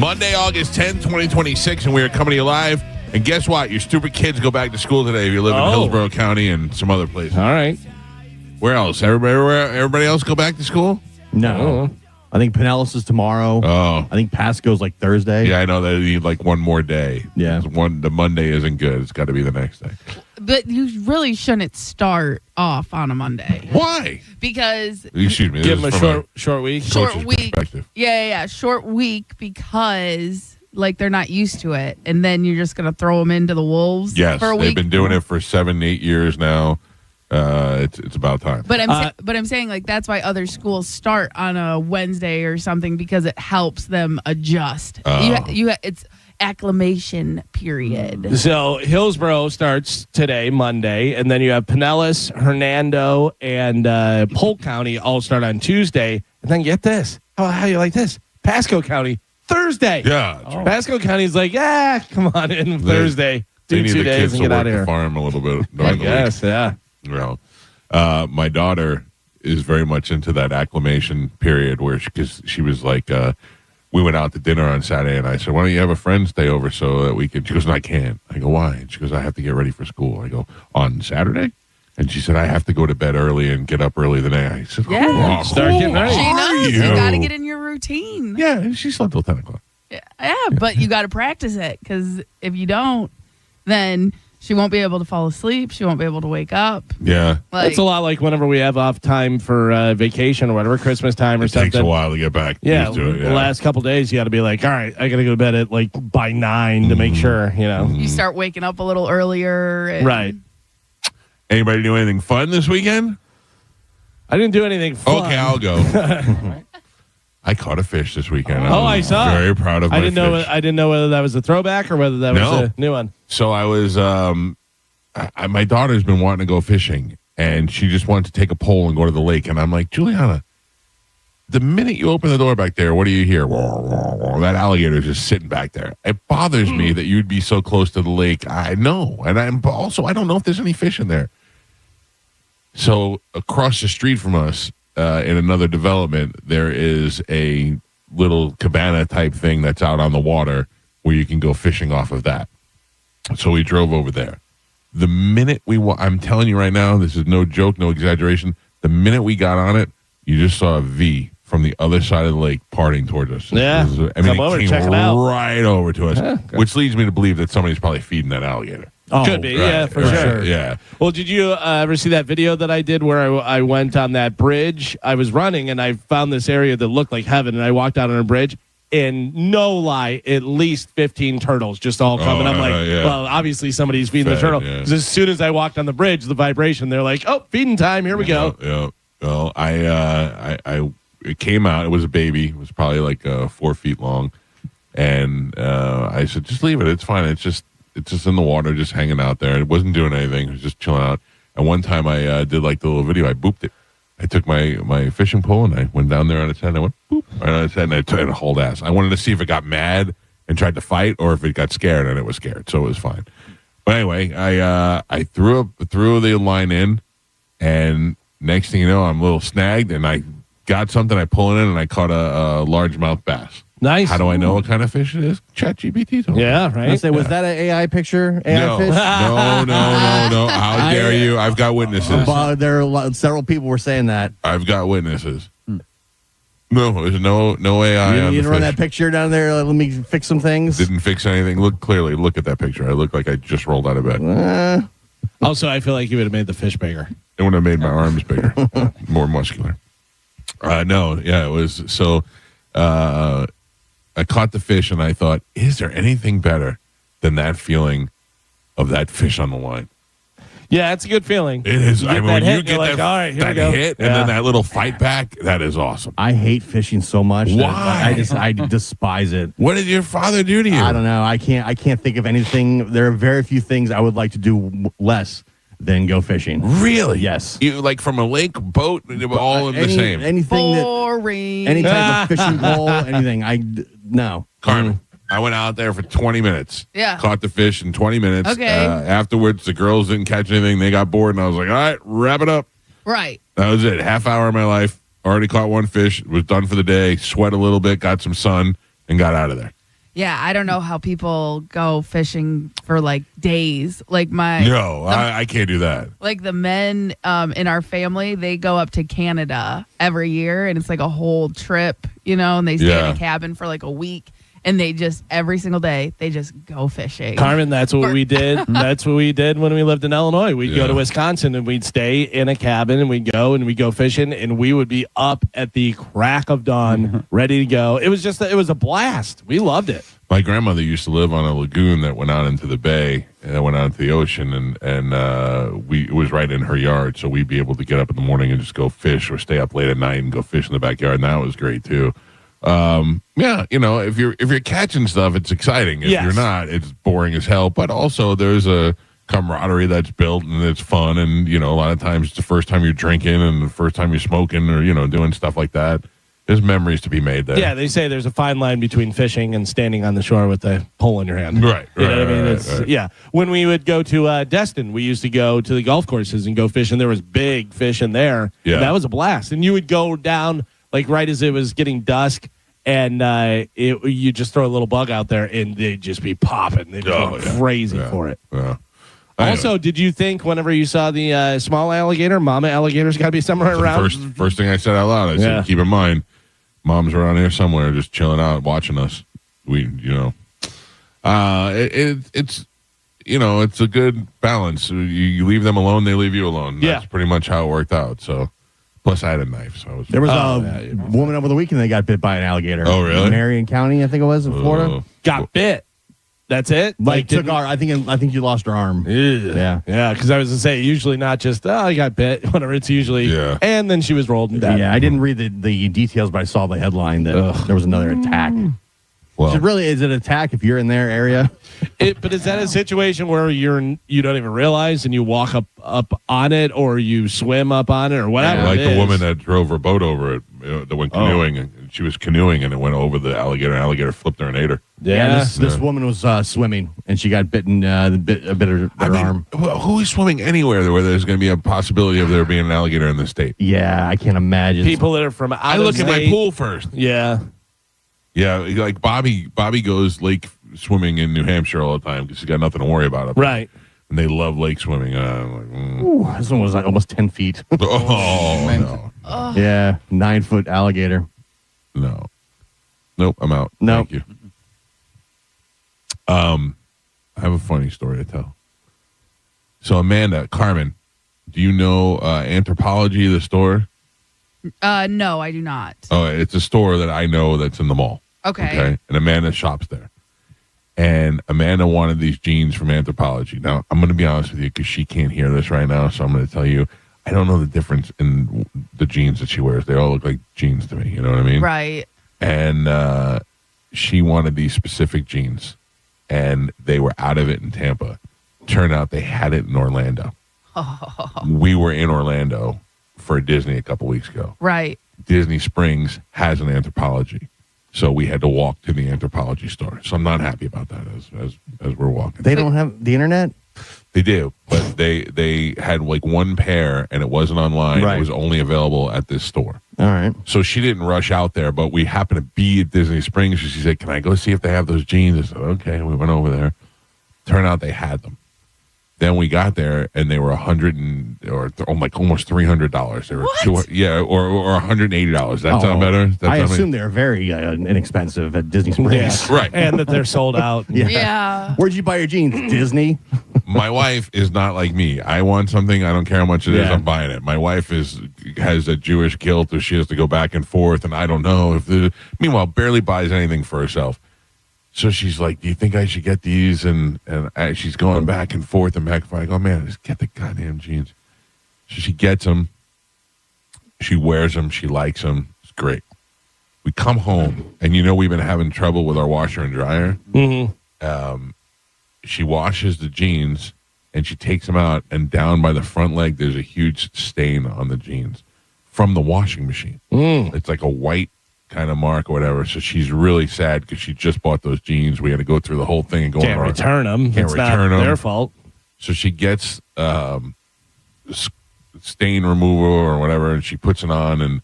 Monday, August 10th, 2026, and we are coming to you live. And guess what? Your stupid kids go back to school today if you live in Hillsborough County and some other places. All right. Where else? Everybody else go back to school? No. I think Pinellas is tomorrow. Oh. I think Pasco's like Thursday. Yeah, I know they need like one more day. Yeah. The Monday isn't good. It's got to be the next day. But you really shouldn't start off on a Monday. Why? Because excuse me. Give them a short week. Short week. Perspective. Yeah. Short week because like they're not used to it, and then you're just gonna throw them into the wolves. Yes, for a week. they've been doing it for 7-8 years now. It's about time. But I'm saying like that's why other schools start on a Wednesday or something because it helps them adjust. It's acclimation period. So Hillsborough starts today, Monday, and then you have Pinellas, Hernando, and Polk County all start on Tuesday. And then get this. How you like this? Pasco County, Thursday. Yeah. Pasco County's like, come on in Thursday. They Do need 2 the days kids and to get out work of the here. farm a little bit. I guess, yeah. Well, my daughter is very much into that acclimation period where because she was like, we went out to dinner on Saturday, and I said, why don't you have a friend stay over so that we can? She goes, no, I can't. I go, why? And she goes, I have to get ready for school. I go, on Saturday? And she said, I have to go to bed early and get up early the next. I said, Yeah. Start getting ready. She knows. You You got to get in your routine. Yeah, and she slept till 10 o'clock. Yeah, but you got to practice it because if you don't, then she won't be able to fall asleep. She won't be able to wake up. Yeah. It's a lot like whenever we have off time for vacation or whatever, Christmas time or It something. takes a while to get back. Yeah, used to it, the last couple days, you got to be like, all right, I got to go to bed at like by 9 to make sure, you know. You start waking up a little earlier. And Right. Anybody do anything fun this weekend? I didn't do anything fun. Okay, I'll go. I caught a fish this weekend. I saw. Very proud of my fish. I didn't know whether that was a throwback or whether that was a new one. So I was, my daughter's been wanting to go fishing, and she just wanted to take a pole and go to the lake. And I'm like, Juliana, the minute you open the door back there, what do you hear? That alligator is just sitting back there. It bothers me that you'd be so close to the lake. I know. And I don't know if there's any fish in there. So across the street from us, in another development, there is a little cabana type thing that's out on the water where you can go fishing off of that. So we drove over there. The minute I'm telling you right now, this is no joke, no exaggeration. The minute we got on it, you just saw a V from the other side of the lake parting towards us. Yeah. I mean, Come over, it check came it out. right over to us, Yeah, okay. which leads me to believe that somebody's probably feeding that alligator. Oh, Could be, Right, yeah, for right, sure. Yeah. Well, did you ever see that video that I did where I went on that bridge? I was running and I found this area that looked like heaven, and I walked out on a bridge, and no lie, at least 15 turtles just all coming. I'm like, yeah. well, obviously somebody's feeding the turtle. Yeah. 'Cause as soon as I walked on the bridge, the vibration, they're like, oh, feeding time, here we go. Yeah. Well, it came out. It was a baby. It was probably like 4 feet long, and I said, just leave it. It's fine. It's just in the water, just hanging out there. It wasn't doing anything. It was just chilling out. And one time I did like the little video. I booped it. I took my fishing pole and I went down there on its head. And I went boop right on its head, and I took it hauled ass. I wanted to see if it got mad and tried to fight, or if it got scared, and it was scared. So it was fine. But anyway, I threw the line in, and next thing you know, I'm a little snagged, and I got something. I pull it in, and I caught a largemouth bass. Nice. How do I know what kind of fish it is? ChatGPT told me. Yeah, right. I say, was that an AI picture? AI No. fish? No. How dare you? I've got witnesses. There are several people were saying that. I've got witnesses. No, there's no AI You on need the to run fish. that picture down there. Let me fix some things. Didn't fix anything. Look at that picture. I look like I just rolled out of bed. Also, I feel like you would have made the fish bigger. It would have made my arms bigger, more muscular. It was so. I caught the fish, and I thought, is there anything better than that feeling of that fish on the line? Yeah, it's a good feeling. It is. You I get mean, that when hit, you get you're like, that, all right, here that we go. hit, and then that little fight back, that is awesome. I hate fishing so much. Why? I despise it. What did your father do to you? I don't know. I can't think of anything. There are very few things I would like to do less than go fishing. Really? Yes. You like from a lake, boat, all in the same. Anything Boring. any type of fishing pole, anything. No. Carmen, I went out there for 20 minutes. Yeah. Caught the fish in 20 minutes. Okay. Afterwards, the girls didn't catch anything. They got bored, and I was like, all right, wrap it up. Right. That was it. Half hour of my life. Already caught one fish. Was done for the day. Sweat a little bit. Got some sun, and got out of there. Yeah, I don't know how people go fishing for like days. Like I can't do that. like the men in our family, they go up to Canada every year, and it's like a whole trip, and they stay in a cabin for like a week, and they just every single day they just go fishing. Carmen, that's what we did. That's what we did when we lived in Illinois. We'd go to Wisconsin and we'd stay in a cabin and we'd go fishing, and we would be up at the crack of dawn, ready to go. It was a blast. We loved it. My grandmother used to live on a lagoon that went out into the bay and went out into the ocean, and it was right in her yard, so we'd be able to get up in the morning and just go fish, or stay up late at night and go fish in the backyard. And that was great too. If you're catching stuff, it's exciting. If you're not, it's boring as hell. But also, there's a camaraderie that's built, and it's fun. And a lot of times it's the first time you're drinking and the first time you're smoking, or doing stuff like that. There's memories to be made there. Yeah, they say there's a fine line between fishing and standing on the shore with a pole in your hand. Right. You know what I mean? Right. Yeah. When we would go to Destin, we used to go to the golf courses and go fish, and there was big fish in there. Yeah. And that was a blast. And you would go down like right as it was getting dusk, and you just throw a little bug out there, and they'd just be popping. They'd go crazy for it. Yeah. Also, did you think whenever you saw the small alligator, mama alligator's got to be somewhere around? First thing I said out loud, I said, keep in mind, mom's around here somewhere, just chilling out, watching us. It's a good balance. You leave them alone, they leave you alone. That's pretty much how it worked out. So, plus I had a knife, so there was a woman over the weekend that got bit by an alligator. Oh, really? In Marion County, I think it was, in Florida. Got bit. That's it. I think you lost her arm. Yeah. Because I was gonna say usually not just I got bit. Whatever. It's usually and then she was rolled and dead. Yeah, I didn't read the details, but I saw the headline that there was another attack. Well, so really, is it an attack if you're in their area? But is that a situation where you don't even realize and you walk up on it, or you swim up on it, or whatever? Like the woman that drove her boat over it, that went canoeing, and she was canoeing, and it went over the alligator. And alligator flipped her and ate her. Yeah, this woman was swimming, and she got bitten a bit of her arm. Who is swimming anywhere where there's going to be a possibility of there being an alligator in the state? Yeah, I can't imagine. People that are from out I look at my pool first. Yeah. Yeah, like Bobby goes lake swimming in New Hampshire all the time because he's got nothing to worry about up there. Right. And they love lake swimming. Ooh, this one was like almost 10 feet. No. Yeah, 9-foot alligator. No. Nope, I'm out. Nope. Thank you. I have a funny story to tell. So Amanda, Carmen, do you know Anthropology, the store? No, I do not. Oh, it's a store that I know that's in the mall. Okay. And Amanda shops there. And Amanda wanted these jeans from Anthropology. Now, I'm going to be honest with you because she can't hear this right now, so I'm going to tell you, I don't know the difference in the jeans that she wears. They all look like jeans to me. You know what I mean? Right. And she wanted these specific jeans, and they were out of it in Tampa. Turned out they had it in Orlando. We were in Orlando for Disney a couple weeks ago. Right. Disney Springs has an Anthropology. So we had to walk to the Anthropology store. So I'm not happy about that as we're walking. They don't have the internet? They do, but they had like one pair, and it wasn't online. Right. It was only available at this store. All right. So she didn't rush out there, but we happened to be at Disney Springs. She said, "Can I go see if they have those jeans?" I said, "Okay." We went over there. Turned out they had them. Then we got there, and they were like almost $300. They were or $180. That sound better? I assume they're very inexpensive at Disney Springs. Yeah. Right. And that they're sold out. Yeah. Where'd you buy your jeans? Disney? My wife is not like me. I want something. I don't care how much it is. Yeah. I'm buying it. My wife has a Jewish guilt, or she has to go back and forth, and I don't know if. Meanwhile, barely buys anything for herself. So she's like, "Do you think I should get these?" And she's going back and forth and back and forth. I go, "Man, just get the goddamn jeans." So she gets them. She wears them. She likes them. It's great. We come home, and we've been having trouble with our washer and dryer. Mm-hmm. She washes the jeans, and she takes them out, and down by the front leg, there's a huge stain on the jeans from the washing machine. It's like a white kind of mark or whatever. So she's really sad because she just bought those jeans. We had to go through the whole thing and go. Can't return them. Can't it's return not them. Their fault. So she gets stain remover or whatever, and she puts it on and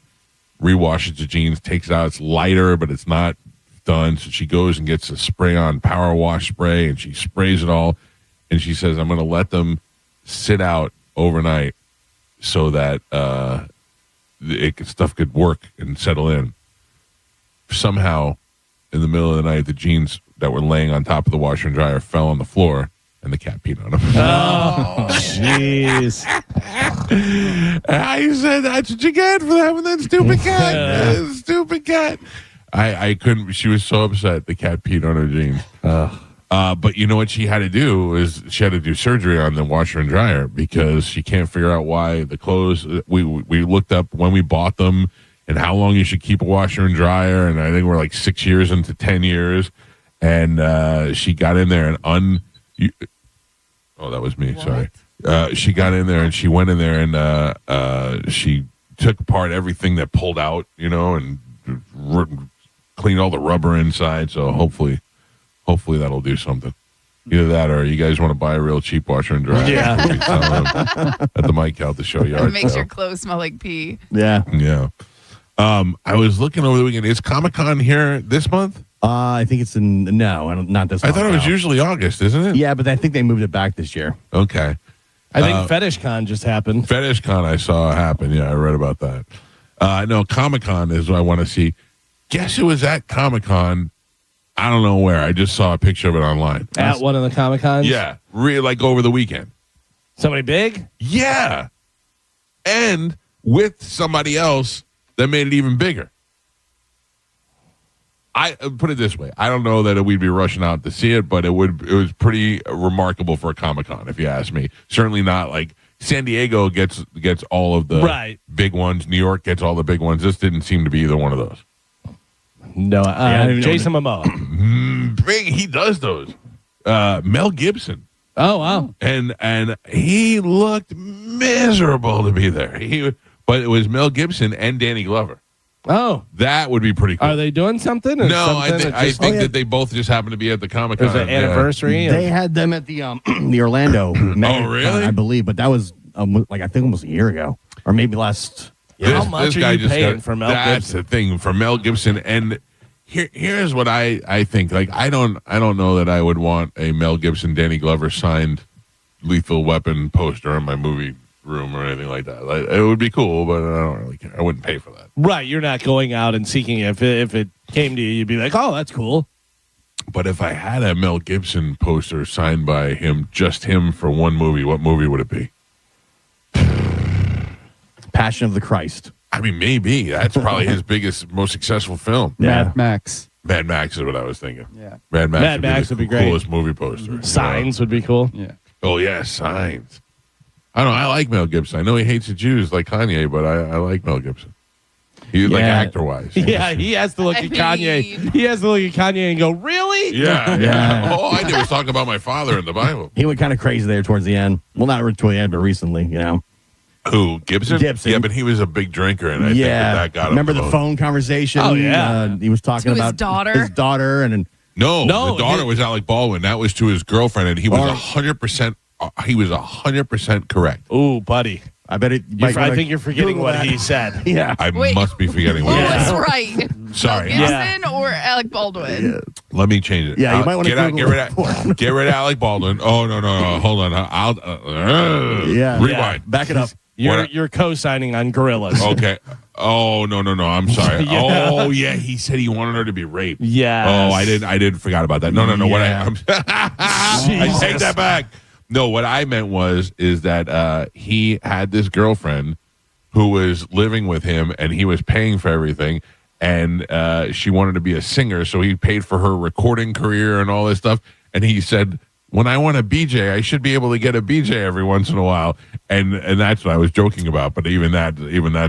rewashes the jeans. Takes it out. It's lighter, but it's not done. So she goes and gets a spray-on power wash spray, and she sprays it all. And she says, I'm going to let them sit out overnight so that stuff could work and settle in. Somehow, in the middle of the night, the jeans that were laying on top of the washer and dryer fell on the floor, and the cat peed on them. Oh, jeez. I said, that's what you get for having that stupid cat. Stupid cat. I couldn't. She was so upset the cat peed on her jeans. But you know what she had to do is she had to do surgery on the washer and dryer because she can't figure out why the clothes. We looked up when we bought them and how long you should keep a washer and dryer, and I think we're like 6 years into 10 years, and she got in there and oh, that was me. What? Sorry. She got in there and she went in there and she took apart everything that pulled out, and cleaned all the rubber inside. So hopefully that'll do something. Either that or you guys want to buy a real cheap washer and dryer. Yeah. At the Mike Calta show yard. It makes your clothes smell like pee. Yeah. Yeah. I was looking over the weekend. Is Comic-Con here this month? I think it's not this I month. thought it was usually August, isn't it? Yeah, but I think they moved it back this year. Okay. I think Fetish Con just happened. Fetish Con I saw happen. Yeah, I read about that. No, Comic-Con is what I want to see. Guess who was at Comic-Con? I don't know where. I just saw a picture of it online. At one of the Comic Cons? Yeah. Like over the weekend. Somebody big? Yeah. And with somebody else that made it even bigger. I put it this way. I don't know that we'd be rushing out to see it, but it was pretty remarkable for a Comic-Con, if you ask me. Certainly not like San Diego gets all of the big ones. New York gets all the big ones. This didn't seem to be either one of those. No, Jason Momoa. Big, he does those. Mel Gibson. Oh, wow. And he looked miserable to be there. But it was Mel Gibson and Danny Glover. Oh. That would be pretty cool. Are they doing something? No, I think that they both just happened to be at the Comic-Con. It was an anniversary? They had them at the the Orlando Oh, really? I believe, but that was I think almost a year ago. Or maybe last... How much are you paying for Mel Gibson? That's the thing, for Mel Gibson. And here's what I think. Like, I don't know that I would want a Mel Gibson, Danny Glover signed Lethal Weapon poster in my movie room or anything like that. Like, it would be cool, but I don't really care. I wouldn't pay for that. Right, you're not going out and seeking it. If it came to you, you'd be like, oh, that's cool. But if I had a Mel Gibson poster signed by him, just him for one movie, what movie would it be? Passion of the Christ. I mean, maybe. That's probably his biggest, most successful film. Yeah. Mad Max. Mad Max is what I was thinking. Yeah. Mad Max would the be great. coolest movie poster. Signs would be cool. Yeah. Oh, yeah, Signs. I don't know. I like Mel Gibson. I know he hates the Jews like Kanye, but I like Mel Gibson. He like actor-wise. Yeah, he has to look at Kanye. He has to look at Kanye and go, really? Yeah. All I did was talk about my father in the Bible. He went kind of crazy there towards the end. Well, not toward the end, but recently, Who, Gibson? Gibson. Yeah, but he was a big drinker, and I think that got him. Remember the phone conversation? Oh, yeah. He was talking To his about daughter? his daughter, and No, the daughter was Alec Baldwin. That was to his girlfriend, and he was 100%. He was 100% correct. Ooh, buddy. I bet it. I think you're forgetting what he said. Yeah. I Wait. must be forgetting Who what he was said. right? Sorry. Mel Gibson or Alec Baldwin? Let me change it. Yeah, you might want to get rid of Alec Baldwin. Oh no, hold on. I'll rewind. Back it up. You're co-signing on Gorillas. Okay. Oh no, I'm sorry. Yeah. Oh yeah, he said he wanted her to be raped. Yes. Oh, I didn't forgot about that. No. What I take that back. No, what I meant is that he had this girlfriend who was living with him, and he was paying for everything, and she wanted to be a singer, so he paid for her recording career and all this stuff. And he said, when I want a BJ, I should be able to get a BJ every once in a while. And that's what I was joking about. But even that's a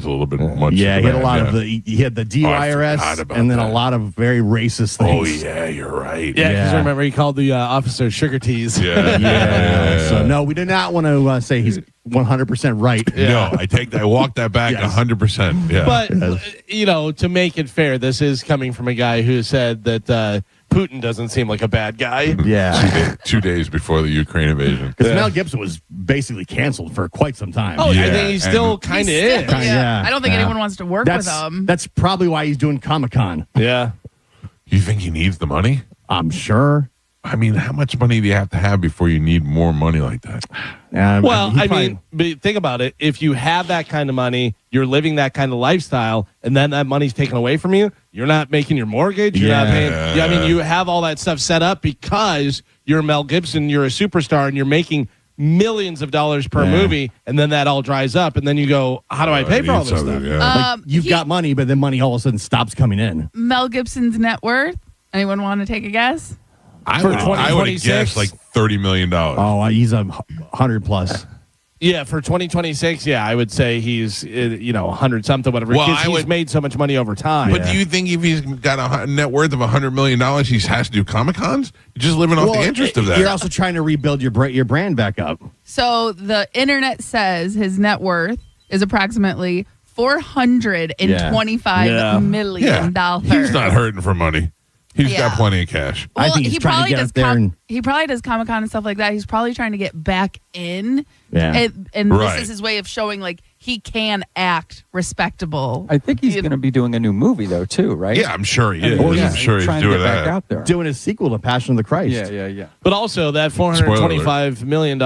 little bit much. Yeah, he had a lot of he had the DIRS and then a lot of very racist things. Oh yeah, you're right. Yeah, because remember he called the officer sugar teas. Yeah. So no, we did not want to say he's 100% right. No, I walked that back 100%. Yeah. But to make it fair, this is coming from a guy who said that Putin doesn't seem like a bad guy. Yeah. 2 days before the Ukraine invasion. Because Mel Gibson was basically canceled for quite some time. Oh, Yeah, I think he still kind of is. Yeah. I don't think anyone wants to work with him. That's probably why he's doing Comic-Con. Yeah. You think he needs the money? I'm sure. I mean, how much money do you have to have before you need more money like that? Well, he I probably- mean, but think about it. If you have that kind of money, you're living that kind of lifestyle, and then that money's taken away from you, you're not making your mortgage. You're not paying. Yeah, I mean, you have all that stuff set up because you're Mel Gibson, you're a superstar, and you're making millions of dollars per movie, and then that all dries up, and then you go, how do I pay for all this stuff? Yeah. you've got money, but then money all of a sudden stops coming in. Mel Gibson's net worth. Anyone want to take a guess? I For would have 2026? guessed like $30 million. Oh, he's 100 plus. Yeah, for 2026, I would say he's 100 something, whatever. Well, because I he's would- made so much money over time. But do you think if he's got a net worth of $100 million, he has to do Comic-Cons? You're just living off the interest of that. You're also trying to rebuild your brand back up. So the internet says his net worth is approximately $425 million dollars. He's not hurting for money. He's got Yeah. plenty of cash. I think he's trying to get up there and- he probably does Comic-Con and stuff like that. He's probably trying to get back in. Yeah. And Right. this is his way of showing like he can act respectable. I think he's going to be doing a new movie though too, right? Yeah, I'm sure he is. Or I'm sure he's trying to doing get back that. out there. Doing a sequel to Passion of the Christ. Yeah. But also that $425 million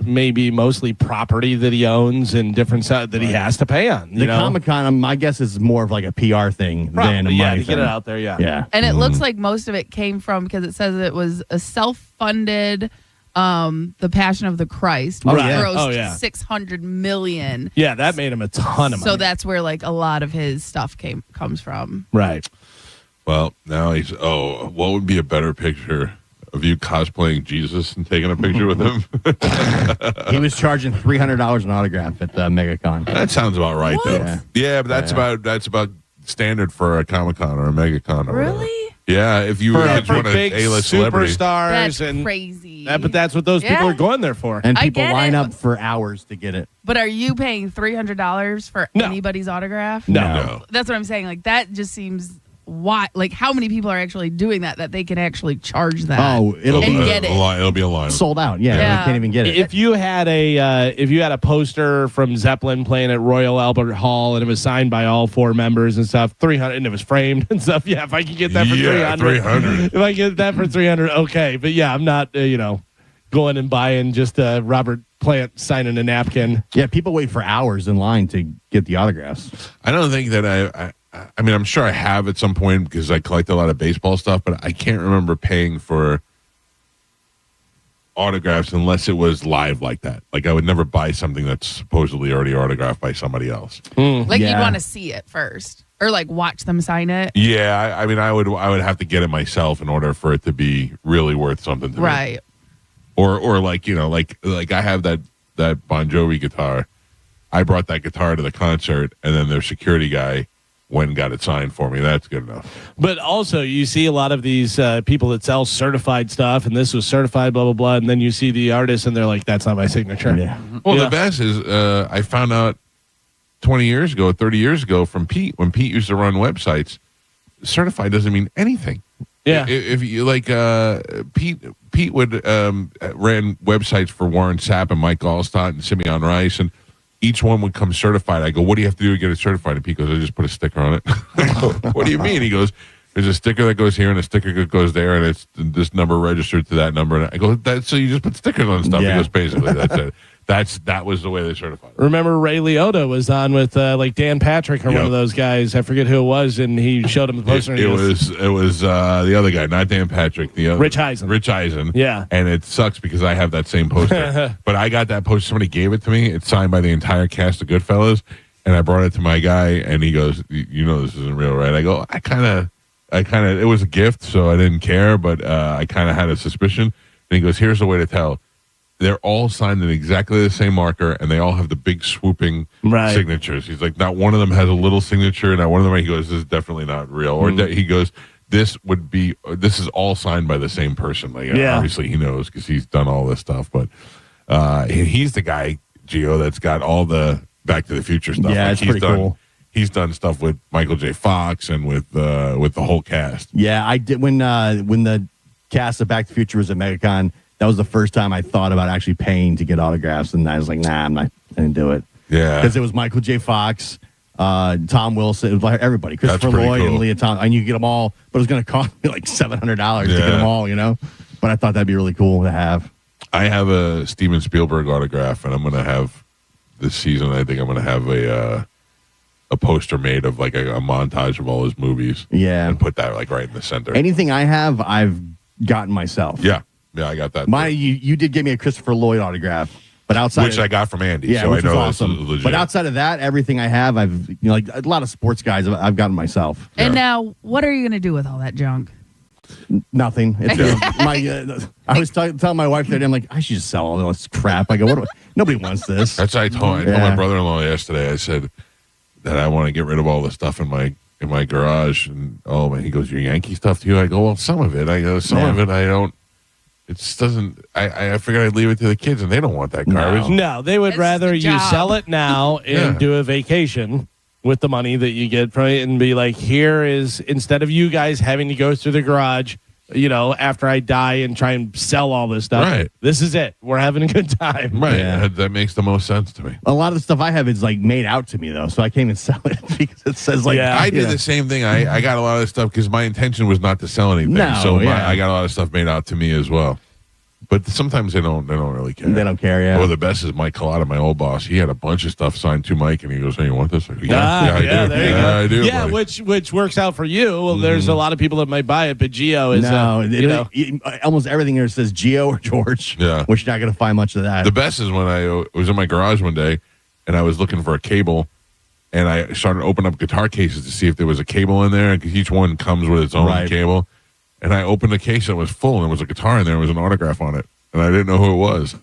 may be mostly property that he owns and different stuff that he has to pay on. The Comic-Con, my guess, is more of like a PR thing than a money to thing. get it out there. Yeah. And it looks like most of it came from because it says it was a self-funded The Passion of the Christ, which Right. grossed $600 million. Yeah, that made him a ton of money. So that's where like a lot of his stuff comes from. right. Well, now he's. Oh, what would be a better picture of you cosplaying Jesus and taking a picture with him? He was charging $300 an autograph at the MegaCon. That sounds about right, though. What? Yeah, but that's about standard for a Comic-Con or a MegaCon. Or whatever. Really? Yeah, if you For just want big a A-list celebrity. superstars That's and crazy. but that's what those people Yeah. are going there for. And I people get line it. up for hours to get it. But are you paying $300 for No. anybody's autograph? No. That's what I'm saying. Like that just seems why. Like how many people are actually doing that they can actually charge that? Oh, it'll And be get it. It'll be a line. sold out. Yeah, Yeah. you can't even get it. If you had a poster from Zeppelin playing at Royal Albert Hall and it was signed by all four members and stuff, 300, and it was framed and stuff. Yeah, if I could get that for 300, if I get that for 300, okay. But yeah, I'm not going and buying just Robert Plant signing a napkin. Yeah, people wait for hours in line to get the autographs. I don't think that I mean, I'm sure I have at some point because I collect a lot of baseball stuff, but I can't remember paying for autographs unless it was live like that. Like I would never buy something that's supposedly already autographed by somebody else. Like you'd Yeah. want to see it first, or like watch them sign it. Yeah, I mean, I would have to get it myself in order for it to be really worth something to me. Right. Or like like I have that Bon Jovi guitar. I brought that guitar to the concert, and then their security guy went and got it signed for me. That's good enough. But also, you see a lot of these people that sell certified stuff, and this was certified, blah, blah, blah. And then you see the artist, and they're like, that's not my signature. Yeah. Well, Yeah. the best is I found out 30 years ago from Pete, when Pete used to run websites, certified doesn't mean anything. Yeah. If you like, Pete would ran websites for Warren Sapp and Mike Allstott and Simeon Rice, and each one would come certified. I go, what do you have to do to get it certified? And Pete goes, I just put a sticker on it. I go, what do you mean? He goes, there's a sticker that goes here and a sticker that goes there, and it's this number registered to that number. And I go, so you just put stickers on stuff. Yeah. He goes, basically, that's it. That was the way they certified it. Remember Ray Liotta was on with like Dan Patrick or one Yep. of those guys. I forget who it was, and he showed him the poster. and he goes, It was the other guy, not Dan Patrick. The other Rich Eisen. Rich Eisen. Yeah. And it sucks because I have that same poster, but I got that poster. Somebody gave it to me. It's signed by the entire cast of Goodfellas, and I brought it to my guy, and he goes, "You know this isn't real, right?" I go, I kind of. It was a gift, so I didn't care, but I kind of had a suspicion. And he goes, "Here's the way to tell." They're all signed in exactly the same marker, and they all have the big swooping Right. signatures. He's like, not one of them has a little signature, not one of them. He goes, "This is definitely not real." Or he goes, "This is all signed by the same person." Like, Yeah. obviously he knows because he's done all this stuff. But he's the guy, Gio, that's got all the Back to the Future stuff. Yeah, Like, it's he's pretty done, cool. He's done stuff with Michael J. Fox and with the whole cast. Yeah, I did when the cast of Back to the Future was at MegaCon. That was the first time I thought about actually paying to get autographs, and I was like, nah, I'm not going to do it. Yeah. Because it was Michael J. Fox, Tom Wilson, it was like everybody, Christopher pretty Lloyd cool. and Leah Thompson. And you get them all, but it was going to cost me like $700 to get them all, But I thought that'd be really cool to have. I have a Steven Spielberg autograph, and I'm going to have this season. I think I'm going to have a poster made of like a montage of all his movies. Yeah. And put that like right in the center. Anything I have, I've gotten myself. Yeah, I got that. My, you did give me a Christopher Lloyd autograph, but outside which I got from Andy. yeah, so which I know was this is awesome. legit. But outside of that, everything I have, I've like a lot of sports guys, I've gotten myself. And now, what are you going to do with all that junk? Nothing. It's I was telling my wife that I'm like, I should just sell all this crap. I go, nobody wants this. That's what I told Yeah. my brother-in-law yesterday. I said that I want to get rid of all the stuff in my garage, and he goes, your Yankee stuff to you? I go, well, some of it. I go, some of it I don't. It just doesn't. I figured I'd leave it to the kids, and they don't want that garbage. No, they would It's rather the you job. sell it now and Yeah. do a vacation with the money that you get from it and be like, here is, instead of you guys having to go through the garage, after I die and try and sell all this stuff. Right. This is it. We're having a good time. Right. Yeah. That makes the most sense to me. A lot of the stuff I have is like made out to me though, so I can't even sell it because it says like Yeah. I did the same thing. I got a lot of stuff because my intention was not to sell anything. No, so yeah. I got a lot of stuff made out to me as well. But sometimes they don't really care. They don't care. Yeah. Or the best is Mike Collada, my old boss. He had a bunch of stuff signed to Mike, and he goes, "Hey, you want this?" I go, I do. there you Yeah, go. I do. Yeah, buddy. which works out for you. Well, there's a lot of people that might buy it, but Gio is, almost everything here says Geo or George. Yeah. Which you're not going to find much of that. The best is when I was in my garage one day, and I was looking for a cable, and I started opening up guitar cases to see if there was a cable in there, because each one comes with its own Right. cable. And I opened the case, and it was full, and there was a guitar in there, and there was an autograph on it. And I didn't know who it was.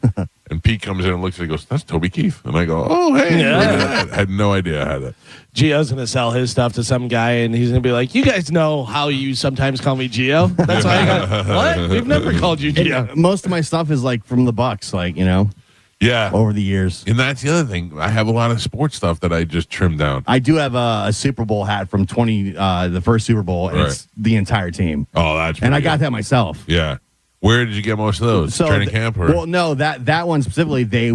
And Pete comes in and looks at it and goes, "That's Toby Keith." And I go, "Oh, hey." Yeah. Look at that. I had no idea I had it. Gio's going to sell his stuff to some guy, and he's going to be like, you guys know how you sometimes call me Gio? That's why I got, what? We've never called you Gio. Most of my stuff is like from the Bucks, Yeah. over the years. And that's the other thing. I have a lot of sports stuff that I just trimmed down. I do have a Super Bowl hat from the first Super Bowl, and Right. it's the entire team. Oh, that's And I pretty got good. that myself. Yeah. Where did you get most of those? Training camp? Or? Well, no, that one specifically, it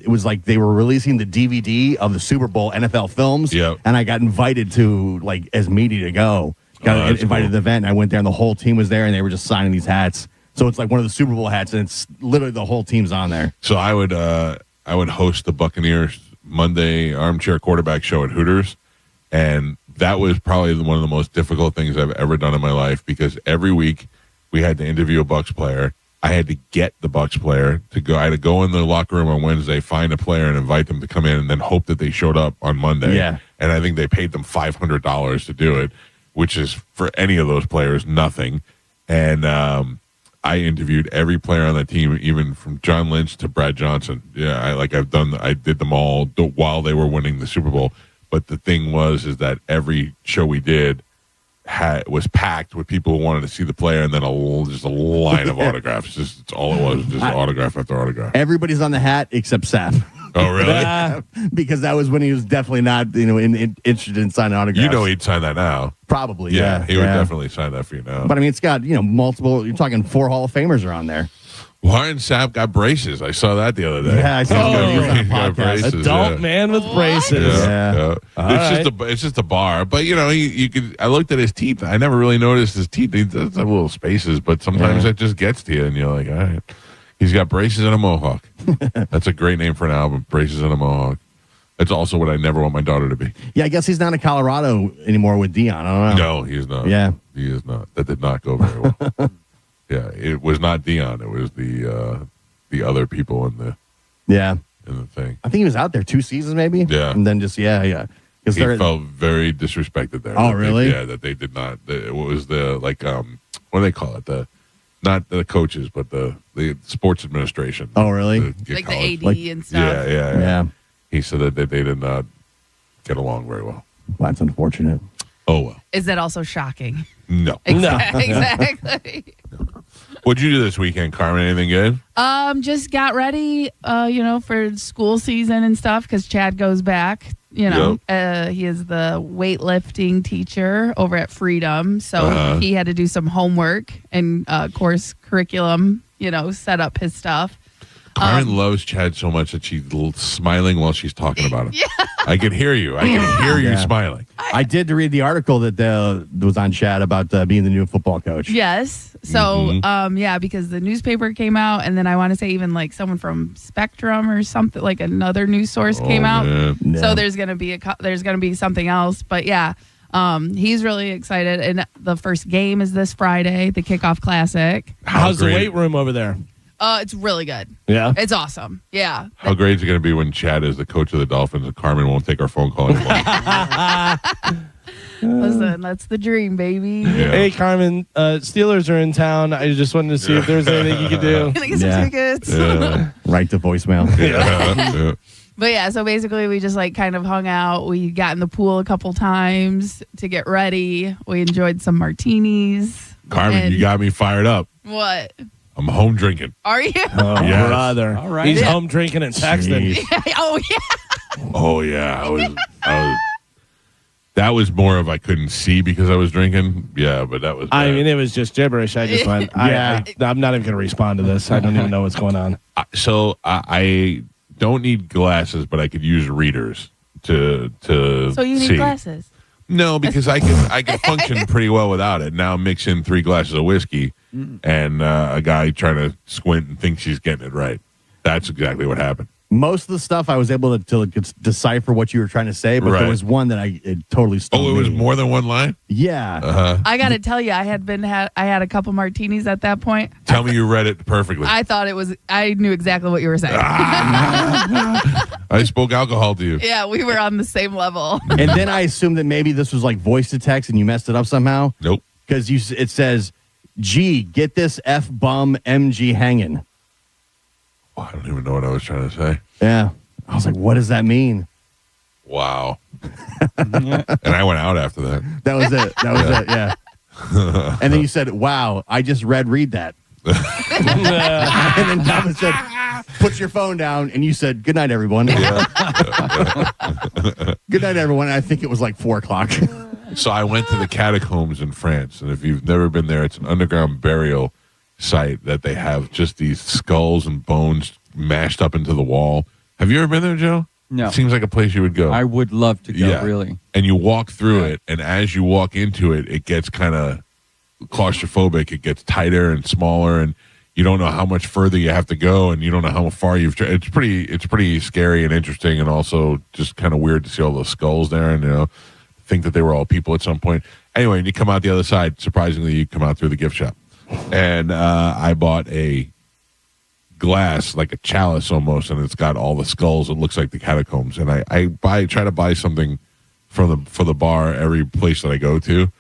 was like they were releasing the DVD of the Super Bowl NFL films. Yep. And I got invited to like as media to go. Got that's invited cool. to the event, and I went there, and the whole team was there, and they were just signing these hats. So it's like one of the Super Bowl hats, and it's literally the whole team's on there. So I would host the Buccaneers Monday armchair quarterback show at Hooters, and that was probably one of the most difficult things I've ever done in my life, because every week we had to interview a Bucs player. I had to get the Bucs player to go. I had to go in the locker room on Wednesday, find a player, and invite them to come in, and then hope that they showed up on Monday. Yeah. And I think they paid them $500 to do it, which is for any of those players nothing. And I interviewed every player on the team, even from John Lynch to Brad Johnson. Yeah, I did them all while they were winning the Super Bowl. But the thing is that every show we did was packed with people who wanted to see the player, and then just a line of autographs. That's all it was, just autograph after autograph. Everybody's on the hat except Seth. Oh, really? Because that was when he was definitely not, interested in signing autographs. You know he'd sign that now. Probably, yeah. He would definitely sign that for you now. But I mean, it's got, multiple, you're talking 4 Hall of Famers are on there. Warren Sapp got braces. I saw that the other day. Yeah, I saw He he was on a got podcast. braces, Adult yeah. man with braces. Yeah. It's just a bar, but you could. I looked at his teeth. I never really noticed his teeth. He does have little spaces, but sometimes that just gets to you, and you're like, all right. He's got braces and a mohawk. That's a great name for an album. Braces and a mohawk. That's also what I never want my daughter to be. Yeah, I guess he's not in Colorado anymore with Dion. I don't know. No, he is not. Yeah. He is not. That did not go very well. Yeah, it was not Dion. It was the other people in Yeah. the thing. I think he was out there 2 seasons maybe. Yeah. And then just, yeah. He felt very disrespected there. Oh, That they- really? that they did not. What was what do they call it? Not the coaches, but the sports administration. Oh, really? Like the AD Like- and stuff. Yeah. He said that they did not get along very well. Well, that's unfortunate. Oh, well. Is that also shocking? No. Exactly. What'd you do this weekend, Carmen? Anything good? Just got ready, for school season and stuff because Chad goes back. He is the weightlifting teacher over at Freedom, so he had to do some homework and course curriculum. Set up his stuff. Carmen loves Chad so much that she's smiling while she's talking about him. Yeah. I can hear you. I can hear you smiling. I did read the article that was on Chad about being the new football coach. Yes. So, because the newspaper came out, and then I want to say even like someone from Spectrum or something, like another news source came out. Man. So there's gonna be something else, but yeah, he's really excited. And the first game is this Friday, the kickoff classic. How's the weight room over there? It's really good. Yeah. It's awesome. Yeah. How great is it going to be when Chad is the coach of the Dolphins and Carmen won't take our phone call anymore? Listen, that's the dream, baby. Yeah. Hey, Carmen, Steelers are in town. I just wanted to see if there's anything you could do. Can I get some tickets? Yeah. Right to voicemail. Yeah. But yeah, so basically we just like kind of hung out. We got in the pool a couple times to get ready. We enjoyed some martinis. Carmen, And- you got me fired up. What? I'm home drinking. Are you? Oh, Yes. brother. All right. He's Yeah. home drinking and texting. Jeez. Oh, yeah. Oh, yeah. I was that was more of I couldn't see because I was drinking. Yeah, but that was I bad. mean, it was just gibberish. I just went, Yeah. I'm not even going to respond to this. I don't even know what's going on. So I don't need glasses, but I could use readers to So you need see. glasses. No, because I can function pretty well without it. Now mix in 3 glasses of whiskey and a guy trying to squint and thinks he's getting it right. That's exactly what happened. Most of the stuff I was able to decipher what you were trying to say, but Right. there was one that it totally stumped Oh, it was me. more than one line? Yeah. I got to tell you, I had a couple martinis at that point. Tell me you read it perfectly. I knew exactly what you were saying. I spoke alcohol to you. Yeah, we were on the same level. And then I assumed that maybe this was like voice to text and you messed it up somehow. Nope. Because it says, G, get this F bum MG hanging. Oh, I don't even know what I was trying to say. Yeah. I was like, what does that mean? Wow. And I went out after that. That was it. That was it. Yeah. And then you said, wow, I just read that. And then Thomas said, put your phone down. And you said, good night, everyone. Good night, everyone. And I think it was like 4:00. So I went to the catacombs in France. And if you've never been there, it's an underground burial site that they have just these skulls and bones mashed up into the wall. Have you ever been there, Joe? No. It seems like a place you would go. I would love to go, really. And you walk through it, and as you walk into it, it gets kind of claustrophobic. It gets tighter and smaller, and you don't know how much further you have to go, and you don't know how far you've. It's pretty scary and interesting, and also just kind of weird to see all those skulls there, and think that they were all people at some point. Anyway, and you come out the other side. Surprisingly, you come out through the gift shop, and I bought a glass, like a chalice almost, and it's got all the skulls. It looks like the catacombs, and I try to buy something for the bar every place that I go to,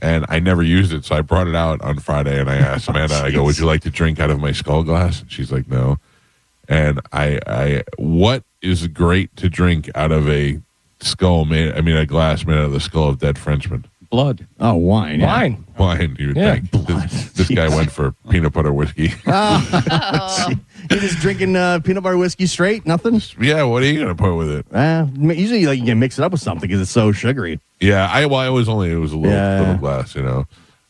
and I never used it, so I brought it out on Friday, and I asked Amanda, I go, would you like to drink out of my skull glass? And she's like, no. And I what is great to drink out of a glass made out of the skull of dead Frenchmen? Blood. Oh, wine. Yeah. Wine. Wine, you would Yeah. think. This guy went for peanut butter whiskey. You're just drinking peanut butter whiskey straight? Nothing? Yeah, what are you going to put with it? Usually you can mix it up with something because it's so sugary. Yeah, it was a little glass,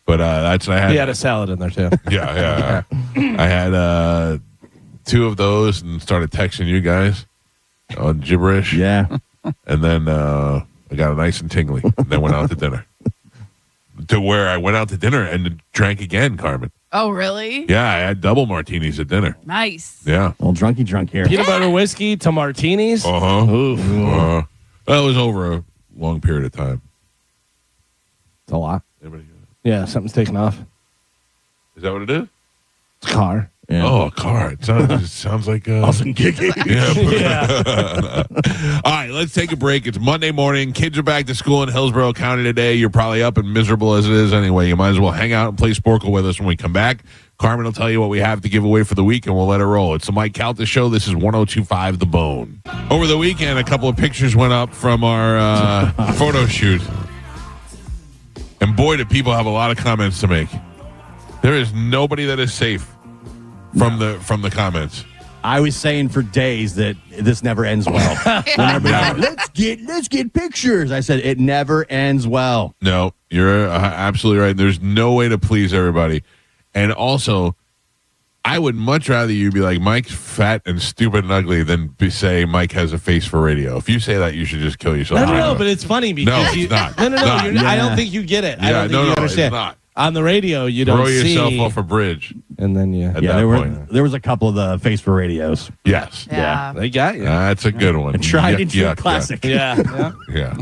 But that's I had. He had a salad in there, too. Yeah. I had 2 of those and started texting you guys on gibberish. Yeah. And then I got it nice and tingly. And then went out to dinner. To where I went out to dinner and drank again, Carmen. Oh, really? Yeah, I had double martinis at dinner. Nice. Yeah. Well, drunky drunk here. Peanut butter whiskey to martinis. Uh-huh. Ooh. That was over a long period of time. It's a lot. Anybody? Yeah, something's taking off. Is that what it is? It's a car. Yeah. Oh, a car. It sounds like Awesome kicking. Yeah. All right, let's take a break. It's Monday morning. Kids are back to school in Hillsborough County today. You're probably up and miserable as it is anyway. You might as well hang out and play Sporkle with us when we come back. Carmen will tell you what we have to give away for the week, and we'll let it roll. It's the Mike Calta Show. This is 102.5 The Bone. Over the weekend, a couple of pictures went up from our photo shoot. And boy, do people have a lot of comments to make. There is nobody that is safe from the comments. I was saying for days that this never ends well. Whenever let's get pictures. I said it never ends well. No, you're absolutely right. There's no way to please everybody. And also, I would much rather you be like, Mike's fat and stupid and ugly than say Mike has a face for radio. If you say that, you should just kill yourself. No, but it's funny because it's not. No. Not. I don't think you get it. I don't think you understand. It's not. On the radio, you don't Throw see. yourself off a bridge. And then At that point. there was a couple of the face for radios. Yes. Yeah. They got you. That's a good one. A tried and true Yuck, classic. Yeah. Yeah.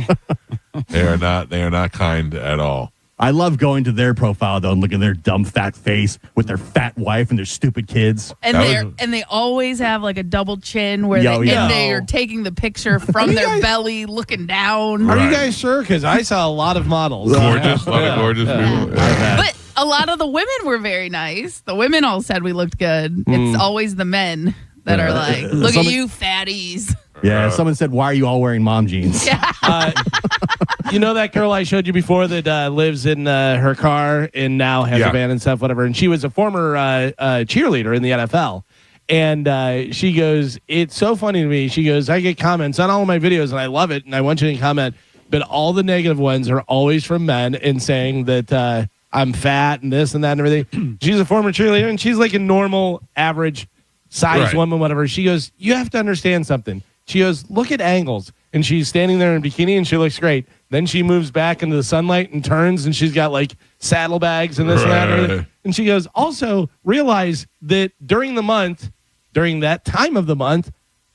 They are not kind at all. I love going to their profile though and looking at their dumb fat face with their fat wife and their stupid kids. And they always have like a double chin where they are taking the picture from their belly looking down. Are Right. you guys sure? Because I saw a lot of models. Gorgeous. A lot of gorgeous people. Yeah. But a lot of the women were very nice. The women all said we looked good. It's always the men that are like, look at you fatties. Yeah, someone said, why are you all wearing mom jeans? Yeah. You know that girl I showed you before that lives in her car and now has a band and stuff, whatever. And she was a former cheerleader in the NFL. And she goes, it's so funny to me. She goes, I get comments on all of my videos and I love it. And I want you to comment. But all the negative ones are always from men and saying that I'm fat and this and that and everything. She's a former cheerleader and she's like a normal, average size woman, whatever. She goes, you have to understand something. She goes, look at angles. And she's standing there in a bikini and she looks great. Then she moves back into the sunlight and turns and she's got like saddlebags and this and that. And everything. And she goes, also realize that during that time of the month,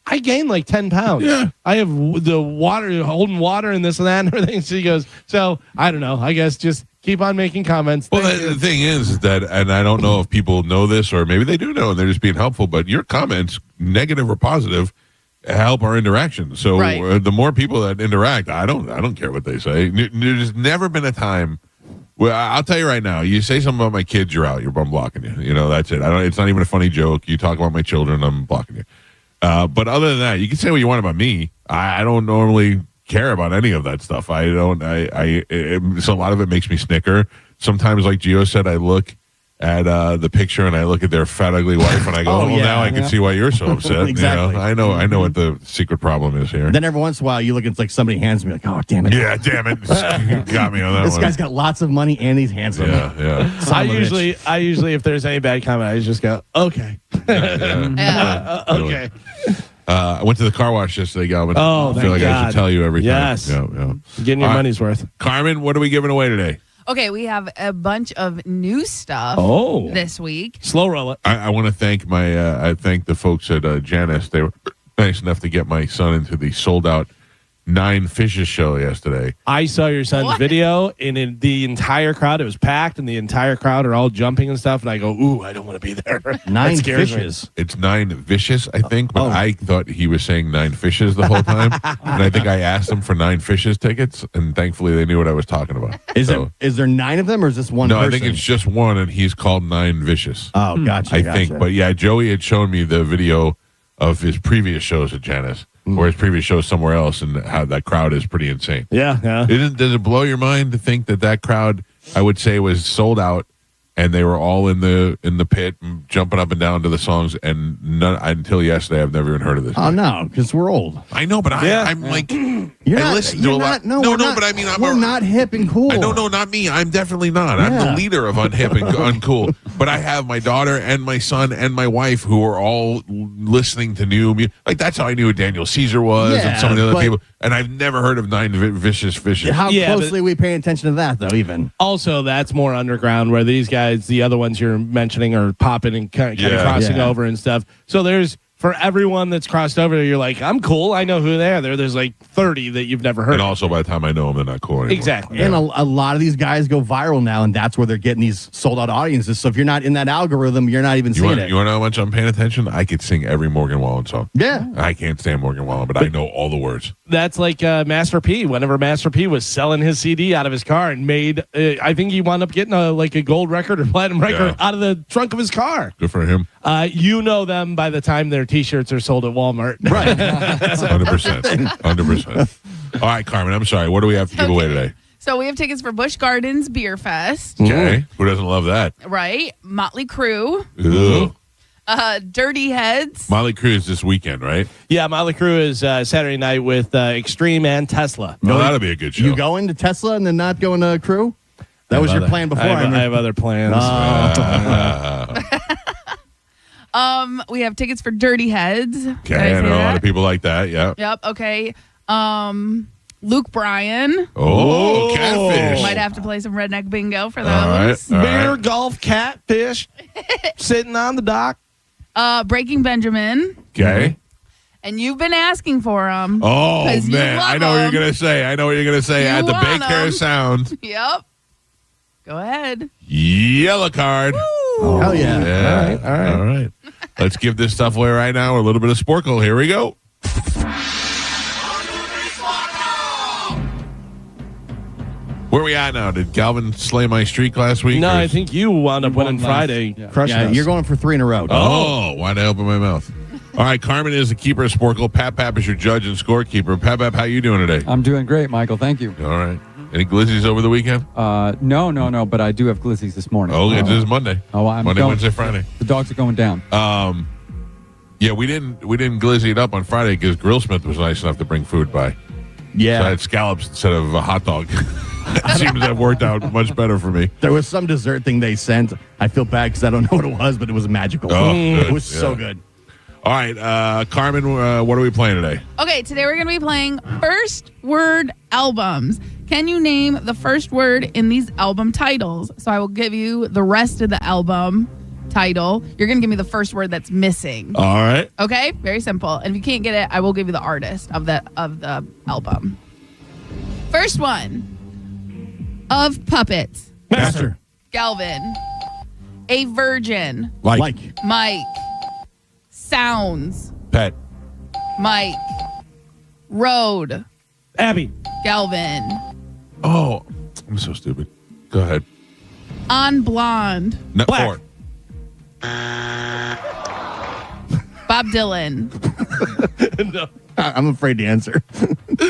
I gained like 10 pounds. Yeah. I have the water, holding water and this and that and everything. She goes, so I don't know. I guess just keep on making comments. Well, the thing is that, and I don't know if people know this or maybe they do know and they're just being helpful, but your comments, negative or positive, help our interaction. So the more people that interact, I don't care what they say. There's never been a time. Well, I'll tell you right now. You say something about my kids, you're out. I'm blocking you. You know, that's it. It's not even a funny joke. You talk about my children, I'm blocking you. But other than that, you can say what you want about me. I don't normally care about any of that stuff. So a lot of it makes me snicker. Sometimes, like Gio said, I look at the picture and I look at their fat, ugly wife and I go, now I can see why you're so upset. Exactly. You know? I know what the secret problem is here. Then every once in a while, you look at like somebody hands me like, oh, damn it. Yeah, damn it. You got me on that This one. guy's got lots of money and he's handsome. Yeah. I usually, if there's any bad comment, I just go, okay. Okay. I went to the car wash yesterday, Galvin. I feel like I should tell you everything. Yes. Yeah. Getting your money's worth. Carmen, what are we giving away today? Okay, we have a bunch of new stuff this week. Slow roll it. I want to thank I thank the folks at Janus. They were nice enough to get my son into the sold out 9 Fishes show yesterday. I saw your son's video, and in the entire crowd, it was packed, and the entire crowd are all jumping and stuff. And I go, ooh, I don't want to be there. 9 fishes. It's 9 vicious, I think, but I thought he was saying 9 fishes the whole time. And I think I asked him for 9 fishes tickets, and thankfully they knew what I was talking about. Is there 9 of them, or is this one person? No, I think it's just one, and he's called 9 Vicious. Oh, gotcha. I think. But yeah, Joey had shown me the video of his previous shows at Janus. Or his previous show somewhere else, and how that crowd is pretty insane. Yeah. Does it blow your mind to think that crowd, I would say, was sold out, and they were all in the pit, jumping up and down to the songs, and until yesterday, I've never even heard of this. Oh no, because we're old. I know, but I'm like, I listen to a lot. But I mean, we're not hip and cool. No, not me. I'm definitely not. I'm the leader of unhip and uncool. But I have my daughter and my son and my wife who are all listening to new music. Like, that's how I knew who Daniel Caesar was and some of the other people. And I've never heard of 9 Vicious Fishes. How closely we pay attention to that, though, even. Also, that's more underground, where these guys, the other ones you're mentioning, are popping and kind of crossing over and stuff. So there's, for everyone that's crossed over, you're like, I'm cool. I know who they are. There's like 30 that you've never heard. And also, by the time I know them, they're not cool anymore. Exactly. And a lot of these guys go viral now, and that's where they're getting these sold-out audiences. So if you're not in that algorithm, you're not even seeing it. You want to know how much I'm paying attention? I could sing every Morgan Wallen song. Yeah. I can't stand Morgan Wallen, but I know all the words. That's like Master P. Whenever Master P was selling his CD out of his car and made, I think he wound up getting a gold record or platinum record out of the trunk of his car. Good for him. You know them by the time their T-shirts are sold at Walmart. Right. 100%. 100%. All right, Carmen, I'm sorry. What do we have to give away today? So we have tickets for Busch Gardens Beer Fest. Okay. Who doesn't love that? Right. Motley Crue. Ooh. Dirty Heads. Motley Crue is this weekend, right? Yeah, Motley Crue is Saturday night with Extreme and Tesla. No, that'll be a good show. You going to Tesla and then not going to Crew? That was your plan before. I have other plans. We have tickets for Dirty Heads. Did Okay, I I say know a lot that? of people like that. Yeah. Yep. Okay. Luke Bryan. Oh, catfish. Might have to play some redneck bingo for All right. those. All Beer, right. golf, catfish, sitting on the dock. Breaking Benjamin. Okay. And you've been asking for them. Oh, 'Cause you man. love I know what you're 'em. going to say. I know what you're going to say. You At the want Bake Hair 'em. Sound. Yep. Go ahead. Yellow card. Hell yeah. Yeah. All right. All right. Let's give this stuff away right now. A little bit of Sporkle. Here we go. Where we at now? Did Galvin slay my streak last week? No, or I is- think you wound up winning last. Friday. Yeah. Crushing Yeah, us. you're going for 3 in a row. Oh, why'd I open my mouth? All right, Carmen is the keeper of Sporkle. Pap is your judge and scorekeeper. Pap, how you doing today? I'm doing great, Michael. Thank you. All right. Any glizzies over the weekend? No, but I do have glizzies this morning. Oh, it is Monday. Oh, I'm Monday, going- Wednesday, Friday. The dogs are going down. Yeah, we didn't glizzy it up on Friday because Grillsmith was nice enough to bring food by. Yeah. So I had scallops instead of a hot dog. It seems that worked out much better for me. There was some dessert thing they sent. I feel bad because I don't know what it was, but it was magical. Oh, It good. was so Yeah. good. All right, Carmen, what are we playing today? Okay, today we're going to be playing first word albums. Can you name the first word in these album titles? So I will give you the rest of the album title. You're going to give me the first word that's missing. All right. Okay? Very simple. And if you can't get it, I will give you the artist of the album. First one. Of Puppets. Master. Galvin. A Virgin. Like. Mike. Sounds. Pet. Mike. Road. Abby. Galvin. Oh, I'm so stupid. Go ahead. On Blonde. No, Black. 4. Bob Dylan. No. I'm afraid to answer. Did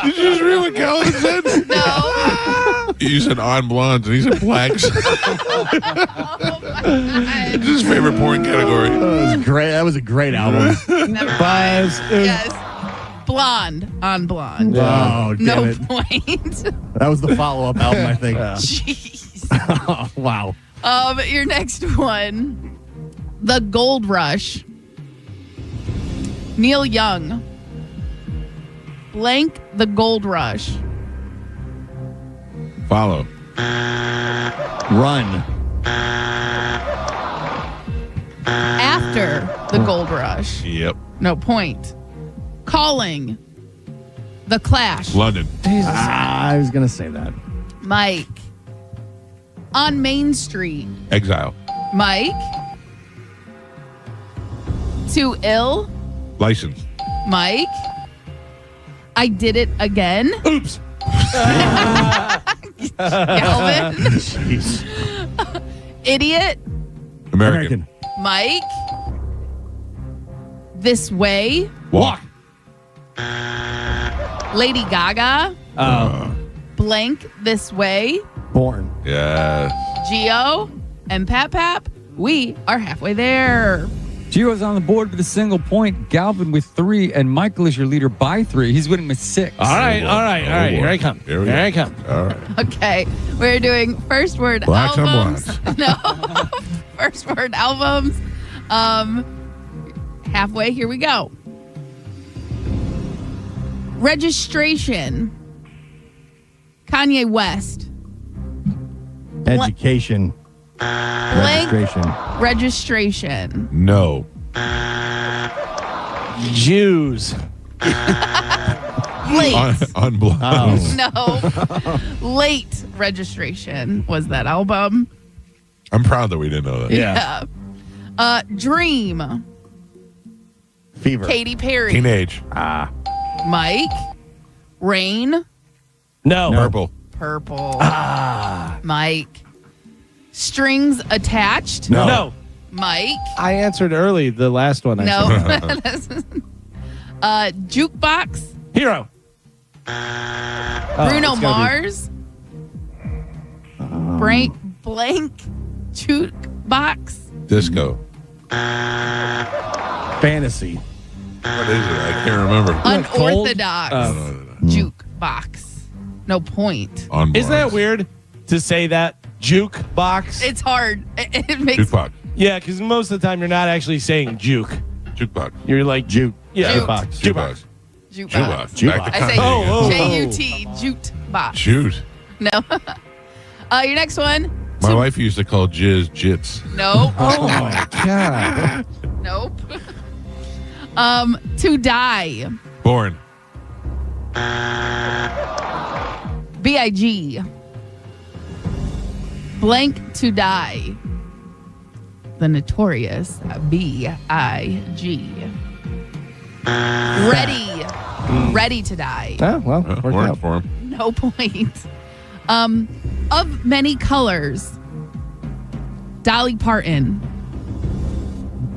you just read what Calvin said? No. You said on blondes, and he said blacks. Oh my God. It's his favorite porn category. That was great. That was a great album. Never mind. Fives. Yes. Blonde. On Blonde. Oh, damn No it. point. That was the follow-up album, I think. Jeez. Oh, wow. Your next one. The Gold Rush. Neil Young. Blank the Gold Rush. Follow. Run. After the Gold Rush. Yep. No point. Calling. The Clash. London. I was going to say that. Mike. On Main Street. Exile. Mike. Too Ill. License. Mike. I Did It Again. Oops. Galvin. Jeez. Idiot. American. Mike. This Way. Walk. Lady Gaga. Blank This Way. Born. Yes. Geo. And Pap. We are halfway there. Gio's on the board with a single point. Galvin with 3, and Michael is your leader by 3. He's winning with 6. All right. boy. All right. Oh, All right. boy. Here I come. Here we Here go. I come. All right. Okay. We're doing first word Blacks on albums. blondes. No. First word albums. Halfway. Here we go. Registration. Kanye West. Education. Blank Registration. registration. No. Jews. Late. On blondes. Oh. No. Late registration was that album. I'm proud that we didn't know that. Yeah. Dream. Fever. Katy Perry. Teenage. Mike. Rain. No. Purple. Purple. Mike. Strings attached. No. No. Mike. I answered early. The last one. I said. No. Jukebox. Hero. Bruno it's gotta be- Mars. Blank jukebox. Disco. Fantasy. What is it? I can't remember. Unorthodox Cold? jukebox. No point. On Isn't that blondes. weird to say that Juke box. It's hard. It makes Jukebox. Yeah, because most of the time you're not actually saying juke. Jukebox. You're like Jute. Yeah, Jute. box. Jukebox. jukebox. Jukebox. Back to I say Kanye. Oh, J-U-T, jute box. Shoot. No. Your next one. My wife used to call jizz jits. Nope. Oh my God. Nope. To die. Born. B-I-G. Blank to die. The notorious B-I-G. Ready. Ready to die. Oh, well, worked Born out. for him. No point. Of many colors. Dolly Parton.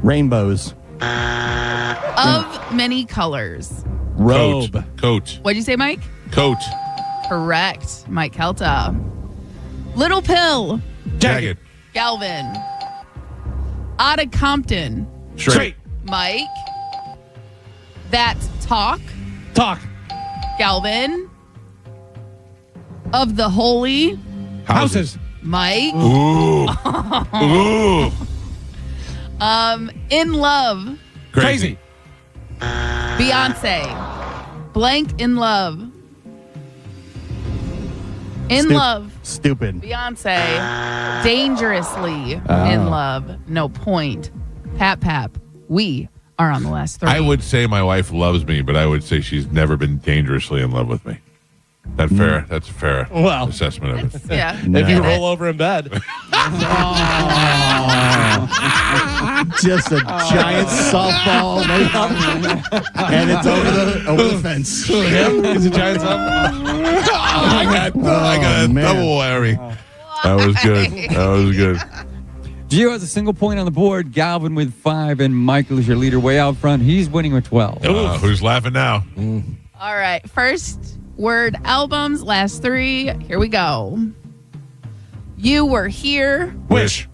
Rainbows. Of many colors. Robe. Coat. What'd you say, Mike? Coat. Correct. Mike Calta. Little Pill. Jagged. Galvin. Out of Compton. Straight. Mike. That Talk. Talk. Galvin. Of the Holy. Houses. Mike. Ooh. Ooh. In Love. Crazy. Beyonce. Blank in Love. In Stu- Love. Stupid. Beyonce. Dangerously in Love. No point. Pap. We are on the last three. I would say my wife loves me, but I would say she's never been dangerously in love with me. That fair? That's a fair Well. assessment of it. Yeah. If you roll over in bed. Just a giant softball, and it's over the fence. Him? Is a giant son? I got a man. double Larry. That was good. That was good. Gio has a single point on the board. Galvin with 5, and Michael is your leader way out front. He's winning with 12. Who's laughing now? All right. First word albums, last 3. Here we go. You Were Here, Wish.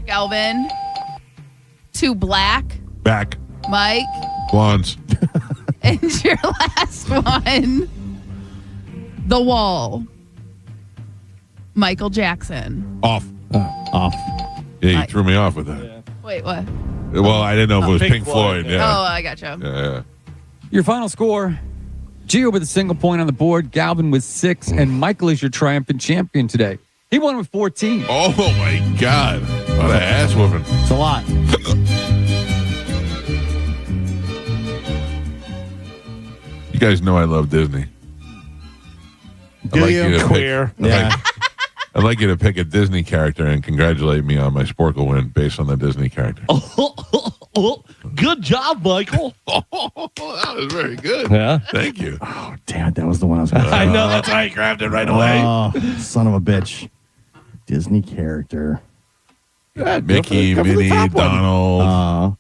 Galvin. To Black, Back. Mike. Blondes. And your last one, The Wall, Michael Jackson. Off. Off. Yeah, you threw me off with that. Wait, what? Well, I didn't know if it was Pink Pink Floyd. Floyd, Oh, Yeah. I gotcha. Yeah. Your final score, Gio with a single point on the board, Galvin with 6, and Michael is your triumphant champion today. He won with 14. Oh, my God. What an ass whooping. It's a lot. You guys know I love Disney. Do you? Queer. Yeah. I'd like you to pick a Disney character and congratulate me on my Sporkle win based on the Disney character. Good job, Michael. That was very good. Yeah. Thank you. Oh, damn it. That was the one I was going to I know. That's why I grabbed it right away. Oh, son of a bitch. Disney character. Mickey, go for the Minnie, top one. Donald.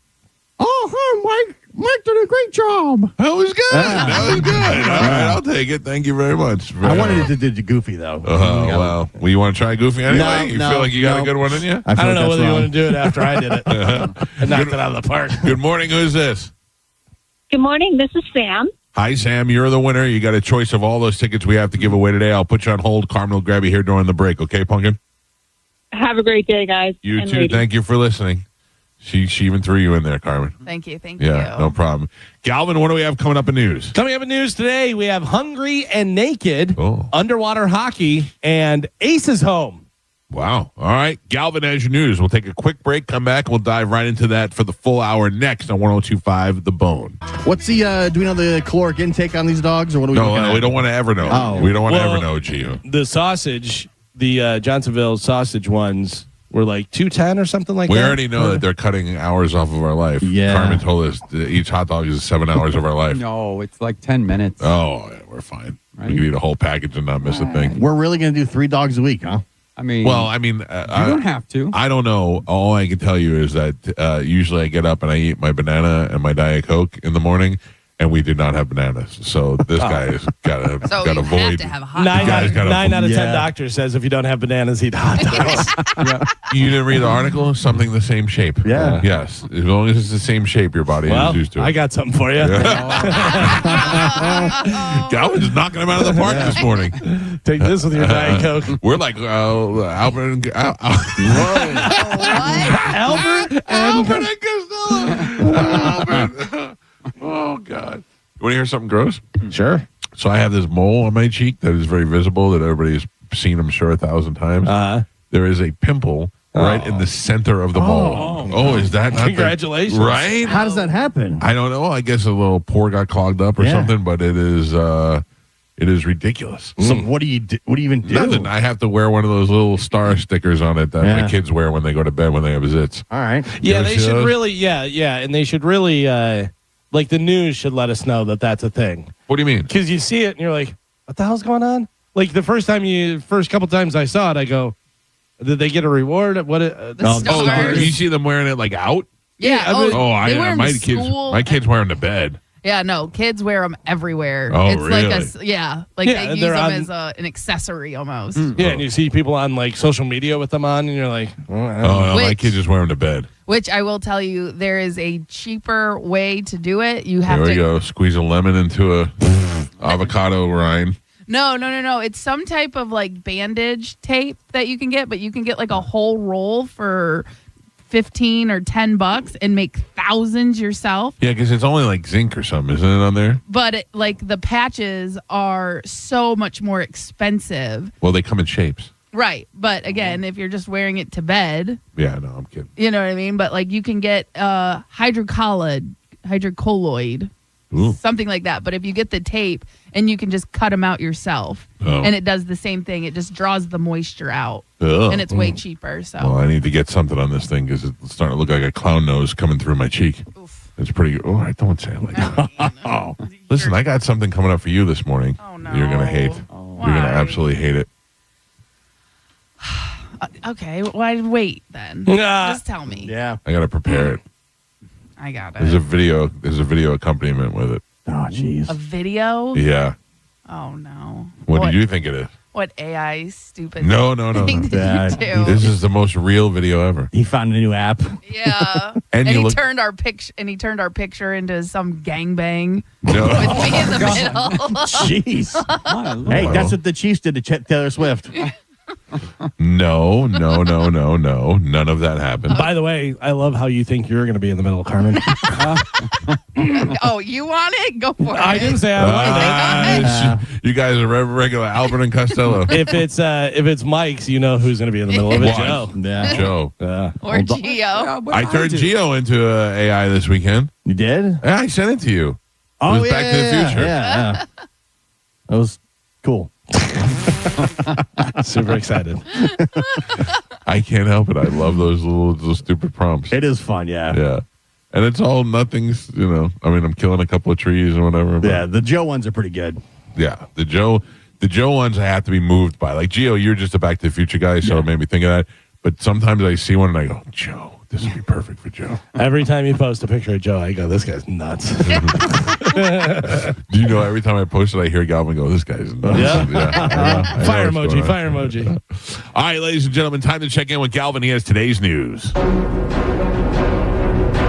Hi, Mike. Mike did a great job. That was good. That was good. All right, I'll take it. Thank you very much. I wanted it to do Goofy, though. Well, you want to try Goofy anyway? No, you no, feel like you got no. a good one in you? I don't know whether you want to to do it after I did it. I knocked it out of the park. Good morning. Who's this? Good morning. This is Sam. Hi, Sam. You're the winner. You got a choice of all those tickets we have to give away today. I'll put you on hold. Carmen will grab you here during the break. Okay, Pumpkin? Have a great day, guys. You and too. ladies. Thank you for listening. She even threw you in there, Carmen. Thank you. Yeah, no problem. Galvin, what do we have coming up in news? Coming up in news today, we have Hungry and Naked, Oh. Underwater Hockey, and Aces Home. Wow. All right. Galvin has your news. We'll take a quick break, come back, and we'll dive right into that for the full hour next on 102.5 The Bone. What's the, do we know the caloric intake on these dogs, or what do we No, looking at? we don't want to ever know. Oh. We don't want to Well, ever know, Gio. The sausage, the Johnsonville sausage ones, were like 210 or something like We that. already know that they're cutting hours off of our life. Yeah. Carmen told us that each hot dog is 7 hours of our life. No, it's like 10 minutes. Oh, yeah, we're fine. Right. We can eat a whole package and not miss a thing. We're really going to do 3 dogs a week, huh? I mean, Well, I mean, you don't have to. I don't know. All I can tell you is that usually I get up and I eat my banana and my Diet Coke in the morning, and we did not have bananas. So this guy has got So to you have avoid. to have hot Nine, guys out, gotta- nine out of 10 Yeah. doctors says if you don't have bananas, eat hot dogs. You didn't read the article? Something the same shape. Yeah. Yes. As long as it's the same shape, your body Well, is used to it. I got something for you. Galvin's knocking him out of the park this morning. Take this with your Diet Coke. We're like Albert and What? Albert Albert and Costello. Albert. Oh God. You want to hear something gross? Sure. So I have this mole on my cheek that is very visible that everybody's seen, I'm sure, 1,000 times. There is a pimple right in the center of the mole. Oh, is that not Congratulations. right? How does that happen? I don't know. I guess a little pore got clogged up or Yeah. something, but it is ridiculous. So what do you do? What do you even do? Nothing. I have to wear one of those little star stickers on it that Yeah. my kids wear when they go to bed when they have zits. All right. Yeah, ever they see should those? really, and they should really, like the news should let us know that that's a thing. What do you mean? Because you see it and you're like, what the hell's going on? Like the first couple times I saw it, I go, did they get a reward? The Oh, stars. you see them wearing it like out? Yeah. I mean- They wear 'em my to kids, school. my kids wear them to bed. Yeah, no, kids wear them everywhere. Oh, it's like really? like Yeah, they and use they're them on- as an accessory almost. Yeah, and you see people on like social media with them on, and you're like, Oh, no, my Which- kids just wear them to bed. Which I will tell you, there is a cheaper way to do it. You have There we to go. Squeeze a lemon into a avocado rind. No. It's some type of like bandage tape that you can get, but you can get like a whole roll for $15 or $10 and make thousands yourself. Yeah, because it's only like zinc or something, isn't it, on there? But like the patches are so much more expensive. Well, they come in shapes. Right. But again, if you're just wearing it to bed, Yeah, no, I'm kidding. you know what I mean? But like you can get hydrocolloid, Ooh. something like that. But if you get the tape and you can just cut them out yourself, Oh. and it does the same thing, it just draws the moisture out, Ugh. and it's way cheaper. So Well, I need to get something on this thing because it's starting to look like a clown nose coming through my cheek. Oof. It's pretty good. Oh, I don't say it like that. Oh, listen, I got something coming up for you this morning. Oh, no. You're gonna hate. Why? You're gonna absolutely hate it. Okay, why wait then? Nah. Just tell me. Yeah. I gotta prepare it. I got There's it. a video. There's a video accompaniment with it. Oh, jeez. A video? Yeah. Oh no. What do you think it is? What AI stupid No. thing did Yeah, you do? This is the most real video ever. He found a new app. Yeah. And and you he look- turned our picture into some gangbang No. with me in the middle. Jeez. My Lord. Hey, that's what the Chiefs did to Taylor Swift. No. None of that happened. by the way, I love how you think you're going to be in the middle, Carmen. Oh, you want it? Go for it. I didn't say I wanted You guys are regular Albert and Costello. it. If it's Mike's, you know who's going to be in the middle of it, Why? Joe. Yeah. Joe. Or Gio. I turned Geo into AI this weekend. You did? Yeah, I sent it to you. Oh, was Back to the Future. Yeah. That was cool. Super excited. I can't help it. I love those little stupid prompts. It is fun, yeah. Yeah. And it's all nothing's, I mean, I'm killing a couple of trees or whatever. But Yeah, the Joe ones are pretty good. yeah. The Joe ones I have to be moved by. Like, Geo, you're just a Back to the Future guy, so it made me think of that. But sometimes I see one and I go, Joe, this would be perfect for Joe. Every time you post a picture of Joe, I go, this guy's nuts. Do you know every time I post it, I hear Galvin go, this guy's nuts. Yeah. I know Fire what's emoji, going on. fire emoji. All right, ladies and gentlemen, time to check in with Galvin. He has today's news.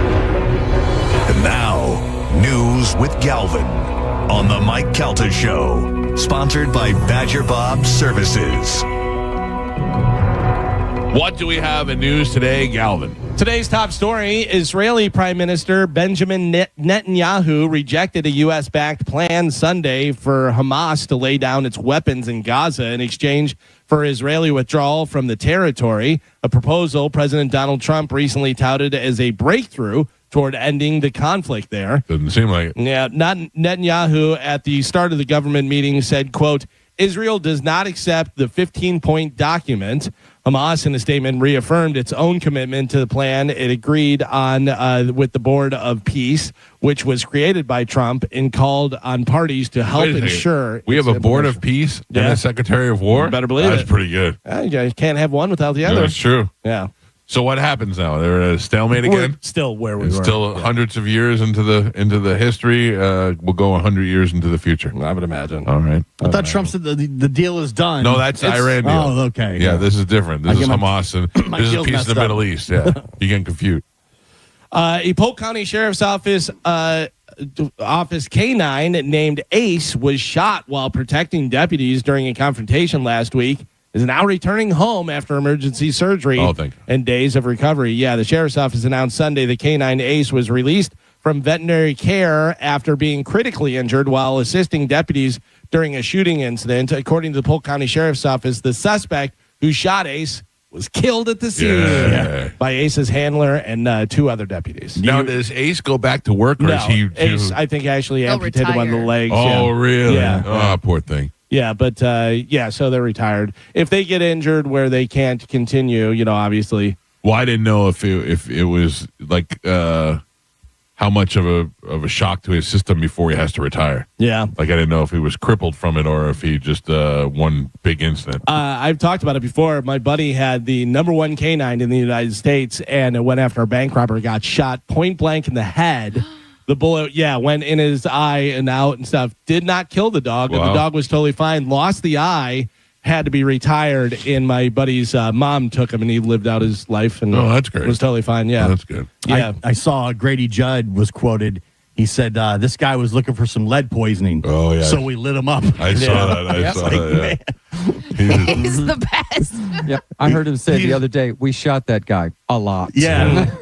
And now, news with Galvin on the Mike Calta Show, sponsored by Badger Bob Services. What do we have in news today, Galvin? Today's top story, Israeli Prime Minister Benjamin Netanyahu rejected a U.S.-backed plan Sunday for Hamas to lay down its weapons in Gaza in exchange for Israeli withdrawal from the territory, a proposal President Donald Trump recently touted as a breakthrough toward ending the conflict there. Doesn't seem like it. Yeah, Netanyahu at the start of the government meeting said, quote, Israel does not accept the 15-point document. Hamas, in a statement, reaffirmed its own commitment to the plan it agreed on with the Board of Peace, which was created by Trump, and called on parties to help Wait a second. ensure. We have its a Board of implementation. Peace and Yeah. a Secretary of War? You better believe That's it. pretty good. You can't have one without the Yeah, other. that's true. Yeah. So what happens now? They're at a stalemate We're again. still where we It's were. still hundreds of years into the history. We'll go 100 years into the future. I would imagine. All right. I thought Trump said the deal is done. No, that's Iran deal. Oh, okay. Yeah, this is different. This I is get my- Hamas and my this is a deal's piece of the messed up. Middle East. Yeah, you getting confused. A Polk County Sheriff's Office K-9 named Ace was shot while protecting deputies during a confrontation last week. Is now returning home after emergency surgery and days of recovery. Yeah, the Sheriff's Office announced Sunday the K-9 Ace was released from veterinary care after being critically injured while assisting deputies during a shooting incident. According to the Polk County Sheriff's Office, the suspect who shot Ace was killed at the scene by Ace's handler and 2 other deputies. Now, does Ace go back to work, or No, is he? Ace, I think, actually He'll amputated one of the retire. legs. Oh, really? Yeah. Oh, poor thing. Yeah, but so they're retired. If they get injured where they can't continue, obviously. Well, I didn't know if it was like how much of a shock to his system before he has to retire. Yeah. Like, I didn't know if he was crippled from it or if he just one big incident. I've talked about it before. My buddy had the number 1 canine in the United States, and it went after a bank robber, got shot point blank in the head. The bullet, went in his eye and out and stuff. Did not kill the dog. Wow. The dog was totally fine. Lost the eye. Had to be retired. And my buddy's mom took him, and he lived out his life. And Oh, that's great. was totally fine. Yeah, Oh, that's good. Yeah, I saw Grady Judd was quoted. He said this guy was looking for some lead poisoning. Oh, yeah. So we lit him up. I saw that. I saw that. Yeah. He's the best. Yep. I heard him say the other day, we shot that guy a lot. Yeah.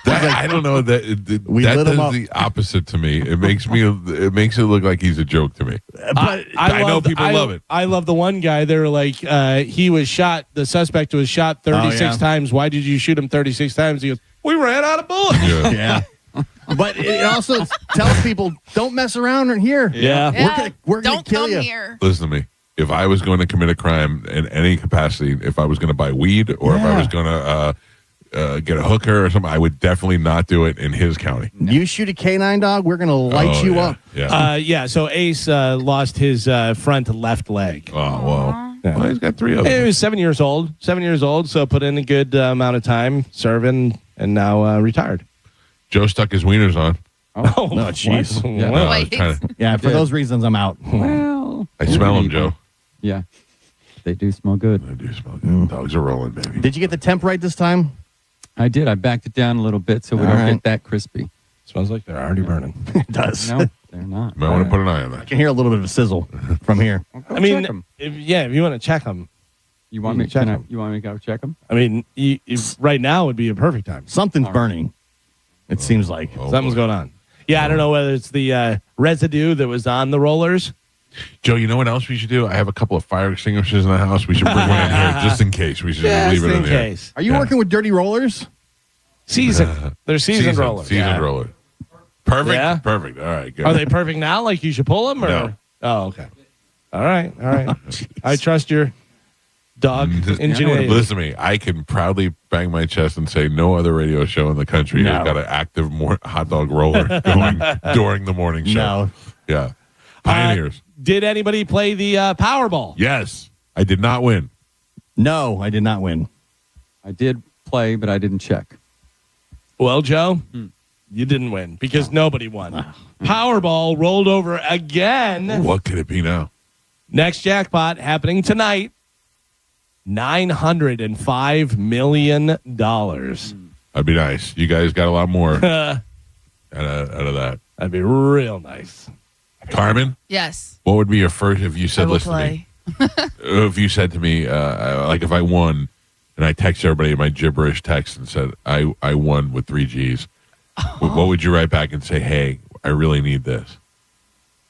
I don't know that We that lit him does up. the opposite to me. It makes it look like he's a joke to me. But I know people love it. I love the one guy. They were like, he was shot. The suspect was shot 36 yeah. times. Why did you shoot him 36 times? He goes, we ran out of bullets. Yeah. yeah. But it also tells people don't mess around in here. Yeah. We're gonna Don't kill come you. here. Listen to me. If I was going to commit a crime in any capacity, if I was going to buy weed or if I was going to get a hooker or something, I would definitely not do it in his county. You shoot a canine dog, we're gonna light you up. Yeah. So Ace lost his front left leg. Oh, well. Well, he's got 3 of He them. was 7 years old. 7 years old, so put in a good amount of time serving and now retired. Joe stuck his wieners on. Oh, no, jeez. Yeah. No, I was Wait. trying to- Yeah, for those reasons, I'm out. Well, I smell him, Joe. yeah. They do smell good. I do smell good. Dogs are rolling, baby. Did you get the temp right this time? I did. I backed it down a little bit so we All don't right. get that crispy. Smells like they're already burning. It does. No, they're not. You might want to put an eye on I that. can hear a little bit of a sizzle from here. I mean, check 'em. if you want to check them, You want me? check Can I, 'em. you want me to go check them? I mean, right now would be a perfect time. Something's burning. It seems like. Oh, Something's boy. going on. Yeah, I don't know whether it's the residue that was on the rollers. Joe, you know what else we should do? I have a couple of fire extinguishers in the house. We should bring one in here just in case. We should just leave it in here. case. Are you Yeah. working with dirty rollers? Season. They're season rollers. Season Yeah. roller. Perfect. Yeah? Perfect. All right. Good. Are they perfect now? Like you should pull them? Or? No. Oh, okay. All right. All right. I trust your dog ingenuity. Listen to me. I can proudly bang my chest and say no other radio show in the country has No. got an active hot dog roller going during the morning show. No. Yeah. Pioneers. Did anybody play the Powerball? Yes. I did not win. No, I did not win. I did play, but I didn't check. Well, Joe, you didn't win because nobody won. Powerball rolled over again. What could it be now? Next jackpot happening tonight. $905 million. That'd be nice. You guys got a lot more out of that. That'd be real nice. Carmen, Yes. what would be your first if you I said, will listen to play. me. If you said to me, like if I won and I text everybody my gibberish text and said, I won with 3 Gs, what would you write back and say, hey, I really need this?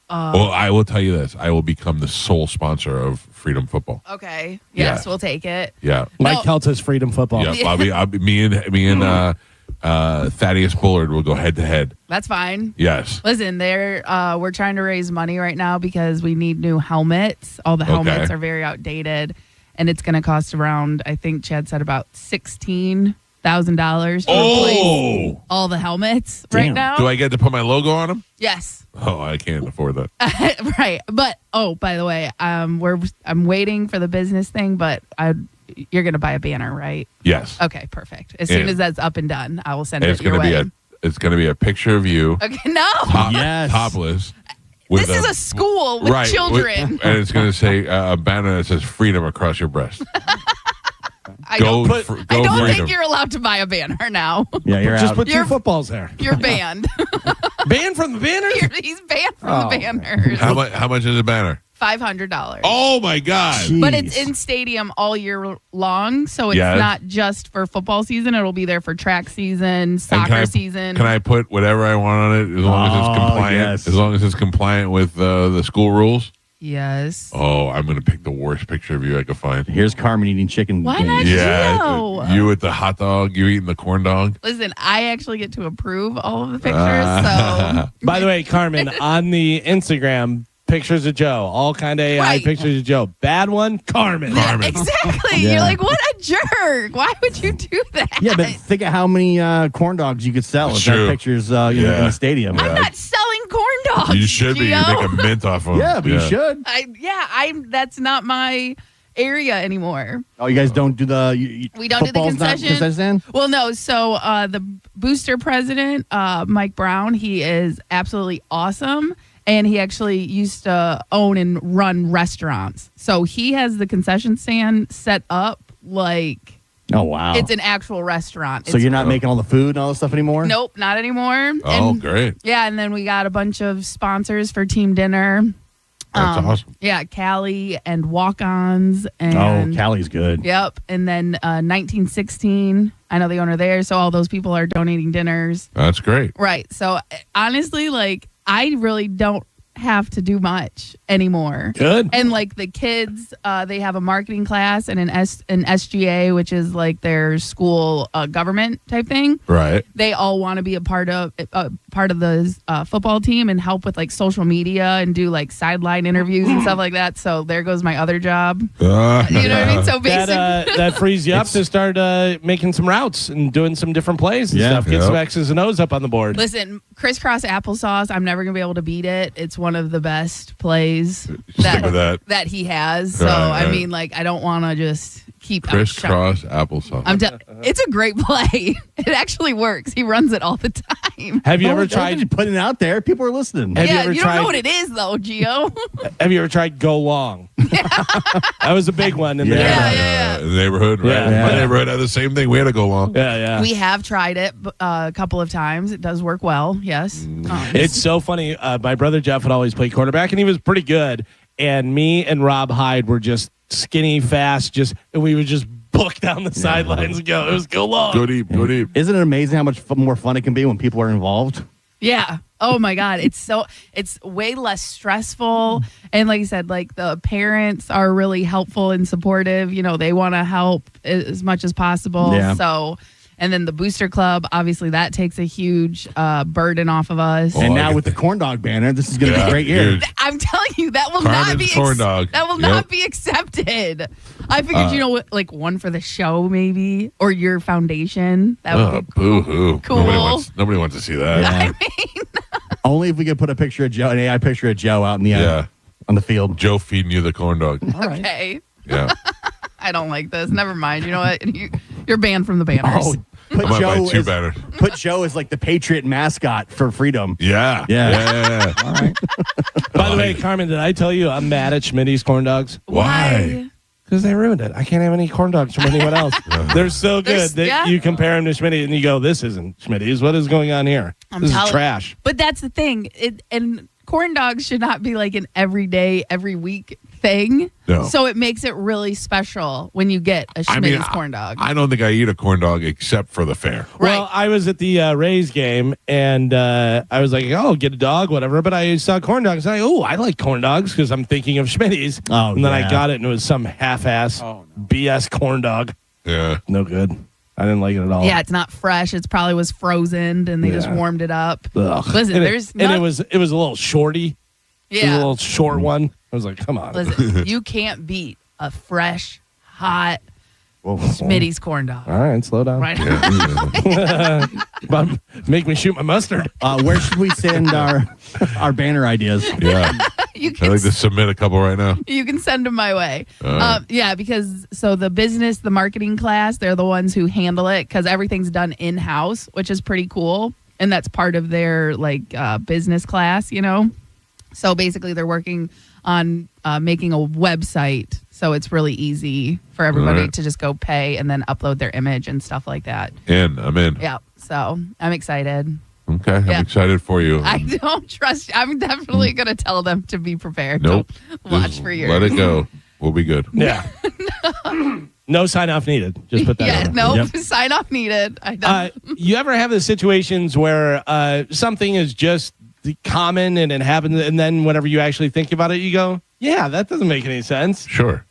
Well, I will tell you this. I will become the sole sponsor of Freedom Football. Okay. Yeah. Yes, we'll take it. Yeah. Mike Calta's Freedom Football. Yeah. I'll be me and Thaddeus Bullard will go head to head. That's fine. Yes. Listen, we're trying to raise money right now because we need new helmets. All the helmets are very outdated, and it's going to cost around, I think Chad said, about $16,000 to replace all the helmets right now. Do I get to put my logo on them? Yes. Oh, I can't afford that. Right. But by the way, I'm waiting for the business thing, but you're going to buy a banner, right? Yes. Okay, perfect. As soon And- as that's up and done, I will send And it it's your going to way. be it's going to be a picture of you, Okay, no. Yes. topless. This is a school with children. And it's going to say a banner that says "Freedom" across your breast. I Go, don't, go I don't freedom. think you're allowed to buy a banner now. Yeah, you're Just out. put 2 You're- footballs there. You're banned. Banned from the banners? He's banned from the banners. How much is a banner? $500. Oh my God! Jeez. But it's in stadium all year long, so it's Yes. not just for football season. It'll be there for track season, And soccer season. Can I put whatever I want on it as long as it's compliant? yes. As long as it's compliant with the school rules. Yes. Oh, I'm going to pick the worst picture of you I could find. Here's Carmen eating chicken. Why not? wings. Yeah, Gio. you with the hot dog, you eating the corn dog. Listen, I actually get to approve all of the pictures, so By the way, Carmen, on the Instagram, pictures of Joe, all kind of AI Right. pictures of Joe. Bad one, Carmen. Carmen. exactly. Yeah. You're like, what a jerk! Why would you do that? Yeah, but think of how many corn dogs you could sell if True. that picture's in the stadium. I'm not selling corn dogs. You should be. You Gio. make a mint off of them. Yeah, but you should. That's not my area anymore. Oh, you guys don't do the We don't do the football's not concession. stand? Well, no. So the booster president, Mike Brown, he is absolutely awesome. And he actually used to own and run restaurants. So he has the concession stand set up like Oh, wow. it's an actual restaurant. So you're not making all the food and all this stuff anymore? Nope, not anymore. Oh, And- great. Yeah, and then we got a bunch of sponsors for team dinner. That's awesome. Yeah, Callie and walk-ons Oh, and Callie's good. Yep, and then 1916. I know the owner there, so all those people are donating dinners. That's great. Right. So honestly, like I really don't have to do much anymore. Good. And like the kids, they have a marketing class and an SGA, which is like their school government type thing. Right. They all want to be a part of the football team and help with like social media and do like sideline interviews and stuff like that. So there goes my other job. You know what I mean? So basically, That frees you up to start making some routes and doing some different plays and Yeah. stuff. Get Yep. some X's and O's up on the board. listen, crisscross applesauce. I'm never gonna be able to beat it. It's one of the best plays Stick with that. he has. So Right, I right. mean, like I don't want to just keep Crisscross applesauce. It's a great play. It actually works. He runs it all the time. Have you Don't- ever don't tried? just put it out there. People are listening. Have you yeah, ever you tried- don't know what it is though, Gio. Have you ever tried Go Long? That was a big one in the Yeah. neighborhood. Yeah. The neighborhood, right? Yeah. My Yeah. neighborhood had the same thing. We had to go along. Yeah. We have tried it a couple of times. It does work well. Yes. It's so funny. My brother Jeff would always play quarterback, and he was pretty good. And me and Rob Hyde were just skinny, fast, and we would just book down the sidelines and go. It was Go Long. Go deep. Go deep. Isn't it amazing how much more fun it can be when people are involved? Yeah. Oh my God. It's way less stressful. And like you said, like the parents are really helpful and supportive. You know, they want to help as much as possible. Yeah. So, and then the booster club, obviously that takes a huge burden off of us. Oh, and I now get with the corn dog banner, this is going to be Yeah, a great year. huge. I'm telling you, that will not Carmen's be corn dog. that will Yep. not be accepted. I figured, you know what, like one for the show maybe, or your foundation. That would be Boo hoo. Cool. Nobody wants to see that. Yeah. I mean, Only if we could put a picture of Joe, an AI picture of Joe out in the Yeah. on the field. Joe feeding you the corn dog. okay. Yeah. I don't like this. Never mind. You know what? You're banned from the banners. Oh, put I might buy Joe two as, banners. put Joe as like the Patriot mascot for freedom. Yeah. Yeah. All right. By the way, Carmen, did I tell you I'm mad at Schmitty's corn dogs? Why? Because they ruined it. I can't have any corn dogs from anyone else. They're so good that Yeah. you compare them to Schmitty and you go, this isn't Schmitty's. What is going on here? This is trash. But that's the thing. And corn dogs should not be like an everyday, every week thing. No. So it makes it really special when you get a Schmitty's corn dog. I don't think I eat a corn dog except for the fair. Well, Right. I was at the Rays game and I was like, oh, get a dog, whatever. But I saw corn dogs. And I like corn dogs because I'm thinking of Schmitty's. Oh, and then I yeah. got it and it was some half-ass BS corn dog. Yeah. No good. I didn't like it at all. Yeah, it's not fresh. It's probably was frozen and they just Yeah. warmed it up. Ugh. Listen, and there's it was a little shorty. It was a yeah. little short one. I was like, come on. Listen, you can't beat a fresh, hot Whoa. Schmitty's corn dog. All right, slow down. Right? Make me shoot my mustard. Where should we send our banner ideas? Yeah. You I'd can like to submit a couple right now. you can send them my way. right. Yeah, because the marketing class, they're the ones who handle it because everything's done in house, which is pretty cool, and that's part of their business class, So basically, they're working on making a website, so it's really easy for everybody right. to just go pay and then upload their image and stuff like that. I'm in. Yeah, so I'm excited. Okay, Yeah. I'm excited for you. I don't trust. I'm definitely going to tell them to be prepared. Nope. Don't watch Just for yours. Let it go. We'll be good. Yeah. No sign off needed. Just put that Yeah, on. nope. Sign off needed. I don't. You ever have the situations where something is just common and it happens, and then whenever you actually think about it, you go, yeah, that doesn't make any sense. Sure.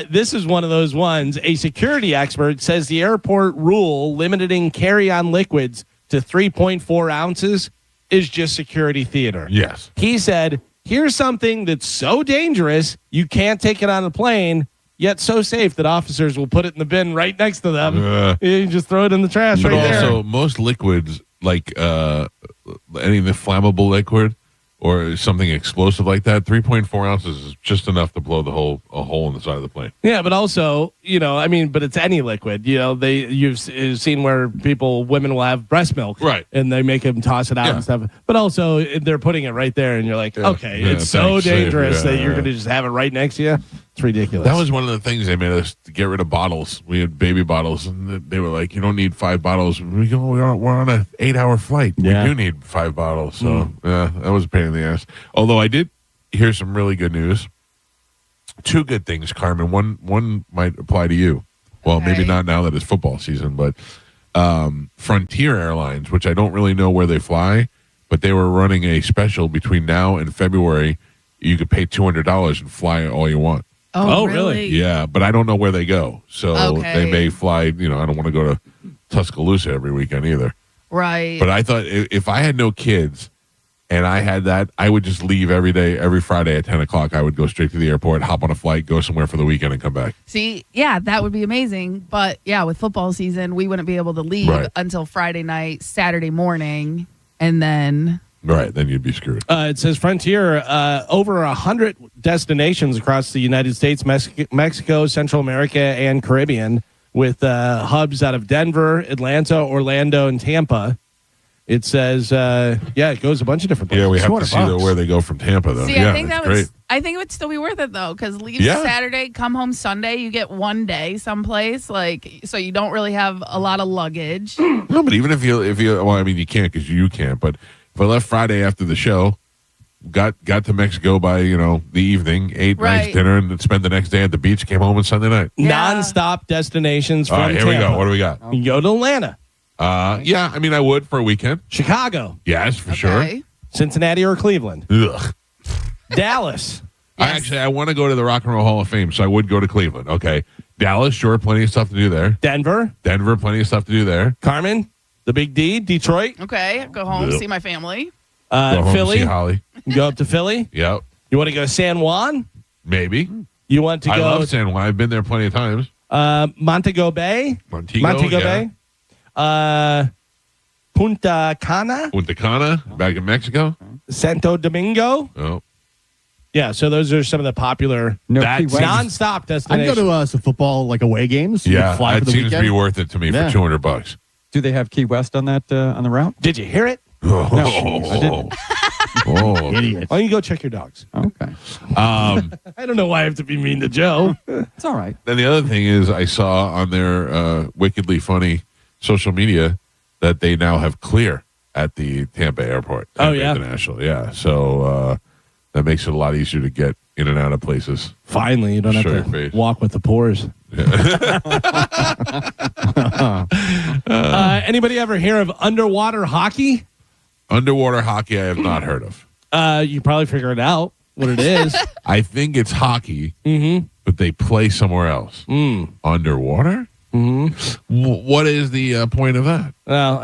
This is one of those ones. A security expert says the airport rule limiting carry-on liquids to 3.4 ounces is just security theater. Yes. He said, here's something that's so dangerous, you can't take it on a plane, yet so safe that officers will put it in the bin right next to them. You just throw it in the trash But right also, there. most liquids, like any flammable liquid or something explosive like that, 3.4 ounces is just enough to blow a hole in the side of the plane. Yeah, but also, but it's any liquid. You've seen where women will have breast milk. Right. And they make them toss it out Yeah. and stuff. But also, they're putting it right there, and you're like, okay, Yeah, it's so thanks, safe. dangerous Yeah, that you're yeah. going to just have it right next to you. It's ridiculous. That was one of the things they made us to get rid of bottles. We had baby bottles, and they were like, "You don't need 5 bottles." We're on an 8-hour flight. Yeah. We do need 5 bottles. So yeah, that was a pain in the ass. Although I did hear some really good news. 2 good things, Carmen. One might apply to you. Well, maybe Okay. not now that it's football season, but Frontier Airlines, which I don't really know where they fly, but they were running a special between now and February. You could pay $200 and fly all you want. Oh, really? Yeah, but I don't know where they go. So Okay. they may fly, I don't want to go to Tuscaloosa every weekend either. Right. But I thought if I had no kids and I had that, I would just leave every day, every Friday at 10 o'clock. I would go straight to the airport, hop on a flight, go somewhere for the weekend and come back. See, yeah, that would be amazing. But yeah, with football season, we wouldn't be able to leave Right. until Friday night, Saturday morning, and then. Right, then you'd be screwed. It says Frontier, over 100 destinations across the United States, Mexico, Central America, and Caribbean, with hubs out of Denver, Atlanta, Orlando, and Tampa. It says, it goes a bunch of different places. Yeah, we have to $200. see where they go from Tampa, though. See, yeah, I think that's that great. was. I think it would still be worth it though, because leave Yeah. Saturday, come home Sunday. You get one day someplace, so you don't really have a lot of luggage. No, but even if you, well, I mean, you can't because you can't. But if I left Friday after the show, got to Mexico by the evening, ate nice Right. dinner, and then spent the next day at the beach. Came home on Sunday night. Yeah. Non-stop destinations All from right, here we Tampa. go. What do we got? You go to Atlanta, Yeah, I mean, I would for a weekend. Chicago, Yes, for sure. Okay. Cincinnati, or Cleveland. Ugh. Dallas. Yes. I want to go to the Rock and Roll Hall of Fame, so I would go to Cleveland. Okay, Dallas, sure, plenty of stuff to do there. Denver. Denver, plenty of stuff to do there. Carmen, the Big D. Detroit. Okay, go home, Yep. see my family. Go home and Philly. see Holly. Go up to Philly. Yep, You want to go to San Juan? maybe. You want to I go love San Juan. I've been there plenty of times. Montego Bay? Montego, yeah. Bay. Punta Cana? Punta Cana, back in Mexico. Santo Domingo? Oh, Yeah, so those are some of the popular No That's Key West. non-stop I'd destinations. go to some football away games. yeah, Fly for that the seems weekend. to be worth it to me Yeah. for $200. Do they have Key West on that on the route? Did you hear it? Oh, I didn't. oh. Idiot. Why don't you go check your dogs? Okay, Um, I don't know why I have to be mean to Joe. it's all right. then the other thing is, I saw on their wickedly funny social media that they now have clear at the Tampa airport. Oh, Tampa yeah? International, yeah. So that makes it a lot easier to get in and out of places. Finally, you don't Show have your to face. walk with the pores. Anybody ever hear of underwater hockey? Underwater hockey, I have not heard of. You probably figure it out what it is. I think it's hockey, but they play somewhere else. Underwater? What is the point of that? Well,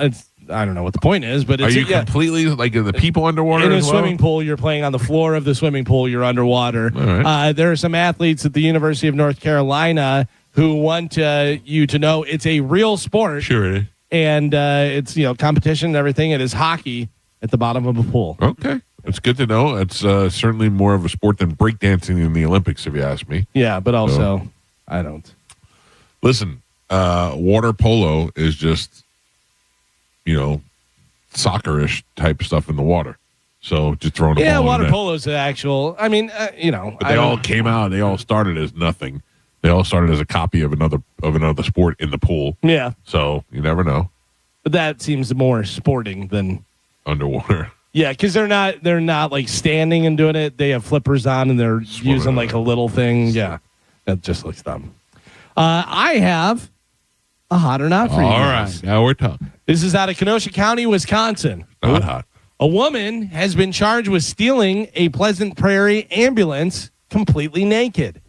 I don't know what the point is, but Are it's you completely like the people underwater in a as well? swimming pool. You're playing on the floor of the swimming pool. You're underwater. All right. There are some athletes at the University of North Carolina who want you to know it's a real sport, Sure it is. and it's competition and everything. It is hockey at the bottom of a pool. Okay. It's good to know. It's certainly more of a sport than breakdancing in the Olympics, if you ask me. Yeah, but also, I don't. Listen, water polo is just, soccer-ish type stuff in the water. So just throwing a ball Yeah, in water the net. polo is an actual. I mean, But they all came out. They all started as nothing. They all started as a copy of another sport in the pool. Yeah, So you never know. but that seems more sporting than. Underwater. Yeah, because they're not like standing and doing it. They have flippers on and they're using like a little thing. Yeah, that just looks dumb. I have a hot or not for you All guys. right. Now we're talking. This is out of Kenosha County, Wisconsin. Not hot. A woman has been charged with stealing a Pleasant Prairie ambulance completely naked.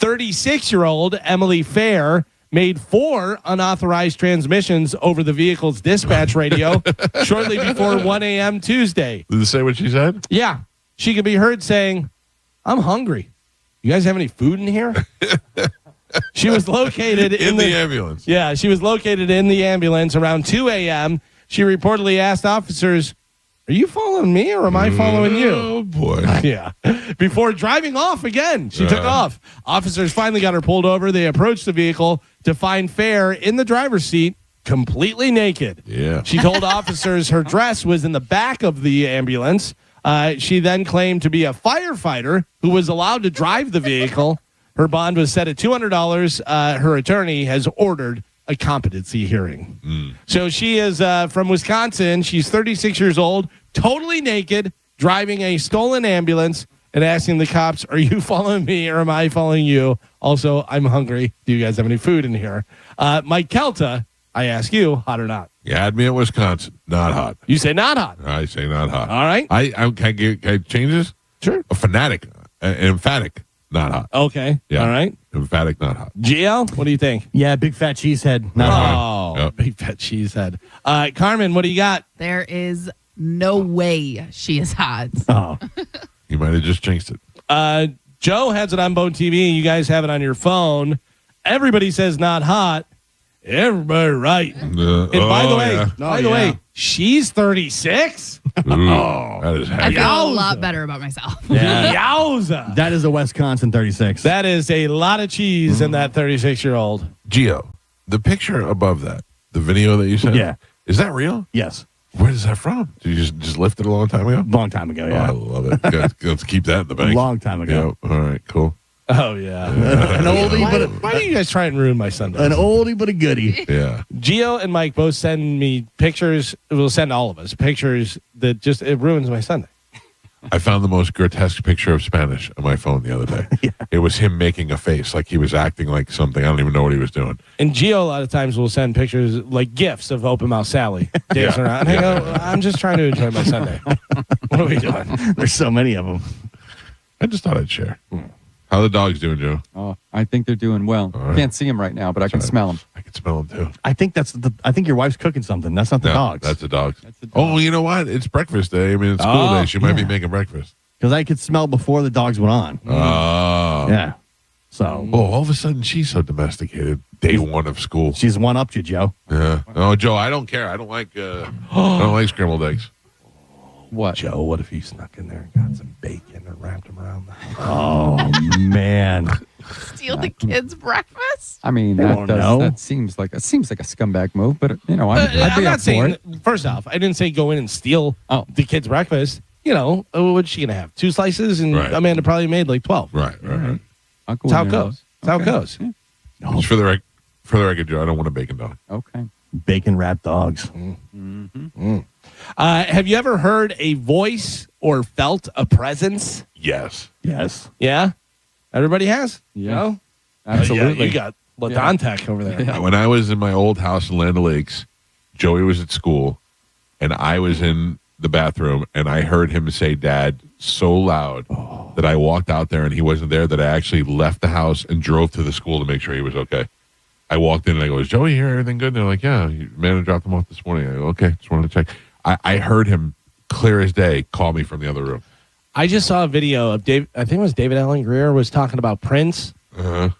36-year-old Emily Fair made 4 unauthorized transmissions over the vehicle's dispatch radio shortly before 1 a.m. Tuesday. Did it say what she said? Yeah, she could be heard saying, "I'm hungry. You guys have any food in here?" She was located In the ambulance. Yeah, she was located in the ambulance around 2 a.m. She reportedly asked officers, "Are you following me or am I following you?" Oh, boy. Yeah. Before driving off again, she took off. Officers finally got her pulled over. They approached the vehicle to find Fair in the driver's seat, completely naked. Yeah. She told officers her dress was in the back of the ambulance. She then claimed to be a firefighter who was allowed to drive the vehicle. Her bond was set at $200. Her attorney has ordered a competency hearing. So she is from Wisconsin. She's 36 years old, totally naked, driving a stolen ambulance and asking the cops, "Are you following me or am I following you? Also, I'm hungry. Do you guys have any food in here?" Mike Calta, I ask you, hot or not? You had me at Wisconsin. Not hot. You say not hot. I say not hot. All right. Can I change this? Sure. A fanatic. Emphatic. Not hot. Okay. Yeah. All right. Emphatic. Not hot. GL, what do you think? Yeah, big fat cheese head. Not hot. Oh, Yep. big fat cheese head. Carmen, what do you got? There is no way she is hot. Oh, You might have just jinxed it. Joe has it on Bone TV. You guys have it on your phone. Everybody says not hot. Everybody right. And by the way, yeah. she's 36. That is I heavy. feel a Yowza. lot better about myself. Yeah. Yowza. That is a Wisconsin 36. That is a lot of cheese in that 36-year-old. Gio, the picture above that, the video that you sent, Yeah. is that real? Yes. Where is that from? Did you just lift it a long time ago? Long time ago, Oh, I yeah. love it. Let's keep that in the bank. Long time ago. Yeah. All right, cool. Oh, yeah. An oldie, Why do you guys try and ruin my Sunday? an oldie but a goodie. Yeah. Gio and Mike both send me pictures. We'll send all of us pictures that just, it ruins my Sunday. I found the most grotesque picture of Spanish on my phone the other day. It was him making a face like he was acting like something. I don't even know what he was doing. And Gio a lot of times will send pictures like gifs of Open Mouth Sally dancing around. And I go, I'm just trying to enjoy my Sunday. What are we doing? There's so many of them. I just thought I'd share. How the dogs doing, Joe? Oh, I think they're doing well. right. Can't see them right now, but I can smell them. I can smell them too. I think I think your wife's cooking something. That's not the No, dogs. that's the dogs. That's the Oh, you know what? It's breakfast day. I mean, it's school day. She might be yeah. making breakfast. Because I could smell before the dogs went on. Oh. Yeah. So Oh, all of a sudden she's so domesticated. Day one of school. she's one up you, Joe. Yeah. Oh, Joe, I don't care. I don't like scrambled eggs. What? Joe, what if he snuck in there and got some bacon and wrapped him around the house? Oh man. Steal the kids' breakfast? I mean, They won't know. that seems like a scumbag move, but I'd I'm be not up for saying, it. first off, I didn't say go in and steal the kid's breakfast. You know, what's she going to have? 2 slices? And Right. Amanda probably made like 12. Right. I'll go That's how in it there. goes. That's how it goes. Yeah. Just for the record, Joe, I don't want a bacon dog. Okay. Bacon wrapped dogs. Have you ever heard a voice or felt a presence? Yes. Yes. Yeah? Everybody has? Yeah. No? Absolutely. You got Ladontek over there. Yeah. When I was in my old house in Land O'Lakes, Joey was at school, and I was in the bathroom, and I heard him say "Dad" so loud that I walked out there, and he wasn't there. That I actually left the house and drove to the school to make sure he was okay. I walked in and I go, "Is Joey here? Everything good?" And they're like, "Yeah, man, dropped him off this morning." I go, "Okay, just wanted to check." I heard him clear as day call me from the other room. I just saw a video of Dave. I think it was David Allen Greer was talking about Prince,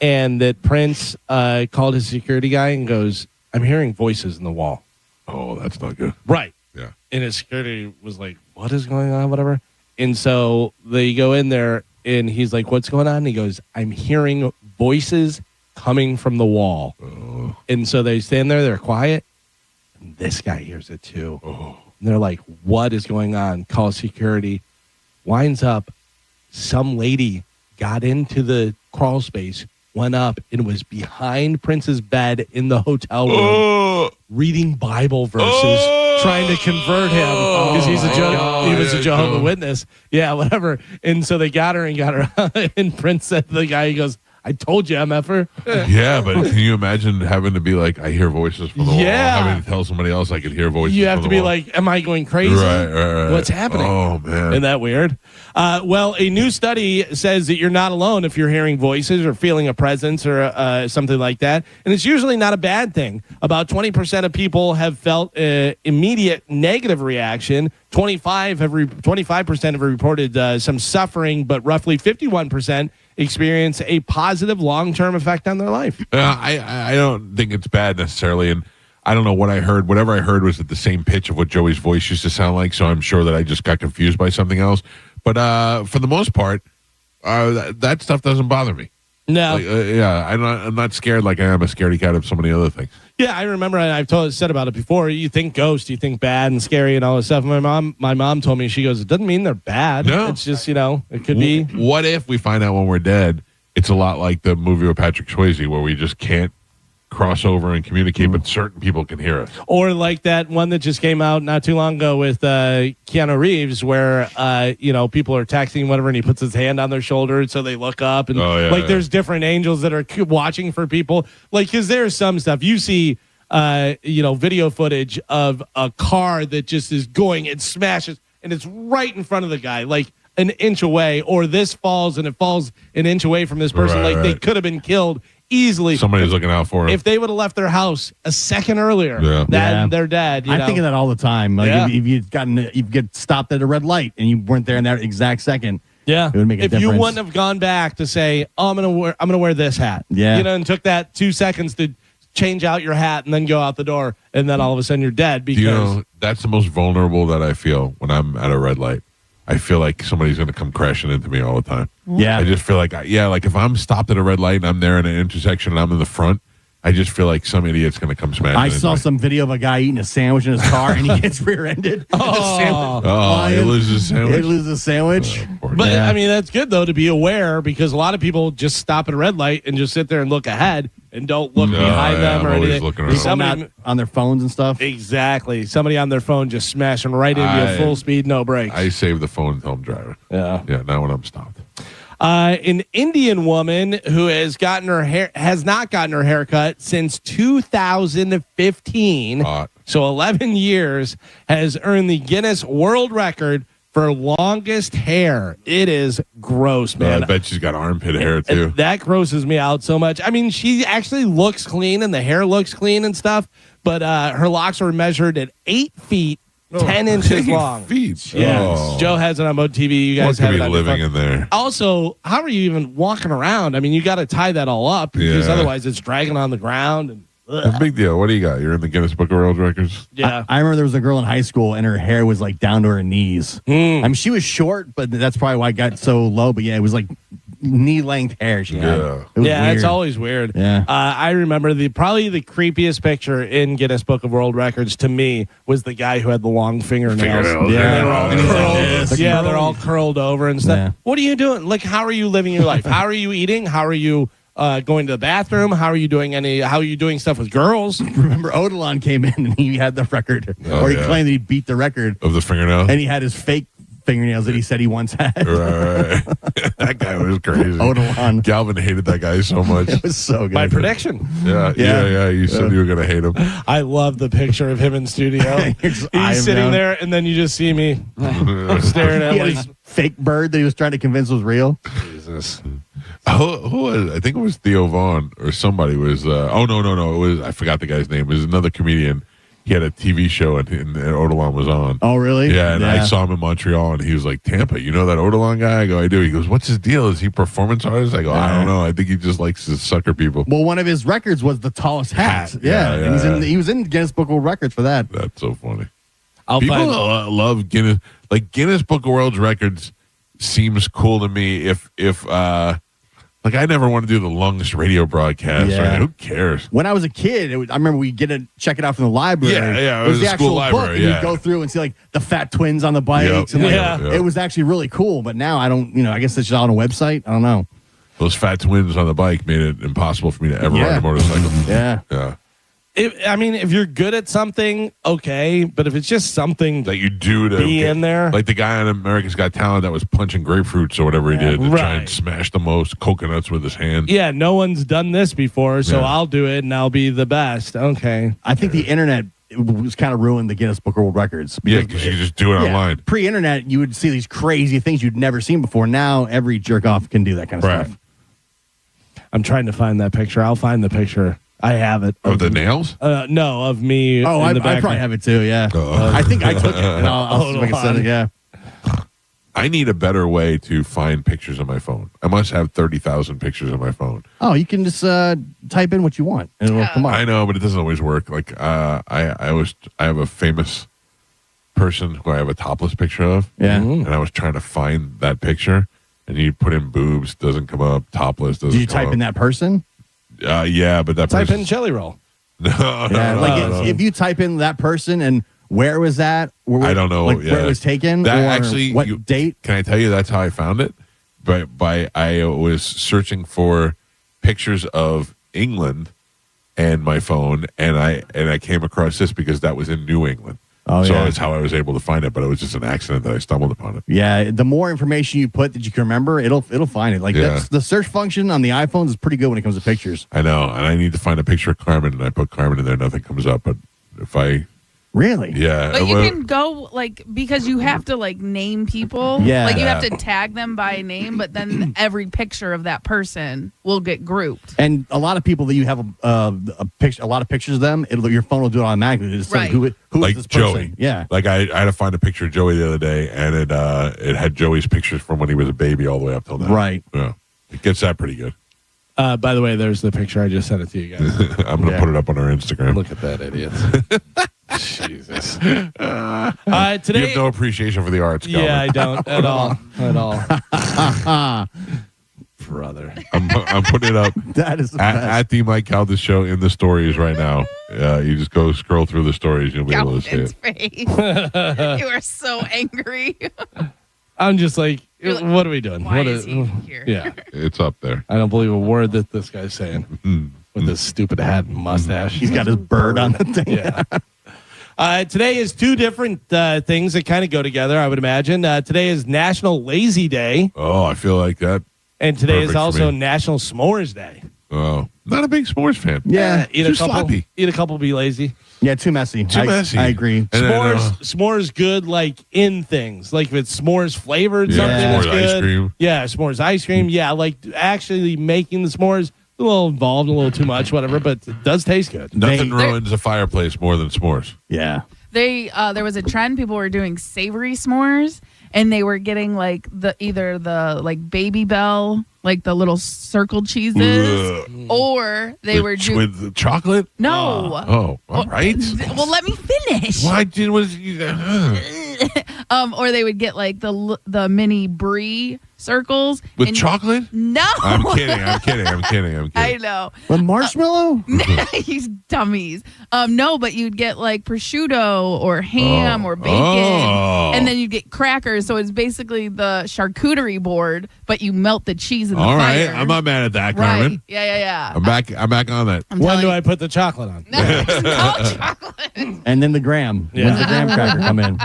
and that Prince called his security guy and goes, "I'm hearing voices in the wall." Oh, that's not good. Right. Yeah. And his security was like, "What is going on?" Whatever. And so they go in there, and he's like, what's going on? And he goes, I'm hearing voices coming from the wall. Oh. And so they stand there, they're quiet. And this guy hears it too. Oh. And they're like, what is going on? Call security. Winds up, some lady got into the crawl space, went up, and was behind Prince's bed in the hotel room Oh. reading Bible verses, trying to convert him because he was a Jehovah's Witness. Yeah, whatever. And so they got her and Prince said to the guy, he goes, I told you, MFer. Yeah, but can you imagine having to be like, I hear voices from the wall, having to tell somebody else I could hear voices You have from to the be wall. like, am I going crazy? Right. What's happening? Oh, man. Isn't that weird? Well, a new study says that you're not alone if you're hearing voices or feeling a presence or something like that. And it's usually not a bad thing. About 20% of people have felt immediate negative reaction. 25% have reported some suffering, but roughly 51% experience a positive long-term effect on their life. I don't think it's bad necessarily, and I don't know what I heard. Whatever I heard was at the same pitch of what Joey's voice used to sound like, so I'm sure that I just got confused by something else. But for the most part, that stuff doesn't bother me. No. I'm not scared like I am a scaredy cat of so many other things. Yeah, I remember, and I've said about it before. You think ghosts, you think bad and scary and all this stuff. My mom told me, she goes, it doesn't mean they're bad. No. It's just, it could be. What if we find out when we're dead, it's a lot like the movie with Patrick Swayze where we just can't cross over and communicate, but certain people can hear us. Or like that one that just came out not too long ago with Keanu Reeves where, people are texting whatever, and he puts his hand on their shoulder so they look up. And there's different angels that are watching for people. Like, because there's some stuff. You see, video footage of a car that just is going, it smashes, and it's right in front of the guy, like an inch away. Or this falls, and it falls an inch away from this person. They could have been killed easily. Somebody's looking out for them. If they would have left their house a second earlier, they're dead. I think of that all the time. Like if you get stopped at a red light and you weren't there in that exact second, it would make a difference. If you wouldn't have gone back to say, "Oh, I'm gonna wear this hat," and took that 2 seconds to change out your hat and then go out the door, and then all of a sudden you're dead because that's the most vulnerable that I feel when I'm at a red light. I feel like somebody's going to come crashing into me all the time. Yeah. I just feel like, like if I'm stopped at a red light and I'm there in an intersection and I'm in the front, I just feel like some idiot's going to come smashing I into saw me. some video of a guy eating a sandwich in his car and he gets rear-ended. He loses his sandwich. He loses a sandwich. But I mean, that's good though to be aware, because a lot of people just stop at a red light and just sit there and look ahead and don't look behind them or I'm always anything. looking around. Somebody on their phones and stuff. Exactly. Somebody on their phone just smashing right into you full speed, no brakes. I save the phone until I'm driving. Yeah. Yeah, not when I'm stopped. An Indian woman who has not gotten her hair cut since 2015, Hot. so 11 years, has earned the Guinness World Record for longest hair. It is gross, man. I bet she's got armpit hair too. That grosses me out so much. I mean, she actually looks clean and the hair looks clean and stuff, but her locks were measured at 8 feet, 10 inches long. Feet. Yeah, Oh. Joe has it on Mode TV. You guys What have could it be on your living phone. in there? Also, how are you even walking around? I mean, you got to tie that all up because Yeah. otherwise it's dragging on the ground. And It's a big deal. What do you got? You're in the Guinness Book of World Records? yeah, I remember there was a girl in high school and her hair was like down to her knees. I mean, she was short, but that's probably why it got so low. But yeah, it was like knee-length hair she had. Yeah. It was yeah, weird. it's always weird. Yeah. I remember probably the creepiest picture in Guinness Book of World Records to me was the guy who had the long fingernails. Yeah. They were all And he's like curled. this. Yeah, they're all curled over and stuff. Yeah. What are you doing? Like, how are you living your life? How are you eating? How are you going to the bathroom? How are you doing stuff with girls? Remember, Odilon came in and he had the record, Oh, or he yeah. claimed that he beat the record, Of the fingernail? and he had his fake fingernails that he said he once had. Right. That guy was crazy. Odilon. Galvin hated that guy so much. It was so good. My prediction. Yeah. You said you were going to hate him. I love the picture of him in studio. His He's eyes sitting down. there, and then you just see me staring at He had him. his fake bird that he was trying to convince was real. Jesus. Who was? I think it was Theo Vaughn or somebody was. No. It was. I forgot the guy's name. It was another comedian. He had a TV show and Odilon was on. Oh, really? Yeah, and I saw him in Montreal, and he was like, "Tampa, you know that Odilon guy?" I go, "I do." He goes, "What's his deal? Is he a performance artist?" I go, "I don't know. I think he just likes to sucker people." Well, one of his records was the tallest hat. Yeah, And he was in Guinness Book of World Records for that. That's so funny. People love Guinness. Like Guinness Book of World Records seems cool to me. If like I never want to do the longest radio broadcast. Yeah. Right? Who cares? When I was a kid, I remember we'd check it out from the library. Yeah, It was the a school actual book, library. and Yeah. you'd go through and see like the fat twins on the bikes. Yep. And, like, Yeah. It was actually really cool. But now I don't, I guess it's just on a website. I don't know. Those fat twins on the bike made it impossible for me to ever ride a motorcycle. Yeah. Yeah. If you're good at something, okay. But if it's just something That you do to be in there. Like the guy on America's Got Talent that was punching grapefruits or whatever he did to try and Right. smash the most coconuts with his hand. yeah, no one's done this before, so Yeah. I'll do it and I'll be the best. Okay. I think the internet was kind of ruined the Guinness Book of World Records. Yeah, because you can just do it online. Pre-internet, you would see these crazy things you'd never seen before. Now every jerk off can do that kind of Right. stuff. I'm trying to find that picture. I'll find the picture. I have it. Of the nails? No, of me. Oh, in I the probably background. have it too. Yeah, Oh. I think I took it. And I'll see if I can send it. Yeah. I need a better way to find pictures on my phone. I must have 30,000 pictures on my phone. Oh, you can just type in what you want and it'll come up. I know, but it doesn't always work. Like I have a famous person who I have a topless picture of. Yeah. And I was trying to find that picture, and you put in boobs, doesn't come up. Topless doesn't. Did you come type up. in that person? Yeah, but that Type person. in jelly roll. No, Yeah. no, Like no. if you type in that person and where was that? Where, I don't know. Like yeah. where it was taken. That or actually, what date? Can I tell you that's how I found it? But I was searching for pictures of England and my phone, and I came across this because that was in New England. Oh, so yeah. that's how I was able to find it. But it was just an accident that I stumbled upon it. Yeah, the more information you put that you can remember, it'll find it. Like Yeah. that's, the search function on the iPhones is pretty good when it comes to pictures. I know, and I need to find a picture of Carmen, and I put Carmen in there. Nothing comes up, but if I, Really? yeah, But you well, can go because you have to name people. Yeah. Like you have to tag them by name, but then every picture of that person will get grouped. And a lot of people that you have a picture, a lot of pictures of them, your phone will do it automatically. It's Right. who is like this person? Joey. Yeah. Like I had to find a picture of Joey the other day, and it had Joey's pictures from when he was a baby all the way up till now. Right. Yeah, it gets that pretty good. By the way, there's the picture. I just sent it to you guys. I'm gonna Yeah. put it up on our Instagram. Look at that idiot. Jesus. You Today. have no appreciation for the arts, Calvin. Yeah, I don't at all. At all. Brother. I'm putting it up That is the best. at the Mike Calta show in the stories right now. You just go scroll through the stories, you'll be able to see Calvin's it. face. You are so angry. I'm just like, You're like, what are we doing? Why What is he here? Yeah. It's up there. I don't believe a word that this guy's saying with this stupid hat and mustache. He's got his bird on the thing. Yeah. Today is two different things that kind of go together, I would imagine. Today is National Lazy Day, Oh, I feel like that. and today Perfect is for also me. National S'mores Day. Oh, not a big s'mores fan. Yeah. Eat too a couple, sloppy. eat a couple, be lazy. Yeah, too messy. Too messy. I agree. And then, S'mores good in things. Like if it's s'mores flavored Yeah, something, s'mores it's good. ice cream. Yeah, s'mores ice cream. Yeah, like actually making the s'mores a little involved, a little too much, whatever, but it does taste good. Nothing They- ruins a fireplace more than s'mores. Yeah. There was a trend. People were doing savory s'mores, and they were getting either the Baby Bell, like the little circle cheeses, or they were doing with the chocolate. no. Oh, all right. Well, let me finish. Why did was you? Or they would get the mini brie circles With and- chocolate? No, I'm kidding. I know. With marshmallow? He's dummies. No, but you'd get prosciutto or ham or bacon, Oh. and then you'd get crackers. So it's basically the charcuterie board, but you melt the cheese in the All right, fire. I'm not mad at that, Right? Carmen. Yeah. I'm back on that. I'm When telling do you. I put the chocolate on? No chocolate. And then the graham. Yeah. When's the graham cracker come in?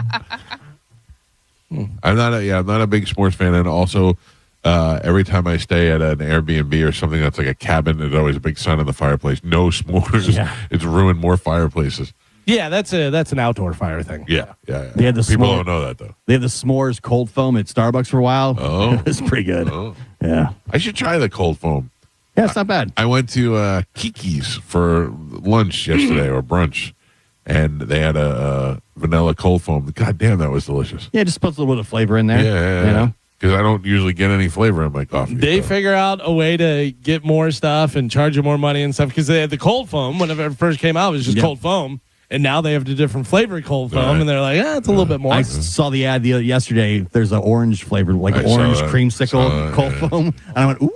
I'm not a big s'mores fan, and also every time I stay at an Airbnb or something that's like a cabin, there's always a big sign on the fireplace: "No s'mores." Yeah. It's ruined more fireplaces. Yeah, that's an outdoor fire thing. Yeah. They had the People s'more- don't know that though. They had the s'mores cold foam at Starbucks for a while. Oh. It was pretty good. Oh. Yeah. I should try the cold foam. Yeah, it's not bad. I went to Kiki's for lunch yesterday or brunch, and they had a vanilla cold foam. God damn, that was delicious. Yeah, just puts a little bit of flavor in there. Yeah. You know? Because I don't usually get any flavor in my coffee. They so. figure out a way to get more stuff and charge you more money and stuff because they had the cold foam whenever it first came out. It was just Yep. cold foam. And now they have the different flavor cold foam, Right. and they're like, it's a little bit more. I saw the ad yesterday. There's an orange flavored, like I saw orange that. creamsicle cold foam. And I went, ooh.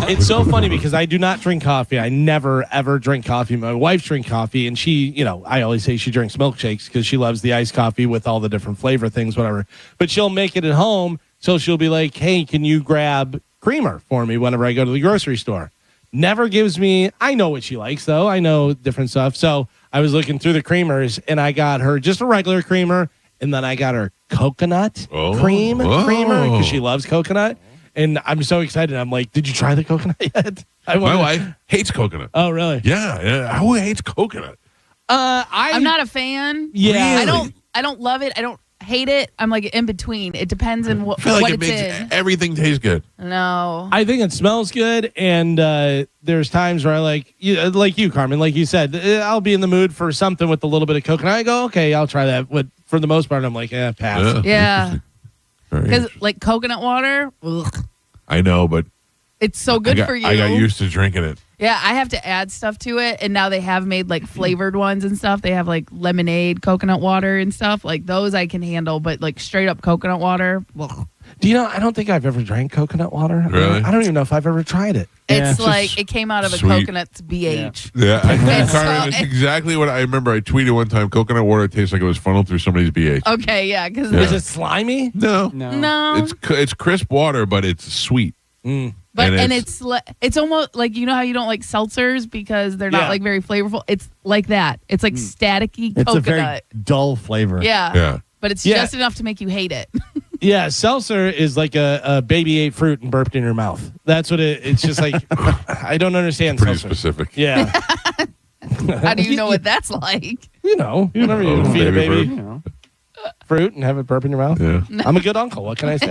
It's so funny because I do not drink coffee. I never, ever drink coffee. My wife drinks coffee, and she, I always say she drinks milkshakes because she loves the iced coffee with all the different flavor things, whatever. But she'll make it at home, so she'll be like, hey, can you grab creamer for me whenever I go to the grocery store? Never gives me, I know what she likes, though. I know different stuff. So I was looking through the creamers, and I got her just a regular creamer, and then I got her coconut creamer because she loves coconut. And I'm so excited. I'm like, did you try the coconut yet? My wife hates coconut. Oh, really? Yeah. Who hates coconut? I'm not a fan. Yeah. Really? I don't love it. I don't hate it. I'm like in between. It depends on I feel like what it it's makes in. everything taste good. No. I think it smells good, and there's times where I like you, Carmen, like you said, I'll be in the mood for something with a little bit of coconut. I go, okay, I'll try that. But for the most part, I'm like, pass. Yeah. Very Because interesting. like coconut water, ugh, I know, but it's so good for you. I got used to drinking it. Yeah, I have to add stuff to it, and now they have made like flavored ones and stuff. They have like lemonade, coconut water, and stuff like those I can handle. But like straight up coconut water, ugh. Do you know, I don't think I've ever drank coconut water. Really? I don't even know if I've ever tried it. It's Yeah. like it came out of a Sweet. coconut's BH. Yeah, It's Carmen, so- it's exactly what I remember. I tweeted one time: coconut water tastes like it was funneled through somebody's BH. Okay, yeah, because Is it slimy? No, no, it's crisp water, but it's sweet. but and it's almost like you know how you don't like seltzers because they're not Yeah. like very flavorful. It's like that. It's like staticky It's a very coconut. dull flavor. Yeah, Yeah. but it's Yeah. just enough to make you hate it. Yeah, seltzer is like a baby ate fruit and burped in your mouth. That's what it's just like. I don't understand Pretty seltzer. specific. Yeah. How do you know what that's like? Whenever you Oh, feed a baby baby fruit and have it burp in your mouth. Yeah. I'm a good uncle. What can I say?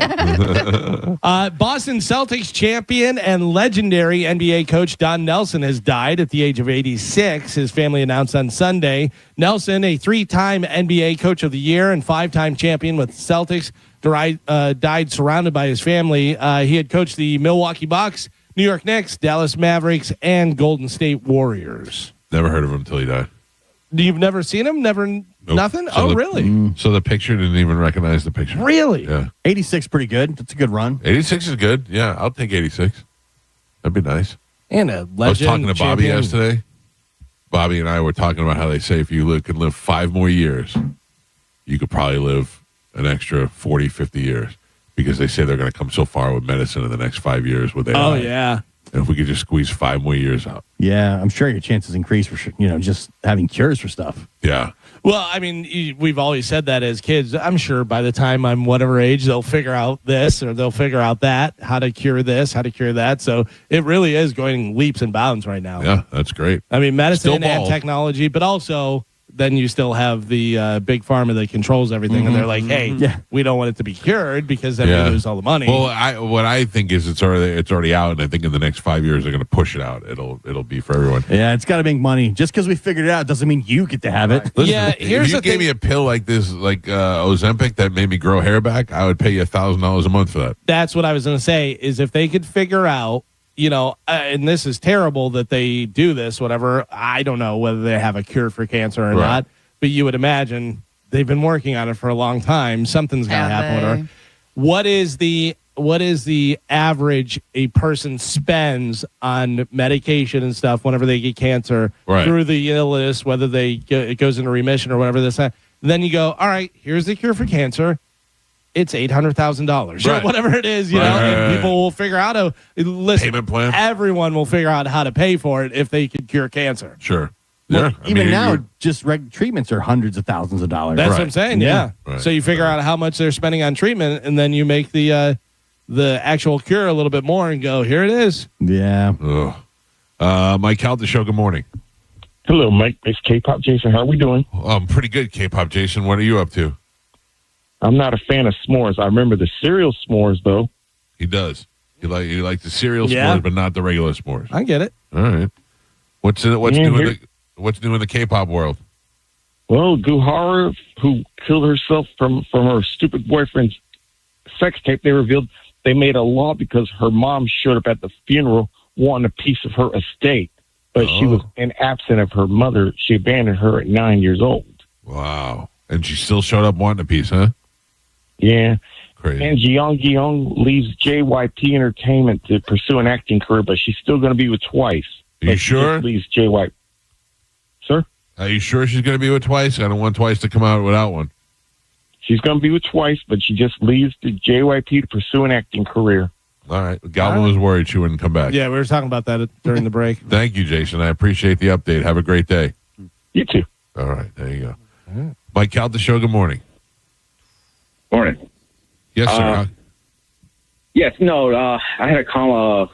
Boston Celtics champion and legendary NBA coach Don Nelson has died at the age of 86. His family announced on Sunday. Nelson, a 3-time NBA coach of the year and 5-time champion with the Celtics, died surrounded by his family. He had coached the Milwaukee Bucks, New York Knicks, Dallas Mavericks, and Golden State Warriors. Never heard of him until he died. You've never seen him? Never, nothing? So Oh, the- really? So the picture didn't even recognize the picture. Really? Yeah. 86 pretty good. That's a good run. 86 is good. Yeah, I'll take 86. That'd be nice. And a legend. I was talking to Bobby champion. yesterday. Bobby and I were talking about how they say if you could live 5 more years, you could probably live an extra 40, 50 years because they say they're going to come so far with medicine in the next 5 years with AI. Oh, yeah. And if we could just squeeze 5 more years out. Yeah, I'm sure your chances increase for sure, just having cures for stuff. Yeah. Well, I mean, we've always said that as kids. I'm sure by the time I'm whatever age, they'll figure out this or they'll figure out that, how to cure this, how to cure that. So it really is going leaps and bounds right now. Yeah, that's great. I mean, medicine Still and bald. technology, but also then you still have the big pharma that controls everything. And they're like, hey, Yeah. we don't want it to be cured because then Yeah. we lose all the money. Well, what I think is it's already out, and I think in the next 5 years they're going to push it out. It'll be for everyone. Yeah, it's got to make money. Just because we figured it out doesn't mean you get to have it. Listen, Yeah, here's if you the gave thing- me a pill like this, like Ozempic, that made me grow hair back, I would pay you $1,000 a month for that. That's what I was going to say is if they could figure out, and this is terrible that they do this, whatever. I don't know whether they have a cure for cancer or Right. not, but you would imagine they've been working on it for a long time. Something's got to Have happen with they? her. What is the average a person spends on medication and stuff whenever they get cancer Right. through the illness, whether it goes into remission or whatever this, that. Then you go, all right, here's the cure for cancer. It's $800,000 or Right. whatever it is, Right, and right, right. people will figure out listen. Payment plan? Everyone will figure out how to pay for it if they could cure cancer. Sure. Well, I even mean, now, you- just treatments are hundreds of thousands of dollars. That's Right. what I'm saying. Yeah. Right. So you figure out how much they're spending on treatment, and then you make the actual cure a little bit more, and go, here it is. Yeah. Ugh. Mike Calta show. Good morning. Hello, Mike. It's K-pop Jason. How are we doing? Pretty good, K-pop Jason. What are you up to? I'm not a fan of s'mores. I remember the cereal s'mores, though. He does. You like the cereal Yeah. s'mores, but not the regular s'mores. I get it. All right. What's Yeah, new in the K-pop world? Well, Guhara, who killed herself from her stupid boyfriend's sex tape, they revealed they made a law because her mom showed up at the funeral wanting a piece of her estate. but she was an absent of her mother. She abandoned her at 9 years old. Wow. And she still showed up wanting a piece, huh? Yeah. Crazy. And Jeong Gi-young leaves JYP Entertainment to pursue an acting career, but she's still going to be with Twice. Are you But she sure? just leaves JYP. Sir? Are you sure she's going to be with Twice? I don't want Twice to come out without one. She's going to be with Twice, but she just leaves the JYP to pursue an acting career. All right. Galvin was worried she wouldn't come back. Yeah, we were talking about that during the break. Thank you, Jason. I appreciate the update. Have a great day. You too. All right. There you go. Mike Calta Show, good morning. Morning. Yes, sir. Yes, no, I had a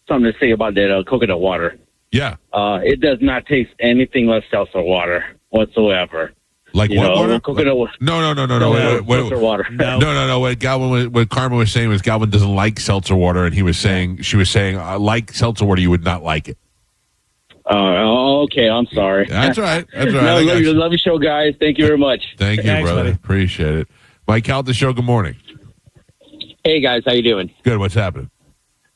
something to say about that coconut water. Yeah. It does not taste anything like seltzer water whatsoever. Like what water? Coconut water. No. Seltzer water. No. What Carmen was saying was Galvin doesn't like seltzer water, and she was saying, I like seltzer water, you would not like it. Okay, I'm sorry. That's all right. That's all No, right. love your show, guys. Thank you very much. Thank you, Thanks, brother. buddy. Appreciate it. Mike Calta Show, good morning. Hey, guys, how you doing? Good. What's happening?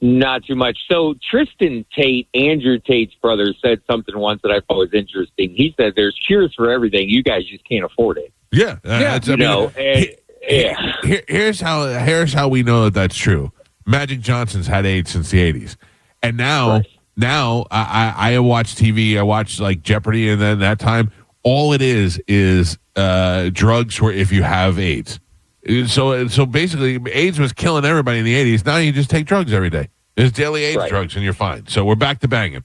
Not too much. So Tristan Tate, Andrew Tate's brother, said something once that I thought was interesting. He said there's cures for everything. You guys just can't afford it. Yeah. Here's how we know that that's true. Magic Johnson's had AIDS since the 80s. And now I watch TV, I watch like Jeopardy, and then that time, all it is drugs for if you have AIDS. So basically, AIDS was killing everybody in the 80s. Now you just take drugs every day. There's daily AIDS drugs, and you're fine. So we're back to banging.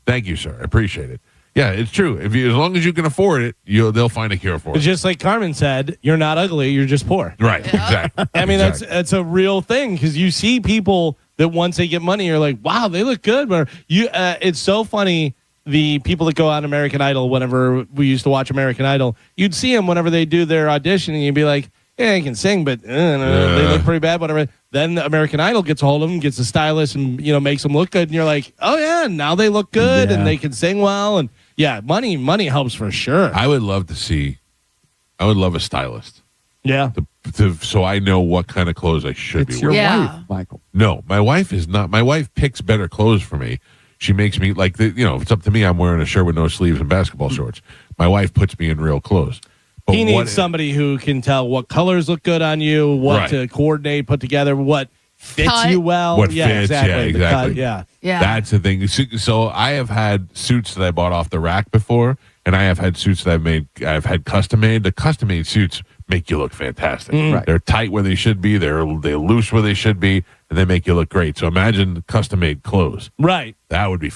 Thank you, sir. I appreciate it. Yeah, it's true. As long as you can afford it, they'll find a cure for it. It's just like Carmen said, you're not ugly, you're just poor. Right, exactly. I mean, that's a real thing because you see people that once they get money, you're like, wow, they look good. But it's so funny. The people that go on American Idol, whenever we used to watch American Idol, you'd see them whenever they do their audition, and you'd be like, yeah, I can sing, but they look pretty bad, whatever. Then the American Idol gets a hold of them, gets a stylist, and makes them look good. And you're like, oh yeah, now they look good and they can sing well. And yeah, money helps for sure. I would love a stylist. Yeah. So I know what kind of clothes I should It's be your wearing. Yeah. wife, Michael. No, my wife is not. My wife picks better clothes for me. She makes me like if it's up to me, I'm wearing a shirt with no sleeves and basketball shorts. My wife puts me in real clothes. But he needs somebody who can tell what colors look good on you, what to coordinate, put together, what fits Cut. you well. What yeah, fits, exactly. yeah, The cut, exactly. Yeah. That's the thing. So I have had suits that I bought off the rack before, and I have had suits that I've had custom made. The custom made suits make you look fantastic. Right. They're tight where they should be. They're loose where they should be, and they make you look great. So imagine custom made clothes. Right. That would be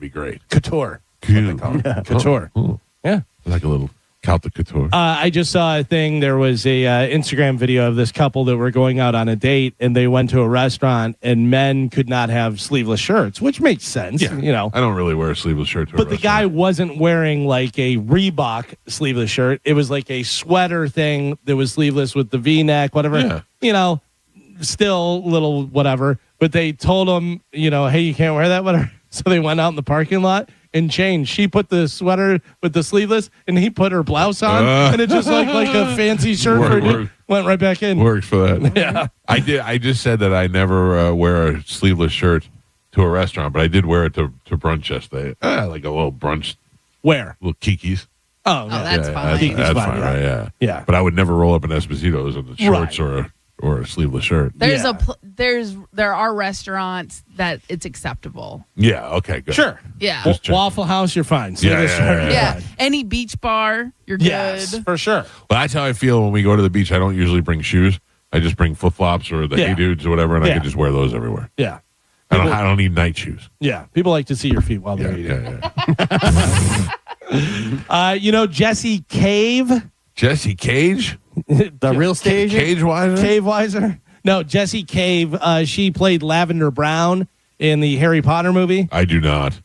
great. Couture. Cute. Couture. Oh. Yeah. Like a little Calta Couture. I just saw a thing. There was a Instagram video of this couple that were going out on a date, and they went to a restaurant, and men could not have sleeveless shirts, which makes sense. Yeah. I don't really wear a sleeveless shirt to a But the restaurant. guy wasn't wearing like a Reebok sleeveless shirt. It was like a sweater thing that was sleeveless with the V-neck, whatever. Yeah. Still little whatever. But they told him, hey, you can't wear that, whatever. So they went out in the parking lot and changed. She put the sweater with the sleeveless, and he put her blouse on, and it just looked like a fancy shirt for a dude. Went right back in. Works for that. Yeah. I just said that I never wear a sleeveless shirt to a restaurant, but I did wear it to brunch yesterday. Like a little brunch, Where? little Kiki's. Oh, that's fine. That's fine, fine, yeah. right? Yeah. Yeah. But I would never roll up in Esposito's in the shorts or a sleeveless shirt. There's Yeah. there are restaurants that it's acceptable. Yeah. Okay. Good. Sure. Yeah. Just check. Waffle House, you're fine. Yeah, Sleeveless yeah, shirt, yeah, you're Yeah. fine. Any beach bar, you're Yes, good. for sure. Well, that's how I feel when we go to the beach. I don't usually bring shoes. I just bring flip flops or the Yeah. Hey Dudes or whatever, and I Yeah. can just wear those everywhere. Yeah. I don't need night shoes. Yeah. People like to see your feet while Yeah. they're eating. Yeah. Jesse Cave, Jesse Cage, The real stage. Cage Wiser. Cave Weiser. No, Jesse Cave. She played Lavender Brown in the Harry Potter movie. I do not.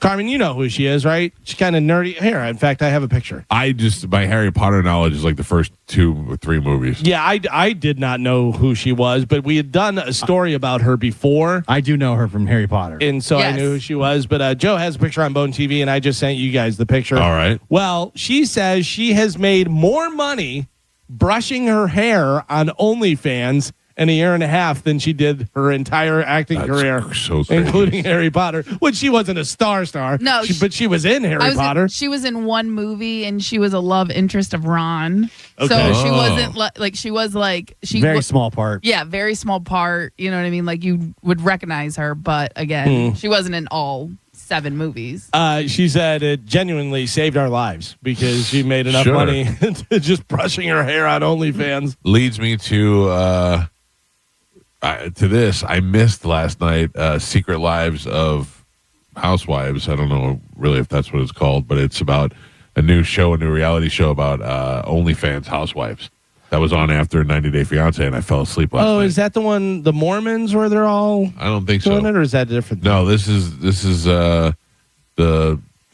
Carmen, you know who she is, right? She's kind of nerdy. Here, in fact, I have a picture. My Harry Potter knowledge is like the first 2 or 3 movies. Yeah, I did not know who she was, but we had done a story about her before, I do know her from Harry Potter. and so I Yes. knew who she was. But Joe has a picture on Bone TV, and I just sent you guys the picture. All right. Well, she says she has made more money brushing her hair on OnlyFans in a year and a half than she did her entire acting That's career, so crazy. including Harry Potter, which she wasn't a star. No, but she was in Harry Potter. She was in one movie, and she was a love interest of Ron. Okay. So she Oh. wasn't she was like Very small part. Yeah, very small part. You know what I mean? Like you would recognize her, but again, she wasn't in all 7 movies. She said it genuinely saved our lives because she made enough Sure. money just brushing her hair on OnlyFans. Leads me to this. I missed last night Secret Lives of Housewives. I don't know really if that's what it's called, but it's about a new reality show about OnlyFans housewives. That was on after 90 Day Fiance, and I fell asleep last night. Is that the one, the Mormons, where they're all I don't think doing so. it, or is that different? No, this is the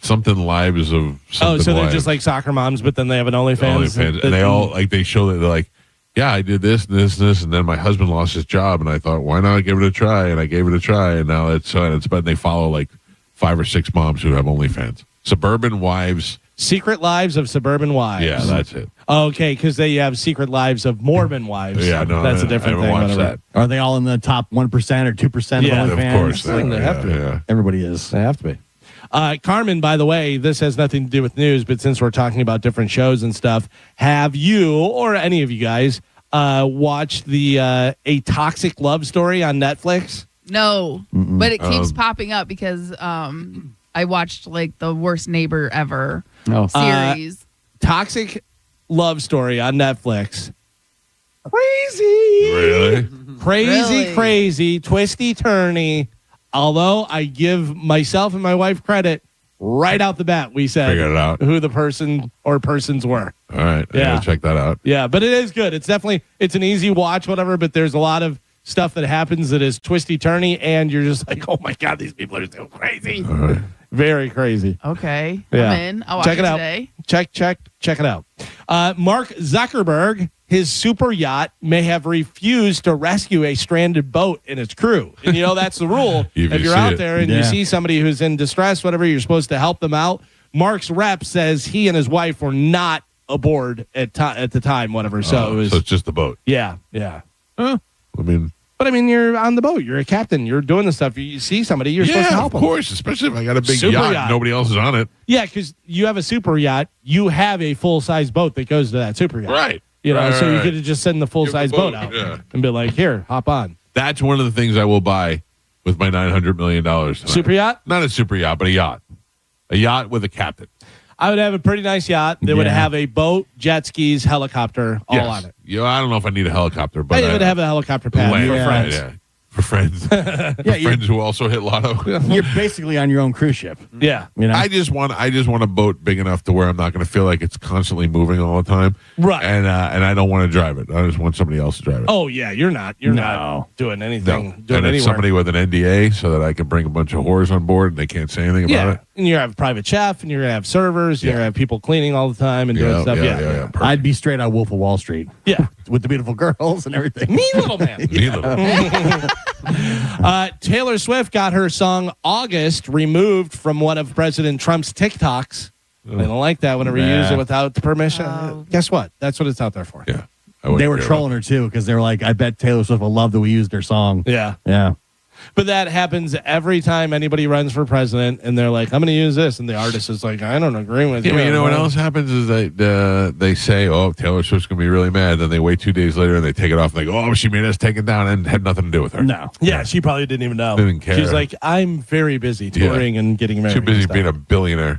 something lives of something. So they're lives. just like soccer moms, but then they have an OnlyFans. OnlyFans, and they all like they show that they're like, yeah, I did this, and then my husband lost his job, and I thought, why not give it a try? And I gave it a try, and now it's but they follow like 5 or 6 moms who have OnlyFans. Suburban Wives. Secret Lives of Suburban Wives. Yeah, that's it. Okay, because they have Secret Lives of Mormon Wives. Yeah, no, that's a different I thing. haven't watched whatever. that. Are they all in the top 1% or 2% Yeah, of Of OnlyFans? course, They have to be. Yeah. Everybody is. They have to be. Carmen, by the way, this has nothing to do with news, but since we're talking about different shows and stuff, have you or any of you guys watched the A Toxic Love Story on Netflix? No, but it keeps popping up because I watched like the Worst Neighbor Ever series. Toxic Love Story on Netflix. Crazy. Really? Crazy, Really? twisty, turny. Although I give myself and my wife credit, right out the bat, we said Figured it out. who the person or persons were. All right. I Yeah. gotta check that out. Yeah, but it is good. It's an easy watch, whatever, but there's a lot of stuff that happens that is twisty, turny, and you're just like, oh my God, these people are so crazy. All right. Very crazy. Okay, Yeah. I'm in. I'll watch Check it out. today. Check it out. Mark Zuckerberg, his super yacht may have refused to rescue a stranded boat and its crew. And you know that's the rule. If If you you're see out it. there and you see somebody who's in distress, whatever, you're supposed to help them out. Mark's rep says he and his wife were not aboard at the time, whatever. So it was, So it's just the boat. yeah. I mean, But I mean, you're on the boat. You're a captain. You're doing the stuff. You see somebody, you're supposed to help of them. course, especially if I got a big Super yacht, yacht. nobody else is on it. Yeah, because you have a super yacht. You have a full size boat that goes to that super yacht. Right. You know, Right, so you right. could have just send the full size Give the boat boat, out yeah. and be like, here, hop on. That's one of the things I will buy with my $900 million tonight. Super yacht? Not a super yacht, but a yacht. A yacht with a captain. I would have a pretty nice yacht that would Yeah. have a boat, jet skis, helicopter, all Yes. on it. You know, I don't know if I need a helicopter, but I would have a helicopter pad land, for friends. Yeah. For friends. For Yeah, friends who also hit lotto. You're basically on your own cruise ship. Yeah. You know? I just want a boat big enough to where I'm not going to feel like it's constantly moving all the time. Right. And I don't want to drive it. I just want somebody else to drive it. Oh, yeah, you're not doing no. anything. And Doing it's anywhere. somebody with an NDA so that I can bring a bunch of whores on board and they can't say anything about it. And you have a private chef, and you're going to have servers, you're going to have people cleaning all the time and doing stuff. Yeah. Perfect. I'd be straight out Wolf of Wall Street Yeah. with the beautiful girls and everything. Me, little man. Me little. Taylor Swift got her song August removed from one of President Trump's TikToks. They don't like that whenever you use it without the permission. Oh. Guess what? That's what it's out there for. Yeah. I wouldn't They were care trolling her too because they were like, I bet Taylor Swift will love that we used her song. Yeah. Yeah. But that happens every time anybody runs for president and they're like, I'm going to use this. And the artist is like, I don't agree with Yeah, you. but you know what else happens is they say, oh, Taylor Swift's going to be really mad. Then they wait 2 days later and they take it off and they go, oh, she made us take it down and had nothing to do with her. No. Yeah, she probably didn't even know. Didn't care. She's like, I'm very busy touring and getting married. Too busy and stuff. being a billionaire.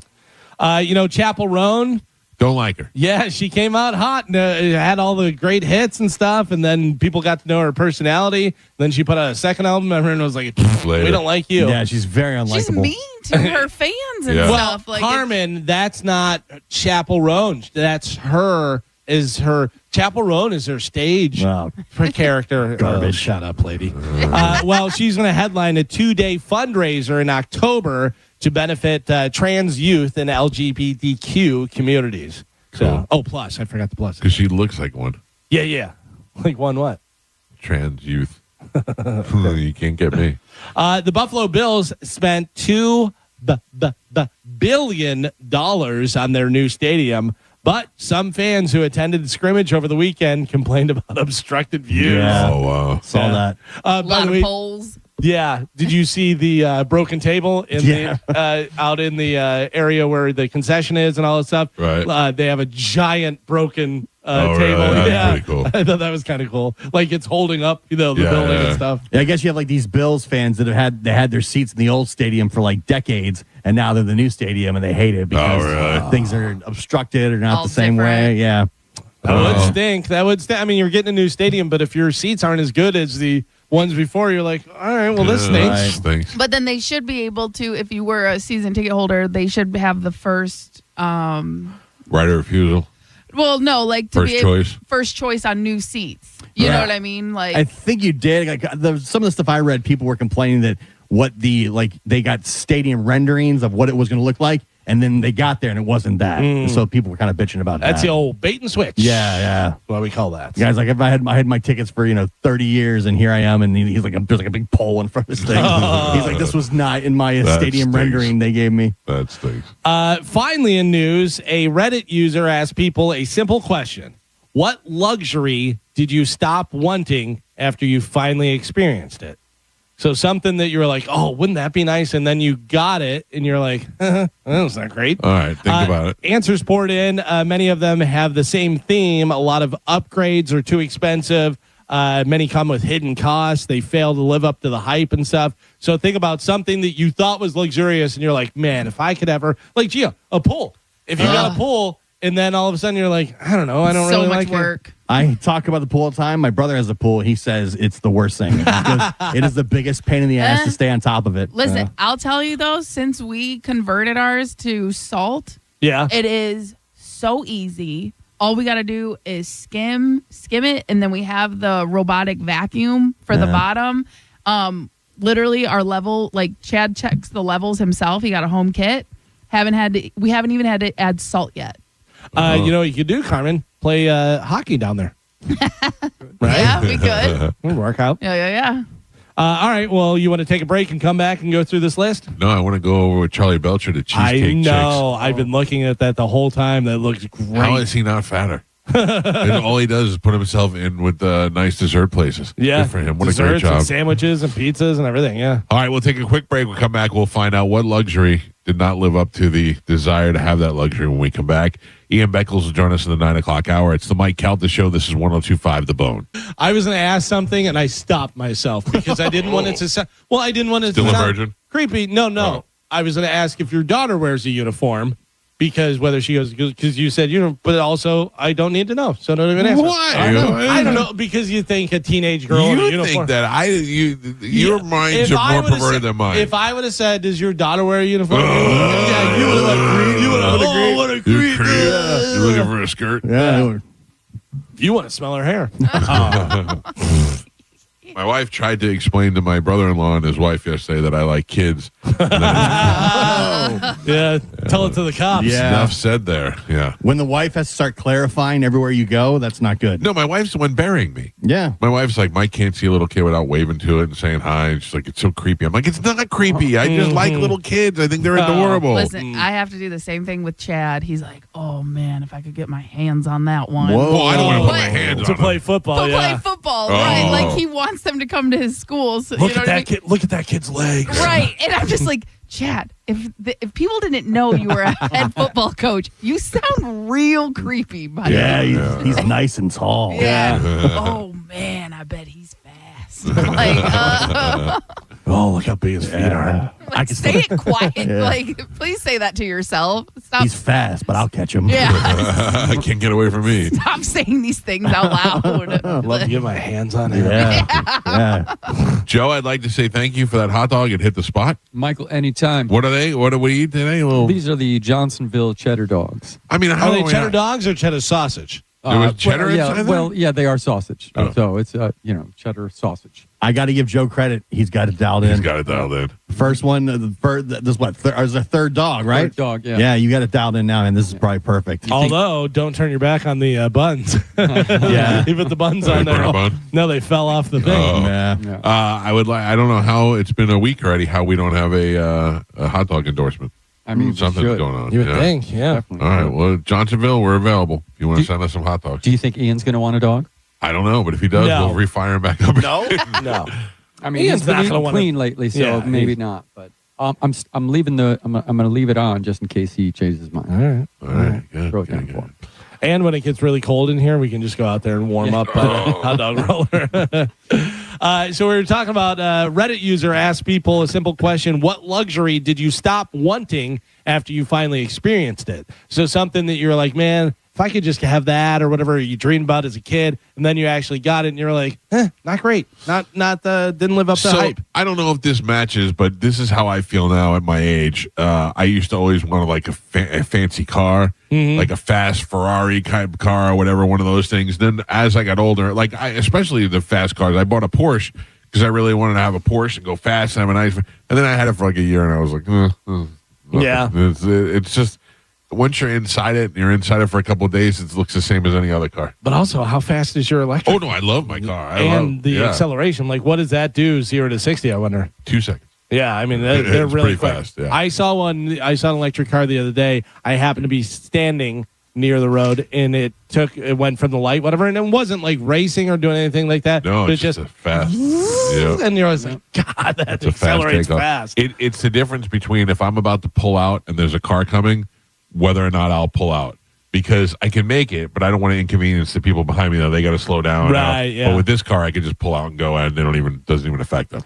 Chapel Roan. Don't like her. Yeah, she came out hot and had all the great hits and stuff, and then people got to know her personality. Then she put out a second album, and everyone was like, Later. "We don't like you." Yeah, she's very unlikable. She's mean to her fans and Yeah. Well, stuff. Like Carmen, that's not Chapel Roan. That's her. Chapel Roan is her stage Wow. for character. Garbage. Shut up, lady. Well, she's going to headline a 2-day fundraiser in October to benefit trans youth and LGBTQ communities. So, plus I forgot the plus. Because she looks like one. Yeah. Like one what? Trans youth. You can't get me. The Buffalo Bills spent $2 billion on their new stadium. But some fans who attended the scrimmage over the weekend complained about obstructed views. Yeah. Oh, wow. Saw that. A By lot the of way, polls. yeah. Did you see the broken table in the out in the area where the concession is and all that stuff? Right. They have a giant broken Oh, table. really? That's Yeah, pretty cool. I thought that was kind of cool. Like it's holding up, the building and stuff. Yeah, I guess you have like these Bills fans that had their seats in the old stadium for like decades, and now they're in the new stadium and they hate it because really? things are obstructed or not All the same different. way. Yeah. That would stink. That would stink. I mean, you're getting a new stadium, but if your seats aren't as good as the ones before, you're like, all right, well, this stinks. Right. Stinks. But then they should be able to, if you were a season ticket holder, they should have the first. Right of refusal. Well, no, like to First be choice. first choice on new seats. You Yeah. know what I mean? Like I think you did. Like some of the stuff I read, people were complaining that they got stadium renderings of what it was going to look like, and then they got there and it wasn't that. So people were kind of bitching about That's that. the old bait and switch. Yeah. What we call that. Guys, like if I had my tickets for 30 years, and here I am, and he's like, there's like a big pole in front of this thing. He's like, this was not in my That stadium stinks. rendering they gave me. That stinks. Finally, in news, a Reddit user asked people a simple question. What luxury did you stop wanting after you finally experienced it? So something that you were like, oh, wouldn't that be nice? And then you got it, and you're like, that's not great. All right. Think about it. Answers poured in. Many of them have the same theme. A lot of upgrades are too expensive. Many come with hidden costs. They fail to live up to the hype and stuff. So think about something that you thought was luxurious, and you're like, man, if I could ever, like Gio, a pool. If you got a pool, and then all of a sudden you're like, I don't know, I don't so really much like work. I talk about the pool all the time. My brother has a pool. He says it's the worst thing. He goes, it is the biggest pain in the ass to stay on top of it. Listen, I'll tell you though, since we converted ours to salt, Yeah. it is so easy. All we got to do is skim it, and then we have the robotic vacuum for the bottom. Literally, our level, like Chad checks the levels himself. He got a home kit. We haven't even had to add salt yet. You know what you could do, Carmen? Play hockey down there. Right? Yeah, we could. Work out. Yeah. All right. Well, you want to take a break and come back and go through this list? No, I want to go over with Charlie Belcher to Cheesecake I know. I've been looking at that the whole time. That looks Chicks. great. How is he not fatter? And all he does is put himself in with nice dessert places. Yeah. Good for him. What a Desserts great job. and sandwiches and pizzas and everything. Yeah. All right, we'll take a quick break. We'll come back. We'll find out what luxury did not live up to the desire to have that luxury when we come back. Ian Beckles will join us in the 9 o'clock hour. It's the Mike Calta Show. This is 102.5 The Bone. I was going to ask something and I stopped myself because I didn't want it to sound. Well, I didn't want it Still to a sound virgin? creepy. No. Oh. I was going to ask if your daughter wears a uniform because whether she goes, because you said, but also I don't need to know. So don't even answer. Why? I don't know because you think a teenage girl in a You uniform. think that your minds If are I more would've perverted said- than mine. If I would have said, "Does your daughter wear a uniform?" Yeah, you would have agreed. You would have agreed. What a You creep! creep. You looking for a skirt? Yeah. You want to smell her hair? My wife tried to explain to my brother-in-law and his wife yesterday that I like kids. Yeah, tell it to the cops. Yeah. Enough said there. Yeah. When the wife has to start clarifying everywhere you go, that's not good. No, my wife's the one burying me. Yeah. My wife's like, Mike can't see a little kid without waving to it and saying hi. And she's like, it's so creepy. I'm like, it's not creepy. I just like little kids. I think they're adorable. Listen, I have to do the same thing with Chad. He's like, oh man, if I could get my hands on that one. Whoa. Well, I don't want to put my But- hands To on play them. football. But Yeah. play football, Oh. right? Like he wants them to come to his school. So, Look you know at what I that mean? kid. Look at that kid's legs. Right. And I'm just like, Chad, if people didn't know you were a head football coach, you sound real creepy, buddy. Yeah, he's nice and tall. Yeah. Oh man, I bet he's fast. Like, Oh, look how big his feet are. I can say it quiet. Yeah. Like, please say that to yourself. Stop. He's fast, but I'll catch him. Yeah. I can't get away from me. Stop saying these things out loud. I'd love to get my hands on him. Yeah. Joe, I'd like to say thank you for that hot dog. It hit the spot. Michael, anytime. What are they? What do we eat today? Well, These are the Johnsonville cheddar dogs. I mean, how Are they do we cheddar dogs or cheddar sausage? There was cheddar well, inside there? yeah, they are sausage. Oh. So it's cheddar sausage. I got to give Joe credit. He's got it dialed in. He's got it dialed in. First one, this what? Is a third dog, right? Third dog, yeah. Yeah, you got it dialed in now, and this is probably perfect. Although, don't turn your back on the buns. Yeah. You put the buns Did on they burn there. a bun? No, they fell off the thing. Oh. Yeah. I would like. I don't know how it's been a week already. How we don't have a hot dog endorsement. I mean, we Something's should. going on. You would yeah. think, yeah. Definitely. All right. Well, Johnsonville, we're available. If you want to send us some hot dogs. Do you think Ian's going to want a dog? I don't know, but if he does, No. we'll refire him back up. No? No. I mean, Ian's he's not been gonna eating wanna- clean lately, so Yeah, maybe he's- not. But I'm leaving I'm going to leave it on just in case he changes his mind. All right. All right. Good. Throw it down good, for good. him. And when it gets really cold in here, we can just go out there and warm up by the hot dog roller. So we were talking about Reddit user asked people a simple question: what luxury did you stop wanting after you finally experienced it? So something that you're like, man, if I could just have that or whatever you dreamed about as a kid, and then you actually got it, and you're like, not great, not didn't live up to hype. I don't know if this matches, but this is how I feel now at my age. I used to always want like a fancy car, like a fast Ferrari kind of car or whatever, one of those things. Then as I got older, like especially the fast cars, I bought a Porsche because I really wanted to have a Porsche and go fast and have a nice. And then I had it for like a year, and I was like, Yeah. it's just. Once you're inside it, and you're inside it for a couple of days, it looks the same as any other car. But also, how fast is your electric? Oh no, I love my car. And the acceleration, like, what does that do 0 to 60? I wonder. 2 seconds. Yeah, I mean they're It's really pretty quick. fast, yeah. I saw an electric car the other day. I happened to be standing near the road, and it went from the light, whatever, and it wasn't like racing or doing anything like that. No, but it's just a fast. Yeah. and you're always like, God, that It's a fast accelerates takeoff. fast. It's the difference between if I'm about to pull out and there's a car coming, whether or not I'll pull out. Because I can make it, but I don't want to inconvenience the people behind me. Though they got to slow down. Right, yeah. But with this car, I can just pull out and go, and doesn't even affect them.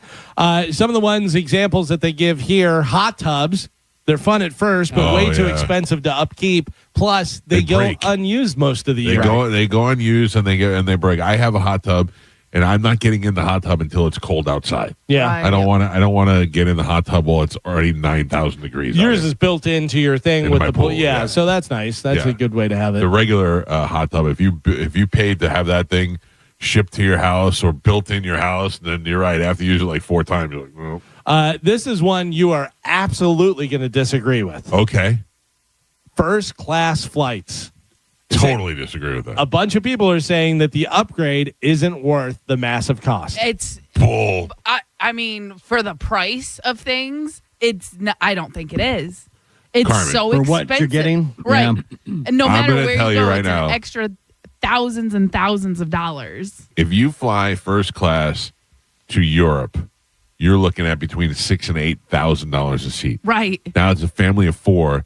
Some of the examples that they give here: hot tubs. They're fun at first, but Oh, way too yeah. expensive to upkeep. Plus, they They go break. unused most of the They year. they go unused and they break. I have a hot tub, and I'm not getting in the hot tub until it's cold outside. Yeah. Right. I don't want to get in the hot tub while it's already 9,000 degrees. Yours out is built into your thing Into with my the pool. pool, Yeah, yeah. so that's nice. That's Yeah. a good way to have it. the regular hot tub. If you paid to have that thing shipped to your house or built in your house, then you're right. After you use it like 4 times, you're like, well, This is one you are absolutely going to disagree with. okay. First class flights. Totally disagree with that. A bunch of people are saying that the upgrade isn't worth the massive cost. It's Bull. I mean, for the price of things, I don't think it is. It's Carmen. so For expensive. what you're getting? Right. Yeah. And no I'm matter gonna where tell you you go, right it's now. an extra thousands and thousands of dollars. If you fly first class to Europe, you're looking at between $6,000 and $8,000 a seat. Right. Now it's a family of 4,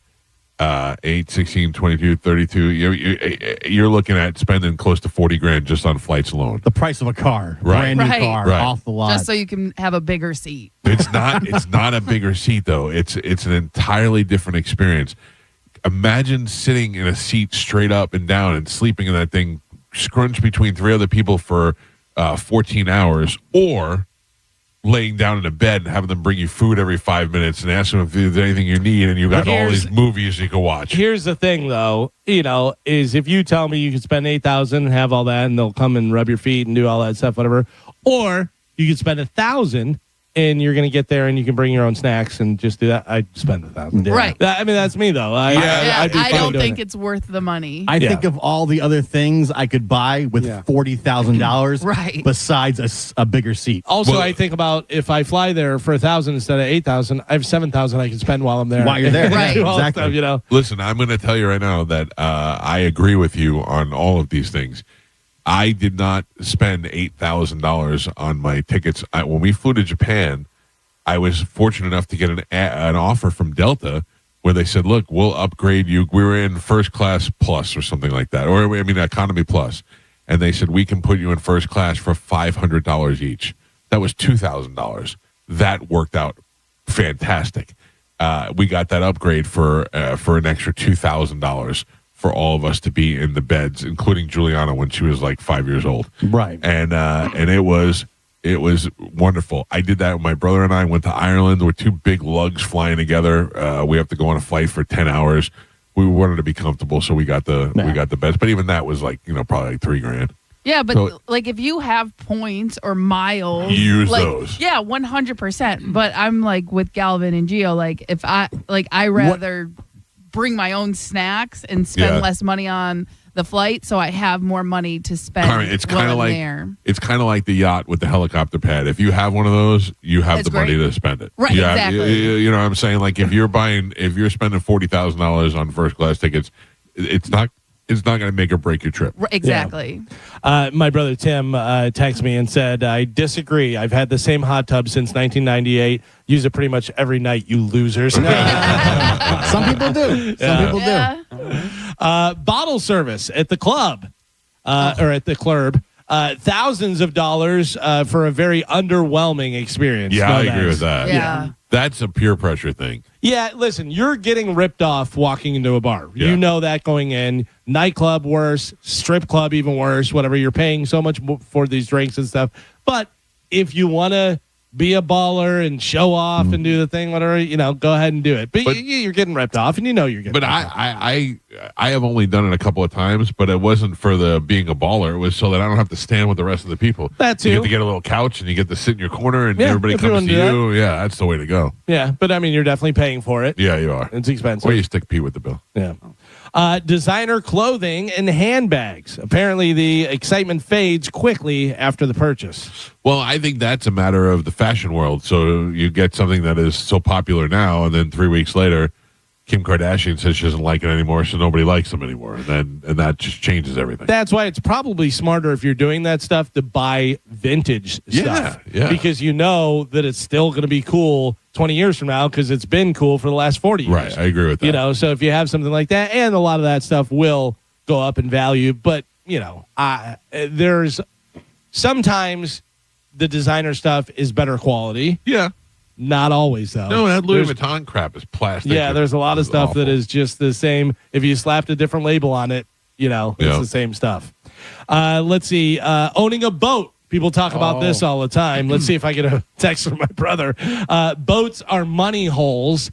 8, 16, 22, 32. You're looking at spending close to $40,000 just on flights alone. The price of a car. Right. Brand new Right. car Right. off the lot. Just so you can have a bigger seat. It's not a bigger seat though. It's an entirely different experience. Imagine sitting in a seat straight up and down and sleeping in that thing scrunched between 3 other people for 14 hours, or laying down in a bed and having them bring you food every 5 minutes and ask them if there's anything you need, and you got all these movies you can watch. Here's the thing, though, is if you tell me you can spend $8,000 and have all that, and they'll come and rub your feet and do all that stuff, whatever, or you could spend $1,000 and you're going to get there and you can bring your own snacks and just do that. I'd spend $1,000. Right. I mean, that's me though. I I don't think it's worth the money. I think of all the other things I could buy with $40,000 Right. besides a bigger seat. Also, Well- I think about if I fly there for $1,000 instead of $8,000, I have $7,000 I can spend while I'm there. While you're there. Right. Do all that Exactly. stuff, Listen, I'm going to tell you right now that I agree with you on all of these things. I did not spend $8,000 on my tickets. When we flew to Japan, I was fortunate enough to get an offer from Delta where they said, look, we'll upgrade you. We were in first class plus or something like that, or I mean economy plus. And they said, we can put you in first class for $500 each. That was $2,000. That worked out fantastic. We got that upgrade for an extra $2,000 for all of us to be in the beds, including Juliana when she was like 5 years old. Right. And it was wonderful. I did that with my brother and I went to Ireland. We're 2 big lugs flying together. We have to go on a flight for 10 hours. We wanted to be comfortable, so we got the beds. But even that was like, probably like $3,000. Yeah, but So- like if you have points or miles, Use like, those. Yeah, 100%. But I'm like with Galvin and Gio, like if I rather bring my own snacks and spend Yeah. less money on the flight, so I have more money to spend. Carmen, it's kind of while I'm like there. it's kind of like the yacht with the helicopter pad. If you have one of those, you have That's the money great. to spend it. Right, Yeah, exactly. you know what I'm saying? Like if you're spending $40,000 on first class tickets, it's not going to make or break your trip. Exactly. My brother Tim texted me and said, I disagree. I've had the same hot tub since 1998. Use it pretty much every night, you losers. Some people do. Some people do. Bottle service at the club or at the club. Thousands of dollars for a very underwhelming experience. Yeah, No I agree thanks. with that. Yeah. That's a peer pressure thing. Yeah, listen, you're getting ripped off walking into a bar. Yeah. You know that going in. Nightclub worse, strip club even worse, whatever. You're paying so much for these drinks and stuff. But if you want to be a baller and show off and do the thing, whatever, go ahead and do it. But you're getting ripped off, and you know you're getting But ripped off. I have only done it a couple of times, but it wasn't for the being a baller. It was so that I don't have to stand with the rest of the people. That You too. get to get a little couch and you get to sit in your corner and Yeah, everybody if you comes wanna to do you. Yeah, that's the way to go. Yeah, but I mean, you're definitely paying for it. Yeah, you are. It's expensive. Or you stick P with the bill. Yeah. Designer clothing and handbags. Apparently, the excitement fades quickly after the purchase. Well, I think that's a matter of the fashion world. So you get something that is so popular now, and then 3 weeks later, Kim Kardashian says she doesn't like it anymore, so nobody likes them anymore, and that just changes everything. That's why it's probably smarter if you're doing that stuff to buy vintage stuff. Yeah. Because you know that it's still going to be cool 20 years from now because it's been cool for the last 40 years. Right, I agree with that. So if you have something like that, and a lot of that stuff will go up in value, but, there's sometimes the designer stuff is better quality. Yeah. Not always, though. No, that Louis There's- Vuitton crap is plastic. Yeah, there's a lot of It's stuff that awful. is just the same. If you slapped a different label on it, it's Yeah. the same stuff. Let's see. Owning a boat. People talk about this all the time. Let's see if I get a text from my brother. Boats are money holes.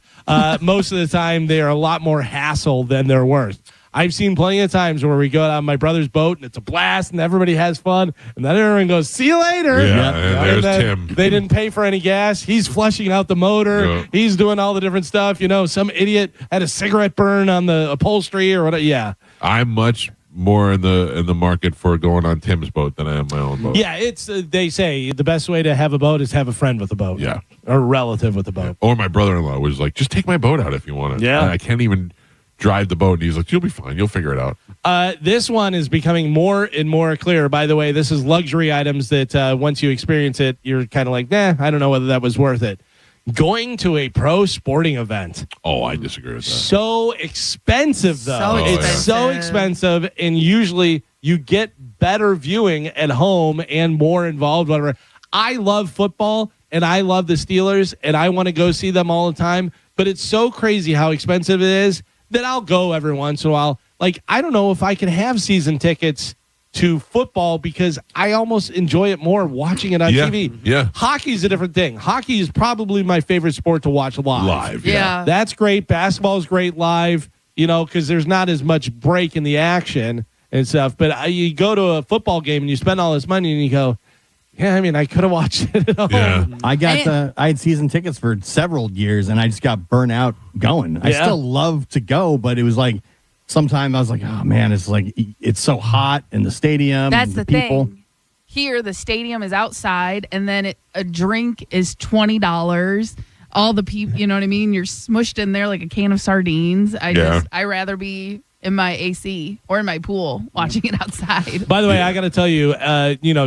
Most of the time, they are a lot more hassle than they're worth. I've seen plenty of times where we go out on my brother's boat and it's a blast and everybody has fun. And then everyone goes, see you later. Yeah, and there's then Tim. They didn't pay for any gas. He's flushing out the motor. Yeah. He's doing all the different stuff. Some idiot had a cigarette burn on the upholstery or whatever. Yeah. I'm much more in the market for going on Tim's boat than I am my own boat. Yeah, it's they say the best way to have a boat is have a friend with a boat. Yeah. Or a relative with a boat. Or my brother-in-law was like, just take my boat out if you want it. Yeah. I can't even drive the boat. And he's like, you'll be fine. You'll figure it out. This one is becoming more and more clear. By the way, this is luxury items that once you experience it, you're kind of like, I don't know whether that was worth it. Going to a pro sporting event. Oh, I disagree with that. So expensive, though. So It's so expensive, and usually you get better viewing at home and more involved, whatever. I love football, and I love the Steelers, and I want to go see them all the time, but it's so crazy how expensive it is that I'll go every once in a while. Like, I don't know if I can have season tickets to football because I almost enjoy it more watching it on TV. Yeah. Hockey's a different thing. Hockey is probably my favorite sport to watch live. Yeah. That's great. Basketball is great live, because there's not as much break in the action and stuff. But you go to a football game and you spend all this money and you go, I could have watched it at home. Yeah. I had season tickets for several years, and I just got burnt out going. I Yeah. still love to go, but it was like sometimes I was like, oh man, it's so hot in the stadium. That's and the people. thing. Here, the stadium is outside, and then a drink is $20. All the people, you know what I mean? You're smushed in there like a can of sardines. I rather be in my AC or in my pool watching it outside. By the way, I got to tell you,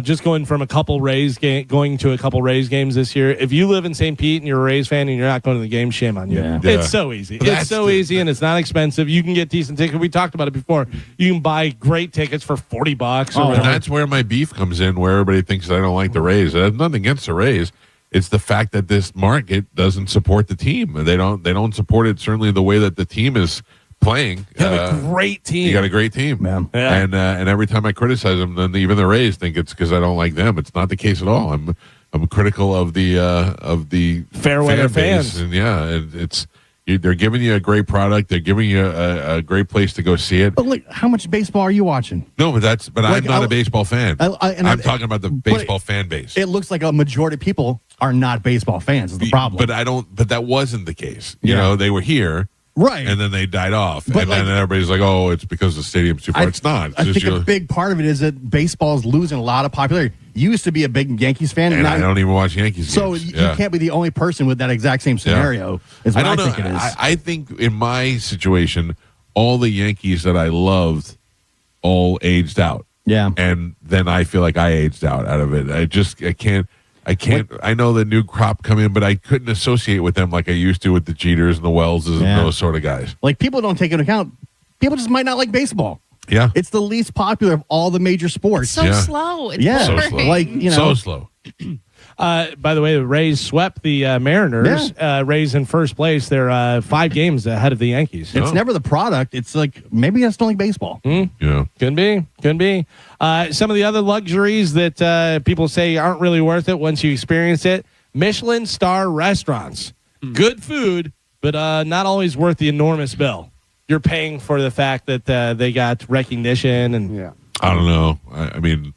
just going to a couple Rays games this year. If you live in St. Pete and you're a Rays fan and you're not going to the game, shame on you. Yeah. Yeah. It's so easy. That's It's so easy, and it's not expensive. You can get decent tickets. We talked about it before. You can buy great tickets for $40 or And whatever. that's where my beef comes in, where everybody thinks that I don't like the Rays. I have nothing against the Rays. It's the fact that this market doesn't support the team. They don't support it certainly the way that the team is playing. You have a great team. You got a great team, Man. Yeah. And every time I criticize them, then even the Rays think it's because I don't like them. It's not the case at all. I'm critical of the Fair weather fan base. fans. And they're giving you a great product. They're giving you a great place to go see it. But look, how much baseball are you watching? No, but I'm not a baseball fan. I'm talking about the baseball fan base. It looks like a majority of people are not baseball fans. Is the problem? But that wasn't the case. You Yeah. know, they were here. Right. and then they died off. But And like- then everybody's like, oh, it's because the stadium's too far. It's not. It's I just think a big part of it is that baseball's losing a lot of popularity. You used to be a big Yankees fan, and now, I don't even watch Yankees so games. you Yeah. can't be the only person with that exact same scenario. Is what I, don't think know. it is. I think in my situation, all the Yankees that I loved all aged out. Yeah. And then I feel like I aged out of it. I can't. I know the new crop come in, but I couldn't associate with them like I used to with the Jeters and the Welleses and those sort of guys. Like, people don't take into account, people just might not like baseball. Yeah. It's the least popular of all the major sports. So slow. It's Yeah. So boring. slow. Like, you know. So slow. By the way, the Rays swept the Mariners. Rays in first place. They're 5 games ahead of the Yankees. It's never the product. It's like, maybe I just don't like baseball. Yeah. Could be. Some of the other luxuries that people say aren't really worth it once you experience it. Michelin star restaurants. Good food, but not always worth the enormous bill. You're paying for the fact that they got recognition. And I don't know. I mean,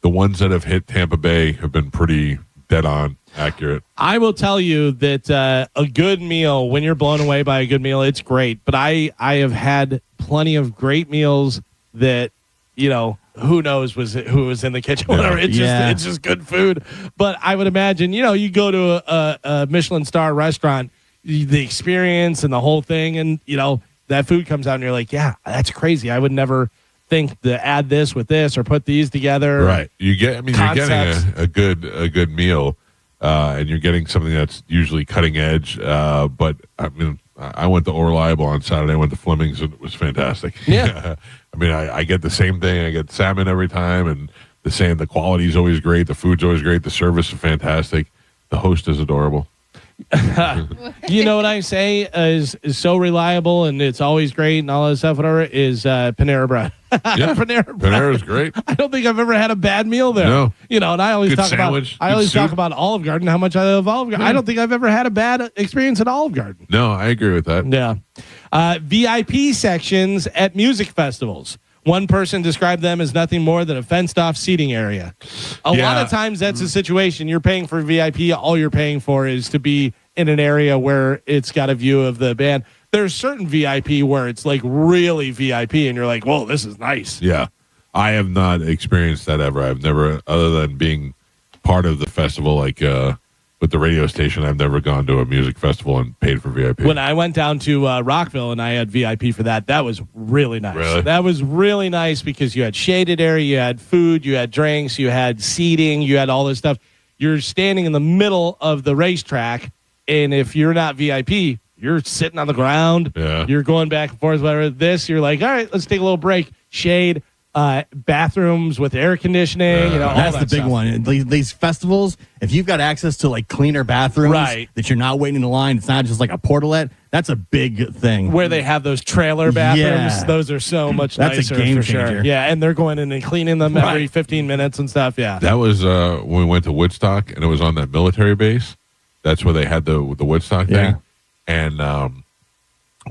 the ones that have hit Tampa Bay have been pretty dead on accurate. I will tell you that a good meal, when you're blown away by a good meal, it's great. But I have had plenty of great meals that, who knows who was in the kitchen, whatever. It's just good food. But I would imagine, you go to a Michelin star restaurant, the experience and the whole thing, and that food comes out and you're like, yeah, that's crazy. I would never think to add this with this or put these together. Right. You're getting a good meal, and you're getting something that's usually cutting edge. But I mean, I went to Reliable on Saturday. I went to Fleming's, and it was fantastic. Yeah. I mean, I get the same thing. I get salmon every time, and the quality is always great. The food's always great. The service is fantastic. The host is adorable. You know what I say is so reliable and it's always great and all that stuff, whatever, is Panera Bread. Yeah. Panera's great. I don't think I've ever had a bad meal there. No. And I always Good talk sandwich, about good soup. Olive Garden, how much I love Olive Garden. I don't think I've ever had a bad experience at Olive Garden. No, I agree with that. Yeah. VIP sections at music festivals. One person described them as nothing more than a fenced-off seating area. A lot of times that's a situation. You're paying for VIP. All you're paying for is to be in an area where it's got a view of the band. There's certain VIP where it's like really VIP, and you're like, whoa, this is nice. Yeah. I have not experienced that ever. I've never, other than being part of the festival, like with the radio station, I've never gone to a music festival and paid for VIP. When I went down to Rockville and I had VIP for that was really nice. Really? That was really nice because you had shaded area, you had food, you had drinks, you had seating, you had all this stuff. You're standing in the middle of the racetrack, and if you're not VIP, you're sitting on the ground. Yeah. You're going back and forth, whatever. This, you're like, all right, let's take a little break. Shade, bathrooms with air conditioning, all That's that the big stuff. one. These festivals, if you've got access to like cleaner bathrooms, Right. that you're not waiting in the line, it's not just like a portalette. That's a big thing. Where they have those trailer bathrooms, Yeah. those are so much That's a nicer game for sure. changer. Yeah, and they're going in and cleaning them every 15 minutes and stuff. Yeah. That was when we went to Woodstock, and it was on that military base. That's where they had the Woodstock thing. Yeah. And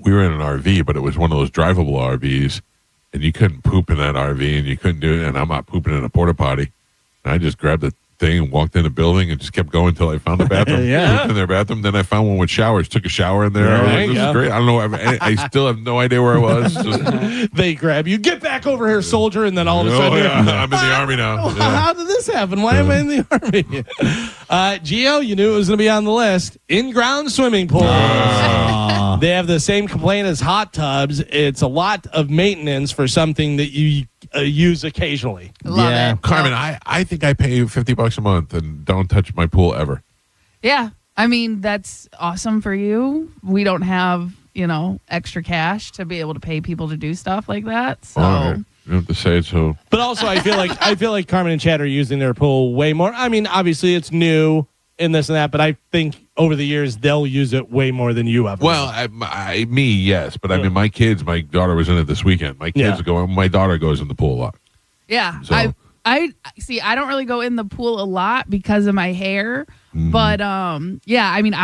we were in an RV, but it was one of those drivable RVs, and you couldn't poop in that RV, and you couldn't do it. And I'm not pooping in a porta potty. And I just grabbed the thing and walked in the building and just kept going until I found the bathroom. Yeah. Pooped in their bathroom. Then I found one with showers. Took a shower in there. I was There like, you this go. is great. I don't know. I still have no idea where I was. Just, They grab you, get back over here, soldier, and then all of a oh, sudden, yeah, I'm in the Army now. Yeah. how did this happen? Why am I in the Army? Gio, you knew it was going to be on the list. In-ground swimming pools. They have the same complaint as hot tubs. It's a lot of maintenance for something that you use occasionally. Love Yeah. it. Carmen, I think I pay $50 a month and don't touch my pool ever. Yeah. I mean, that's awesome for you. We don't have, extra cash to be able to pay people to do stuff like that. So, All right. You don't have to say it so. But also, I feel like Carmen and Chad are using their pool way more. I mean, obviously, it's new and this and that, but I think over the years they'll use it way more than you ever. Well, me, yes, but I mean, my kids. My daughter was in it this weekend. My kids Yeah. go. My daughter goes in the pool a lot. yeah. So- I see. I don't really go in the pool a lot because of my hair, but yeah. I mean,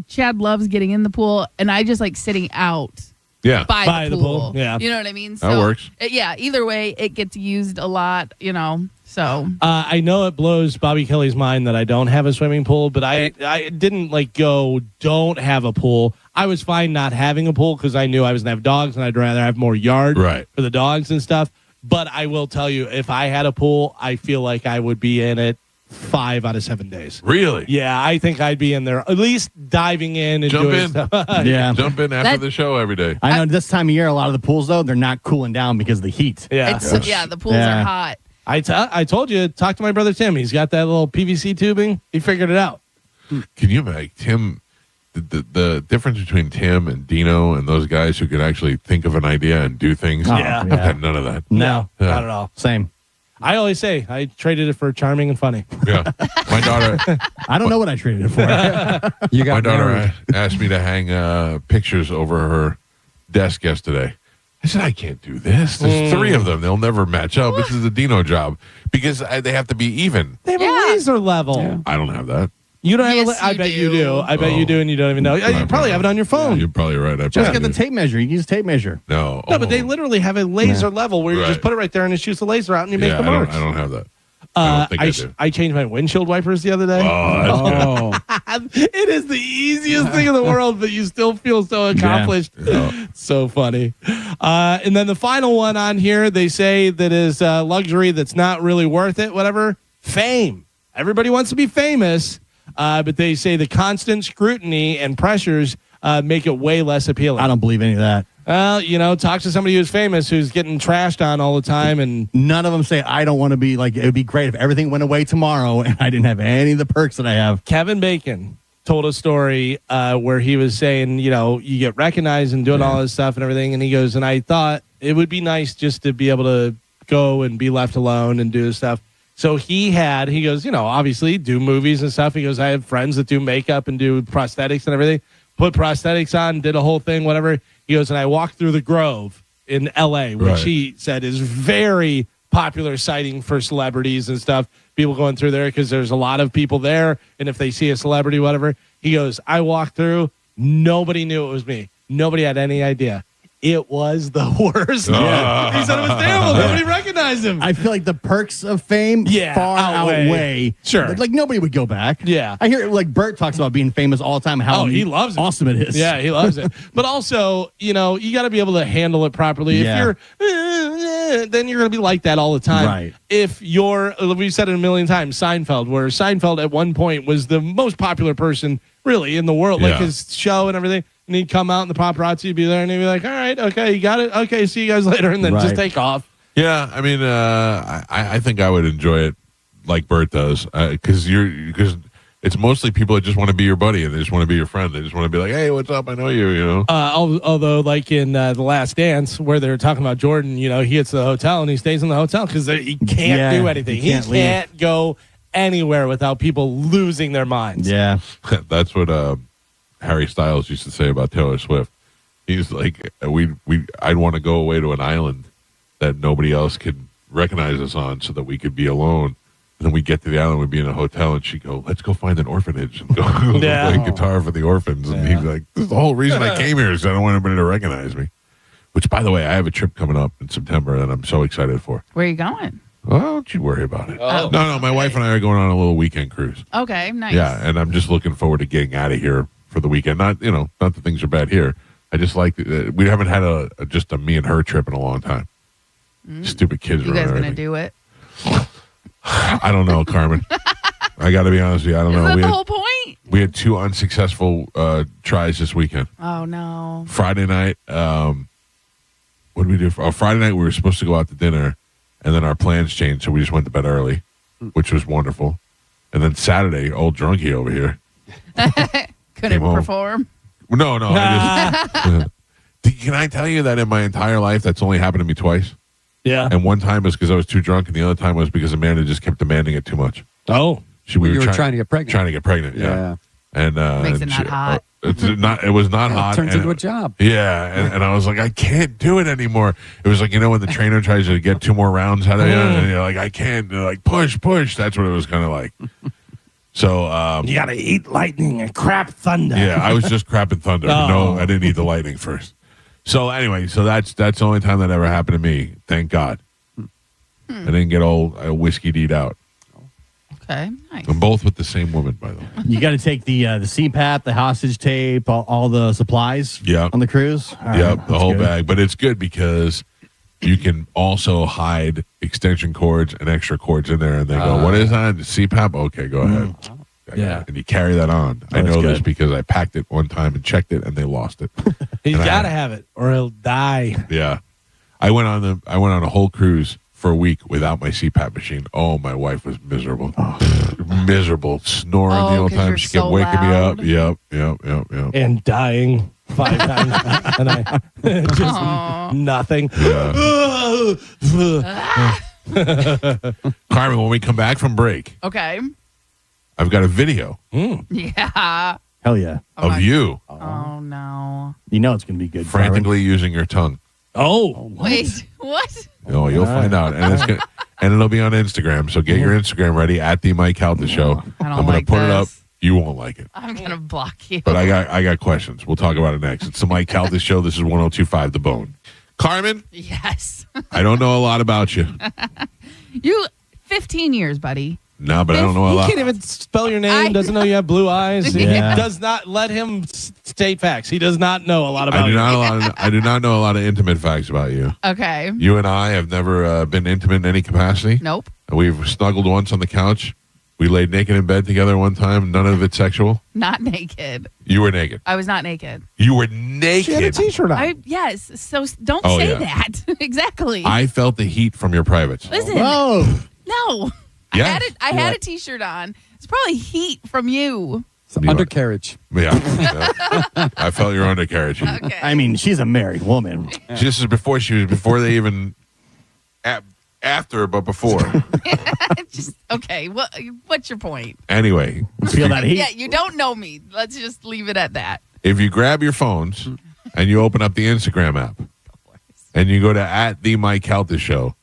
Chad loves getting in the pool, and I just like sitting out Yeah, by the pool. Yeah. You know what I mean? That works. Yeah. Either way, it gets used a lot. So I know it blows Bobby Kelly's mind that I don't have a swimming pool, but I didn't don't have a pool. I was fine not having a pool because I knew I was going to have dogs and I'd rather have more yard for the dogs and stuff. But I will tell you, if I had a pool, I feel like I would be in it 5 out of 7 days. Really? Yeah, I think I'd be in there at least diving in and Jump doing in. stuff. Yeah. Jump in after the show every day. I know this time of year, a lot of the pools, though, they're not cooling down because of the heat. Yeah. The pools are hot. I told you, talk to my brother Tim. He's got that little PVC tubing. He figured it out. Can you make Tim? The difference between Tim and Dino and those guys who could actually think of an idea and do things. Yeah. I've had none of that. No, not at all. Same. I always say I traded it for charming and funny. Yeah. My daughter. I don't know what I traded it for. My daughter asked me to hang pictures over her desk yesterday. I said, I can't do this. There's 3 of them. They'll never match up. This is a Dino job because they have to be even. They have a laser level. Yeah. I don't have that. You don't have Yes, I you bet do. you do. I bet you do, and you don't even know. You probably have it on your phone. You're probably right. I Just probably get the do. tape measure. You can use tape measure. No. No, but they literally have a laser level where you Right. just put it right there and it shoots the laser out and you make Yeah, the marks. I don't have that. I don't think I do. I changed my windshield wipers the other day. Oh, that's good. It is the easiest thing in the world, but you still feel so accomplished. Yeah. So funny. And then the final one on here, they say that is luxury that's not really worth it, whatever. Fame. Everybody wants to be famous, but they say the constant scrutiny and pressures make it way less appealing. I don't believe any of that. Well, talk to somebody who's famous who's getting trashed on all the time, and None of them say, I don't want to be like, it would be great if everything went away tomorrow and I didn't have any of the perks that I have. Kevin Bacon told a story where he was saying, you get recognized and doing all this stuff and everything. And he goes, and I thought it would be nice just to be able to go and be left alone and do stuff. So he goes, obviously do movies and stuff. He goes, I have friends that do makeup and do prosthetics and everything. Put prosthetics on, did a whole thing, whatever. He goes, and I walked through the Grove in L.A., which he said is very popular sighting for celebrities and stuff. People going through there because there's a lot of people there. And if they see a celebrity, whatever, he goes, I walked through. Nobody knew it was me. Nobody had any idea. It was the worst. Yeah. He said it was terrible. Nobody recognized him. I feel like the perks of fame far outweigh. Sure. Like nobody would go back. Yeah. I hear like Bert talks about being famous all the time, how he loves it. awesome it is. Yeah, he loves it. But also, you got to be able to handle it properly. Yeah. If you're, then you're going to be like that all the time. Right. If we've said it a million times, Seinfeld, where Seinfeld at one point was the most popular person really in the world, like his show and everything. And he'd come out and the paparazzi would be there and he'd be like, all right, okay, you got it. Okay, see you guys later. And then just take off. Yeah, I mean, I think I would enjoy it like Bert does because it's mostly people that just want to be your buddy and they just want to be your friend. They just want to be like, hey, what's up? I know you. Although, like in The Last Dance, where they're talking about Jordan, he gets to the hotel and he stays in the hotel because he can't do anything. He can't go anywhere without people losing their minds. Yeah. That's what Harry Styles used to say about Taylor Swift. He's like, I'd want to go away to an island that nobody else could recognize us on so that we could be alone. And then we get to the island, we'd be in a hotel, and she'd go, let's go find an orphanage and go play guitar for the orphans. And he's like, this is the whole reason I came here is I don't want anybody to recognize me. Which, by the way, I have a trip coming up in September that I'm so excited for. Where are you going? Oh, don't you worry about it. No, my wife and I are going on a little weekend cruise. Okay, nice. Yeah, and I'm just looking forward to getting out of here for the weekend. Not that things are bad here. I just like we haven't had just a me and her trip in a long time. Stupid kids. You guys gonna do it? I don't know, Carmen. I got to be honest with you. I don't know. Is that the whole point? We had 2 unsuccessful tries this weekend. Oh no! Friday night. What did we do? Friday night we were supposed to go out to dinner, and then our plans changed, so we just went to bed early, which was wonderful. And then Saturday, old drunkie over here. Couldn't perform. No. Can I tell you that in my entire life, that's only happened to me twice? Yeah. And one time was because I was too drunk, and the other time was because Amanda just kept demanding it too much. Oh. We were trying to get pregnant. Trying to get pregnant, yeah. And Makes it not hot. It was not hot. It turns into a job. Yeah, and I was like, I can't do it anymore. It was like, when the trainer tries to get 2 more rounds out of you, and you're like, I can't. They're like, push. That's what it was kind of like. So you got to eat lightning and crap thunder. Yeah, I was just crapping thunder. No, I didn't eat the lightning first. So anyway, that's the only time that ever happened to me. Thank God. I didn't get all whiskeyed eat out. Okay, nice. And both with the same woman, by the way. You got to take the CPAP, the hostage tape, all the supplies Yep. on the cruise. All right, Yep, the that's whole good. bag. But it's good because you can also hide extension cords and extra cords in there. And they go, what is that? CPAP? Okay, go ahead. Yeah. And you carry that on. I that's know this good. because I packed it one time and checked it, and they lost it. He's And I- got to have it or he'll die. Yeah. I went on a whole cruise for a week without my CPAP machine. Oh, my wife was miserable. Miserable. Snoring the whole 'cause time. you're She kept so waking me up. loud. Yep. And dying 5 times. And I just Aw. nothing. Carmen, when we come back from break, Okay. I've got a video Yeah. Hell yeah. of you Oh no. You know it's going to be good. frantically using your tongue. Oh. Wait. What? Oh, you'll find out. And it'll be on Instagram. So get your Instagram ready at the Mike Calta Show. I don't I'm gonna like put it up. this. You won't like it. I'm gonna block you. But I got questions. We'll talk about it next. It's the Mike Calta Show. This is 102.5 The Bone. Carmen, Yes. I don't know a lot about you. You 15 years, buddy. No, but I don't know a He lot. can't even spell your name. Doesn't know you have blue eyes. Yeah. He does not let him state facts. He does not know a lot about I do you. I do not know a lot of intimate facts about you. Okay. You and I have never been intimate in any capacity. Nope. We've snuggled once on the couch. We laid naked in bed together one time. None of it sexual. Not naked. You were naked. I was not naked. You were She had a naked. T-shirt on. Yes. So don't Oh, say yeah. that. Exactly. I felt the heat from your privates. Listen. Oh, No. Yes. I had a T-shirt on. It's probably heat from you. It's undercarriage. Yeah. I felt your undercarriage. Okay. I mean, she's a married woman. This is before before they even, after, but before. Just okay. What's your point? Anyway, Feel that heat? Yeah, you don't know me. Let's just leave it at that. if you grab your phones and you open up the Instagram app and you go to at the Mike Calta Show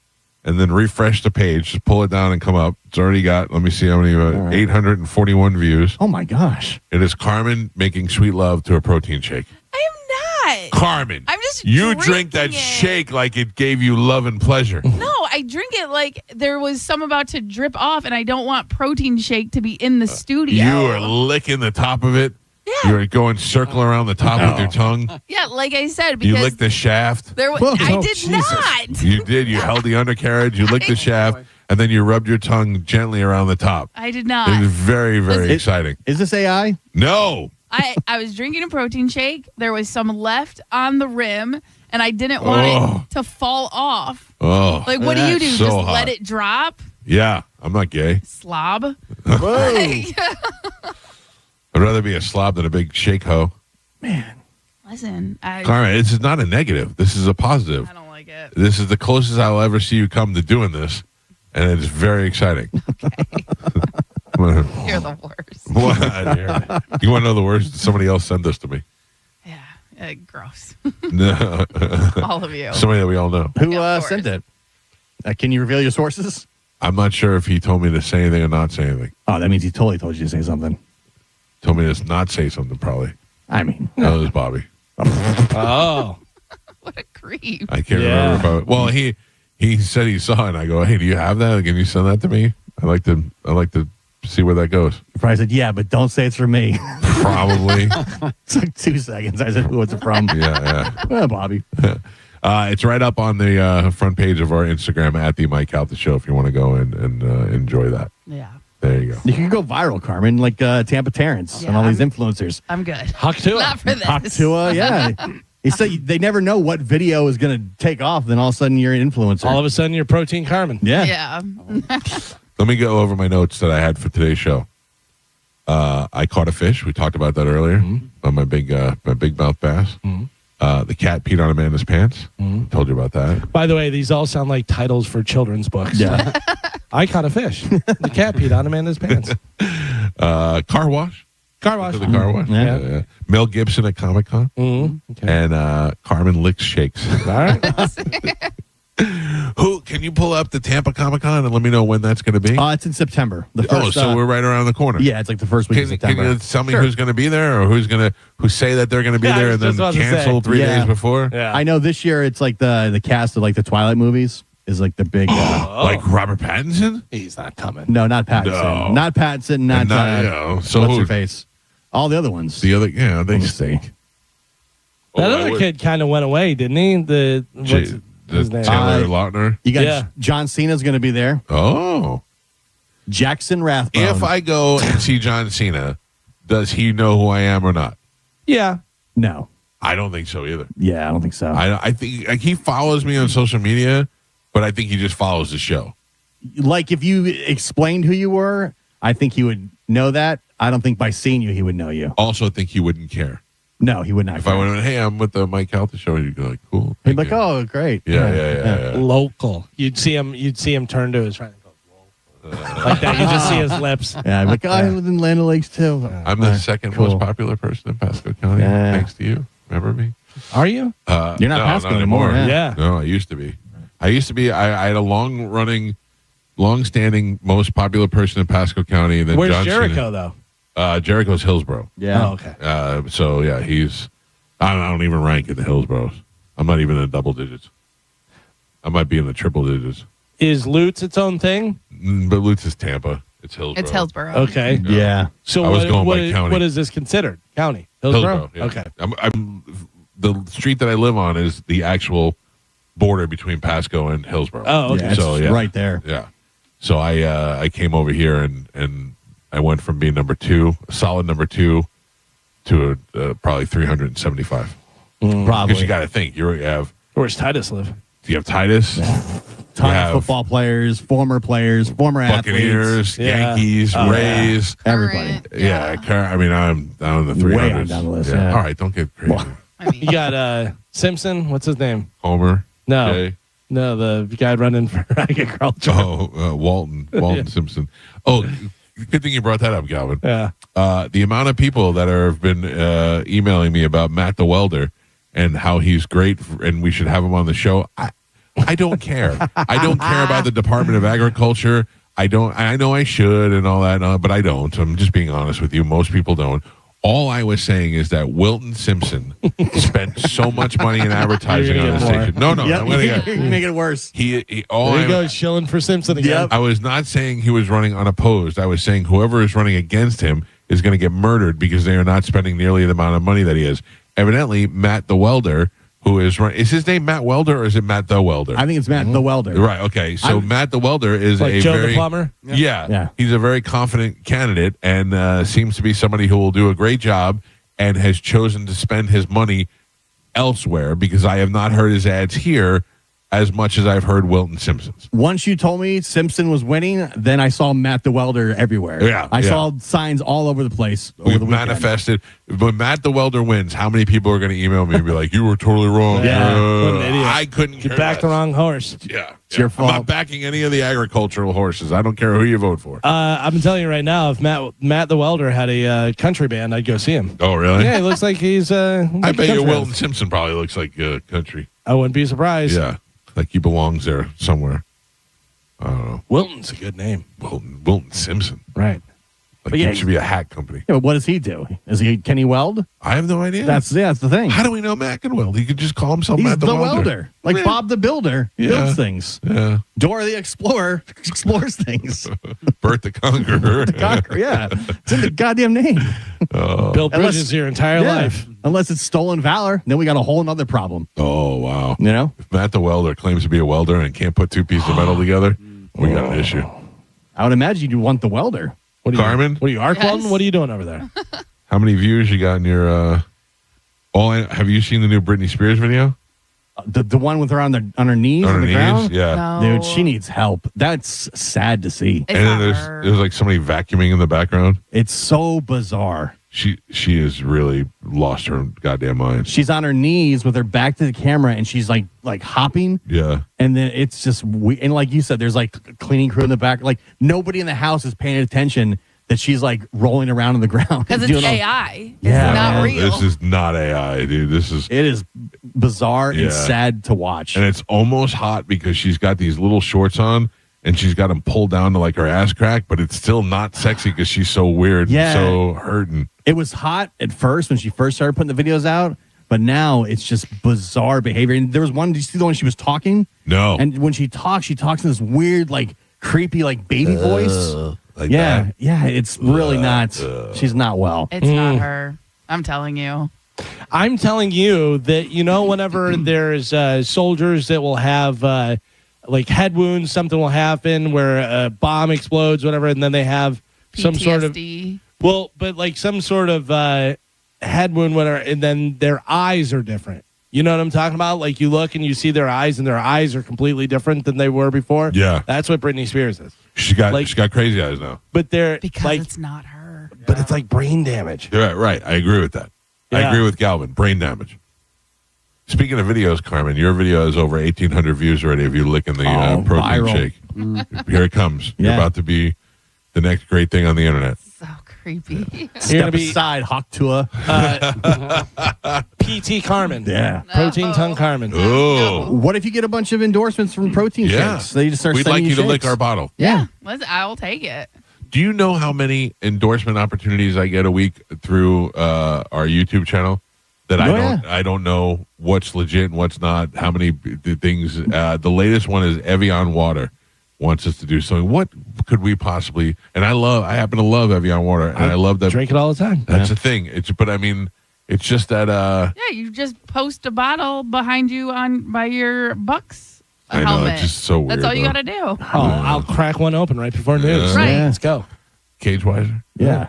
and then refresh the page, just pull it down and come up. It's already got, let me see how many, 841 views. Oh my gosh. It is Carmen making sweet love to a protein shake. I am not. Carmen, I'm just you drink drinking that it. shake like it gave you love and pleasure. No, I drink it like there was some about to drip off, and I don't want protein shake to be in the studio. You are licking the top of it. Yeah. You're going circle around the top with your tongue. Yeah, like I said, You because licked the shaft. there was. Whoa. I Oh, did Jesus. not. You did. You held the undercarriage. You licked the shaft, and then you rubbed your tongue gently around the top. I did It not. is very, very Listen. exciting. Is this AI? No. I was drinking a protein shake. There was some left on the rim, and I didn't want Oh. it to fall off. Oh, Like, what do you do? So Just hot. let it drop? yeah. I'm not gay. Slob? Whoa. I'd rather be a slob than a big shake hoe. Listen, I Carmen, this is not a negative. This is a positive. don't like it. This is the closest I'll ever see you come to doing this, and it's very exciting. You're the worst. What? You want to know the worst? Somebody else sent this to me. Yeah, gross. No. All of you. Somebody that we all know. Who Yeah, of sent course. it? Can you reveal your sources? I'm not sure if he told me to say anything or not say anything. Oh, that means he totally told you to say something. Told me to not say something, probably. I mean, That was Bobby. Oh. What a creep. I can't Yeah. remember. Well, he said he saw it, and I go, hey, do you have that? Can you send that to me? I like to see where that goes. he probably said, yeah, but don't say it's from me. Probably. It took 2 seconds. I said, who was it from? Yeah. Bobby. It's right up on the front page of our Instagram at the Mike Calta Show if you want to go and enjoy that. Yeah. There you go. You can go viral, Carmen, like Tampa Terrence Yeah, and all these I'm- influencers. I'm good. Huck to Not it. for this. Haktua, yeah. He said they never know what video is going to take off. Then all of a sudden you're an influencer. All of a sudden, you're Protein Carmen. yeah. Yeah. Let me go over my notes that I had for today's show. I caught a fish. We talked about that earlier on my big mouth bass. The cat peed on Amanda's pants. Told you about that. By the way, these all sound like titles for children's books. Yeah. I caught a fish. The cat peed on Amanda's pants. Car wash. Car wash. To the car wash. Yeah. Yeah. Mel Gibson at Comic Con. Okay. And Carmen licks shakes. All right. Who can you pull up the Tampa Comic Con and let me know when that's going to be? It's in September. The first, so we're right around the corner. yeah, it's like the first week of Can September. you tell me who's going to be there, or who say that they're going to be Yeah, I there was and then just about to cancel say. 3 Yeah. days before? Yeah. I know this year it's like the cast of like the Twilight movies. is like the big. Like Robert Pattinson? He's not coming. No, not Pattinson. No. Not Pattinson. Not, So what's who? her face? All the other ones. The other, yeah, they Let me see. That other kid kind of went away, didn't he? What's his name? Taylor Lautner. You got Yeah. John Cena's going to be there. Oh. Jackson Rathbone. If I go and see John Cena, does he know who I am or not? Yeah. No. I don't think so either. Yeah, I don't think so. I think like, he follows me on social media, but I think he just follows the show. Like if you explained who you were, I think he would know that. I don't think by seeing you he would know you. Also think he wouldn't care. No, he would not. If I went, hey, I'm with the Mike Calta show, you'd be like, cool. He'd be thank like, you. oh, great. Yeah. Local. You'd see him turn to his friend and go, "Whoa." Like that. You just see his lips. Yeah, I'd be like, oh, I live in Land O'Lakes too. I'm the second most popular person in Pasco County, Yeah. thanks to you. Remember me? Are you? You're not Pasco anymore. Yeah. No, I used to be. I had a long-standing most popular person in Pasco County. And then Where's John Jericho, Cena. though? Jericho's Hillsboro. Yeah. Oh, okay. So yeah, I don't even rank in the Hillsboros. I'm not even in the double digits. I might be in the triple digits. Is Lutz its own thing? But Lutz is Tampa. It's Hillsboro. It's Hillsboro. Okay. Yeah. So I was going by county. what is this considered? County? Hillsboro? Yeah. Okay. I'm the street that I live on is the actual border between Pasco and Hillsboro. Oh, okay. Yeah, it's So, yeah. right there. Yeah. So I came over here and I went from being number 2, a solid number 2, to probably 375. Probably. Because you got to think you have Where's Titus live? Titus, Ton you have of football players, former athletes, Buccaneers, Yeah. Yankees, Oh, Rays. everybody. Current, Yeah, I mean I'm down in the 300s. Way on down the list, yeah. All right, don't get crazy. I mean, You got Simpson. What's his name? Homer. No. Jay. No, the guy running for agriculture. Walton Yeah. Simpson. Oh, good thing you brought that up, Galvin. Yeah. The amount of people that have been emailing me about Matt the Welder and how he's great and we should have him on the show. I don't care. I don't care about the Department of Agriculture. I know I should and all that, but I don't. I'm just being honest with you. Most people don't. All I was saying is that Wilton Simpson spent so much money in advertising You're on gonna the get more. station. No, I'm Yep, gonna get. you make it worse. There you go, shilling for Simpson again. I was not saying he was running unopposed. I was saying whoever is running against him is going to get murdered because they are not spending nearly the amount of money that he is. Evidently, Matt the Welder, who is running, is his name Matt Welder or is it Matt the Welder? I think it's Matt the Welder. Right. Okay. So Matt the Welder is Like a Joe very the plumber. Yeah. He's a very confident candidate and seems to be somebody who will do a great job and has chosen to spend his money elsewhere because I have not heard his ads here as much as I've heard Wilton Simpson's. Once you told me Simpson was winning, then I saw Matt the Welder everywhere. Yeah, I yeah. saw signs all over the place over We've the weekend. manifested. When Matt the Welder wins, how many people are going to email me and be like, you were totally wrong. Yeah, what an idiot. I couldn't You care backed the less. wrong horse. Yeah. It's your I'm not fault. backing any of the agricultural horses. I don't care who you vote for. I'm telling you right now, if Matt the Welder had a country band, I'd go see him. Oh, really? Yeah, he looks like he's. I like bet a you country Wilton band. Simpson probably looks like country. I wouldn't be surprised. Yeah. Like he belongs there somewhere. I don't know. Wilton's a good name. Wilton Simpson. Right. Like But yeah, it should be a hat company. Yeah, but what does he do? Can he weld? I have no idea. That's the thing. How do we know Matt can weld? He could just call himself He's Matt the Welder. welder. Like Yeah. Bob the Builder Yeah. builds things. Yeah. Dora the Explorer explores things. Bert the Conqueror. Conquer, yeah. It's in the goddamn name. Built Unless- bridges your entire Yeah. life. Unless it's stolen valor, then we got a whole other problem. Oh, wow. You know? If Matt the Welder claims to be a welder and can't put two pieces of metal together, we got an issue. I would imagine you'd want the welder. What are you, Carmen? What are you, arc Yes. welding? What are you doing over there? How many views you got in your have you seen the new Britney Spears video? The one with her on her knees On on her the knees? ground? Yeah. No. Dude, she needs help. That's sad to see. It's And then not her. there's like somebody vacuuming in the background. It's so bizarre. She has really lost her goddamn mind. She's on her knees with her back to the camera and she's like hopping. Yeah. And then it's just and like you said, there's like a cleaning crew in the back. Like nobody in the house is paying attention that she's like rolling around on the ground. Because it's doing all- AI. Yeah. It's not No, real. This is not AI, dude. This is It is bizarre Yeah. and sad to watch. and it's almost hot because she's got these little shorts on and she's got them pulled down to like her ass crack, but it's still not sexy because she's so weird Yeah. and so hurting. It was hot at first when she first started putting the videos out, But now it's just bizarre behavior. And there was one, did you see the one she was talking? No. And when she talks in this weird, like, creepy, like, baby voice. Like yeah. that. Yeah, it's really not. She's not well. It's not her. I'm telling you. I'm telling you that, whenever there's soldiers that will have like head wounds, something will happen where a bomb explodes, whatever, and then they have some sort of but like some sort of head wound, whatever, and then their eyes are different. You know what I'm talking about? Like you look and you see their eyes, and their eyes are completely different than they were before. Yeah, that's what Britney Spears is. She got crazy eyes now, but they're because it's not her. But it's like brain damage. You're right. I agree with that. I agree with Galvin. Brain damage. Speaking of videos, Carmen, your video has over 1,800 views already of you licking the protein viral. shake. Here it comes. Yeah. You're about to be the next great thing on the internet. So creepy. Step aside, Hawk Tua. PT Carmen. Yeah. Protein tongue Carmen. Oh. What if you get a bunch of endorsements from protein shakes? They just start We'd sending like you to lick shakes. our bottle. Yeah. I will take it. Do you know how many endorsement opportunities I get a week through our YouTube channel? That I don't know what's legit and what's not. How many things? The latest one is Evian Water wants us to do something. What could we possibly? And I happen to love Evian Water, and I love that. Drink it all the time. That's the thing. But I mean, it's just that. Yeah, you just post a bottle behind you by your Bucks I know, helmet. it's just so weird. That's all you though. got to do. Oh, I'll crack one open right before news. Right. Let's go. Cage Wiser. Yeah.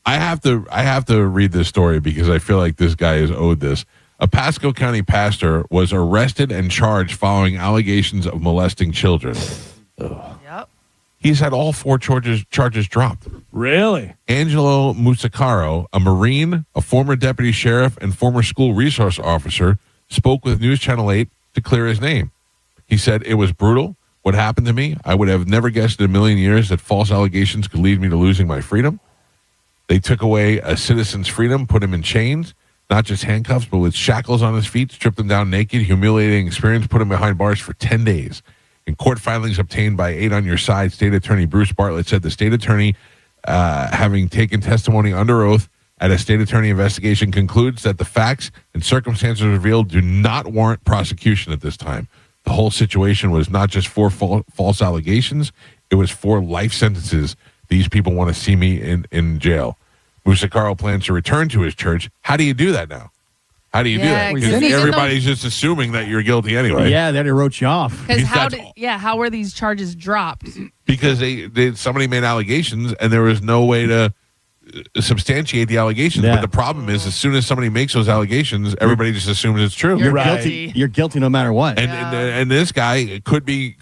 I have to read this story because I feel like this guy is owed this. A Pasco County pastor was arrested and charged following allegations of molesting children. Yep. He's had all 4 charges dropped. Really? Angelo Musacaro, a Marine, a former deputy sheriff, and former school resource officer, spoke with News Channel 8 to clear his name. He said, "It was brutal. What happened to me? I would have never guessed in a million years that false allegations could lead me to losing my freedom. They took away a citizen's freedom, put him in chains, not just handcuffs, but with shackles on his feet, stripped him down naked, humiliating experience, put him behind bars for 10 days. In court filings obtained by 8 on Your Side, State Attorney Bruce Bartlett said the state attorney, having taken testimony under oath at a state attorney investigation, concludes that the facts and circumstances revealed do not warrant prosecution at this time. The whole situation was not just 4 false allegations, it was 4 life sentences. These people want to see me in jail." Musacaro plans to return to his church. How do you do that now? How do you do that? Because everybody's just assuming that you're guilty anyway. Yeah, they already wrote you off. Because how were these charges dropped? Because somebody made allegations and there was no way to substantiate the allegations. Yeah. But the problem is, as soon as somebody makes those allegations, everybody just assumes it's true. You're Right. guilty. You're guilty no matter what. And this guy could be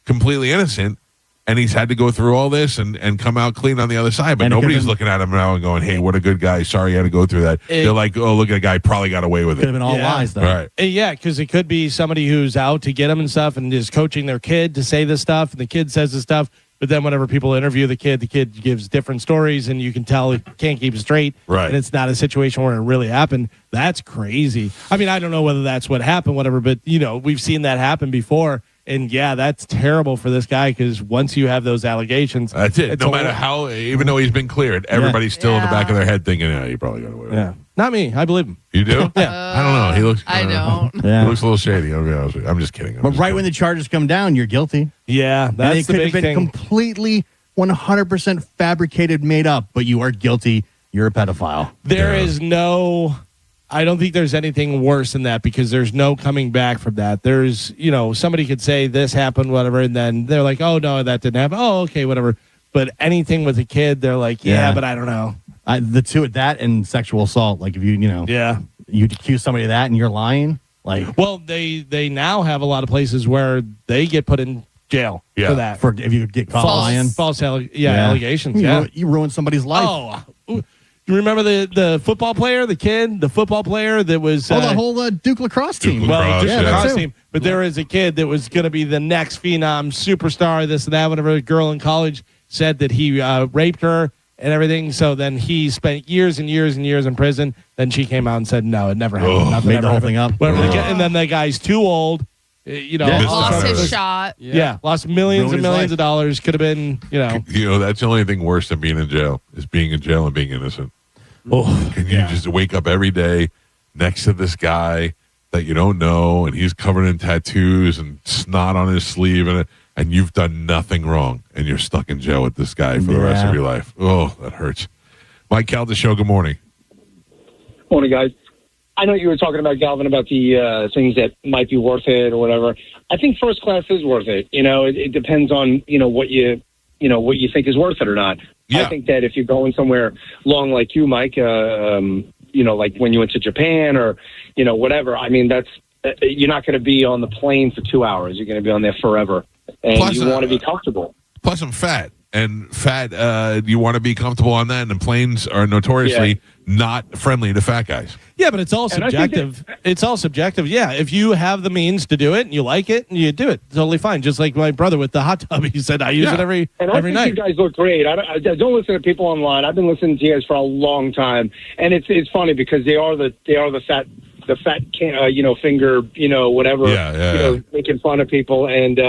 completely innocent. And he's had to go through all this and come out clean on the other side. But And nobody's looking at him now and going, "Hey, what a good guy. Sorry you had to go through that." They're like, "Oh, look at a guy probably got away with Could have it." been all lies, though. Right. Yeah, because it could be somebody who's out to get him and stuff and is coaching their kid to say this stuff, and the kid says this stuff. But then whenever people interview the kid gives different stories, and you can tell he can't keep it straight. Right. And it's not a situation where it really happened. That's crazy. I mean, I don't know whether that's what happened, whatever, but, we've seen that happen before. And, yeah, that's terrible for this guy because once you have those allegations. That's it. No matter how, even though he's been cleared, everybody's still in the back of their head thinking, "Yeah, he probably got away with it." Yeah. Not me. I believe him. You do? Yeah. I don't know. He looks. I don't. Yeah. He looks a little shady. I'll be honest with you. I'm just kidding. But right when the charges come down, you're guilty. Yeah, And that's it the could big have been thing. completely 100% fabricated, made up, but you are guilty. You're a pedophile. There is no, I don't think there's anything worse than that because there's no coming back from that. There's, somebody could say this happened, whatever, and then they're like, "Oh, no, that didn't happen." "Oh, okay, whatever." But anything with a kid, they're like, yeah. But I don't know. The two, that and sexual assault. Like if you accuse somebody of that and you're lying. Like, well, they now have a lot of places where they get put in jail for that. For if you get caught lying. False allegations. Yeah. You ruin somebody's life. Oh, you remember the football player, the football player that was the whole Duke lacrosse team. Lacrosse, Duke yeah. lacrosse team. But there is a kid that was going to be the next phenom superstar, this and that. Whenever a girl in college said that he raped her and everything, so then he spent years and years and years in prison. Then she came out and said, "No, it never happened." Nothing Made ever the whole happened. thing up. And then the guy's too old. Lost his shot. Yeah, lost millions Ruined and his millions life. of dollars. Could have been, That's the only thing worse than being in jail is being in jail and being innocent. Can you just wake up every day next to this guy that you don't know, and he's covered in tattoos and snot on his sleeve, and you've done nothing wrong, and you're stuck in jail with this guy for the rest of your life. Oh, that hurts. Mike Calta Show, good morning. Morning, guys. I know you were talking about, Galvin, about the things that might be worth it or whatever. I think first class is worth it. It depends on, what you think is worth it or not. Yeah. I think that if you're going somewhere long like you, Mike, like when you went to Japan or, whatever, I mean, you're not going to be on the plane for 2 hours. You're going to be on there forever. And Plus, you want to be comfortable. Plus, I'm fat. And fat, you want to be comfortable on that, and planes are notoriously not friendly to fat guys. Yeah, but it's all subjective. It's all subjective. Yeah, if you have the means to do it and you like it and you do it, totally fine. Just like my brother with the hot tub, he said, I use it every night. You guys look great. I don't listen to people online. I've been listening to you guys for a long time, and it's funny because they are the fat finger, whatever, making fun of people. And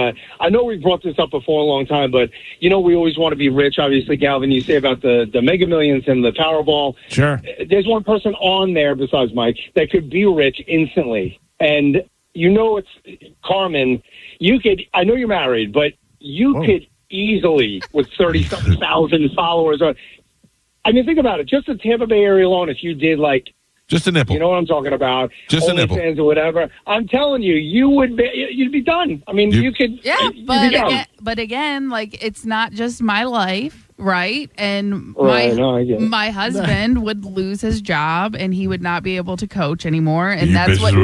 I know we've brought this up before a long time, but, we always want to be rich. Obviously, Galvin, you say about the Mega Millions and the Powerball. Sure. There's one person on there besides Mike that could be rich instantly. And, it's Carmen. I know you're married, but you could easily, with 30-something thousand followers. I mean, think about it. Just the Tampa Bay area alone, if you did just a nipple. You know what I'm talking about? Just a nipple. Fans or whatever. I'm telling you, you'd be done. I mean, you could. Yeah, but again, it's not just my life, right? And my husband would lose his job and he would not be able to coach anymore, and that's what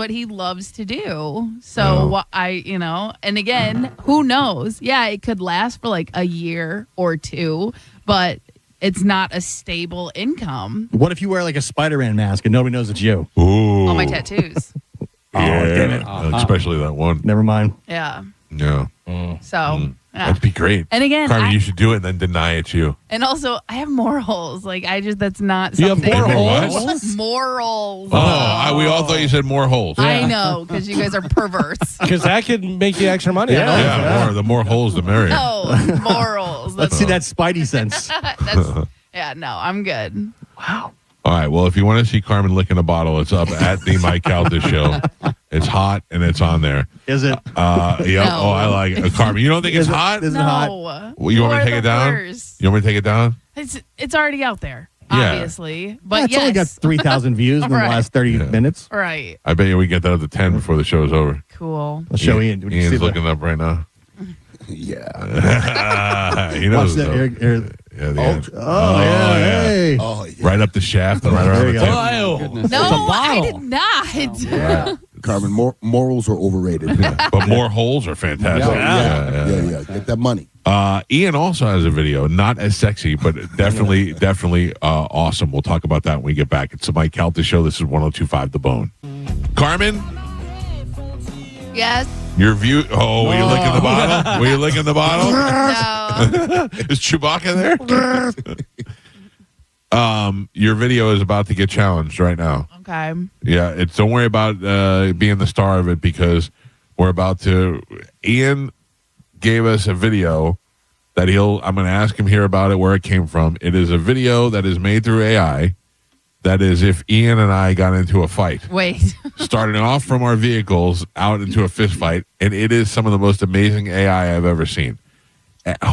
he loves to do. So and again, who knows? Yeah, it could last for a year or two, but it's not a stable income. What if you wear a Spider-Man mask and nobody knows it's you? Ooh. All my tattoos. Damn it. Especially that one. Never mind. Yeah. Yeah. So that'd be great. And again, Carmen, you should do it and then deny it's you. And also, I have morals. That's not you something. You have morals? Morals. Oh, we all thought you said more holes. I know, because you guys are perverse. Because that could make you extra money. The more holes, the merrier. No, morals. Let's see that Spidey sense. I'm good. Wow. All right. Well, if you want to see Carmen licking a bottle, it's up at the Mike Calta Show. It's hot and it's on there. Is it? Yeah. No. Oh, I like it. Carmen, you don't think it's hot? Is it hot? Well, you want me to take it down? Worst. You want me to take it down? It's already out there, Yeah. obviously. But it's only got 3,000 views in the last 30 minutes. Right. I bet you we get that up to 10 before the show's over. Cool. I'll show Ian. Ian's looking up right now. Yeah. He knows. Watch that. Hey. Oh, yeah. Right up the shaft and right around the tip. No, I did not. Yeah. Carmen, morals are overrated. But more holes are fantastic. Yeah. Get that money. Ian also has a video, not as sexy, but definitely awesome. We'll talk about that when we get back. It's the Mike Calta Show. This is 102.5 The Bone. Carmen? Yes. Your view? Oh, were you licking the bottle? Were you licking the bottle? No. Is Chewbacca there? Your video is about to get challenged right now. Okay. Yeah, don't worry about being the star of it because we're about to. Ian gave us a video that I'm going to ask him here about it, where it came from. It is a video that is made through AI. That is if Ian and I got into a fight. Wait. Starting off from our vehicles out into a fist fight, and it is some of the most amazing AI I've ever seen.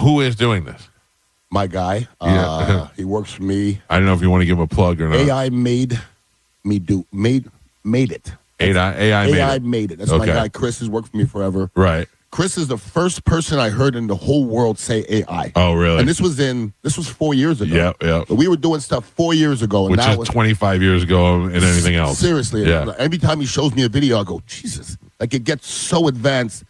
Who is doing this? My guy. Yeah. He works for me. I don't know if you want to give him a plug or not. AI made it. AI made it. That's my guy. Chris has worked for me forever. Right. Chris is the first person I heard in the whole world say AI. Oh, really? And this was 4 years ago. Yeah. We were doing stuff 4 years ago. And Which that is was 25 years ago and anything else. Seriously. Yeah. Every time he shows me a video, I go, Jesus. It gets so advanced.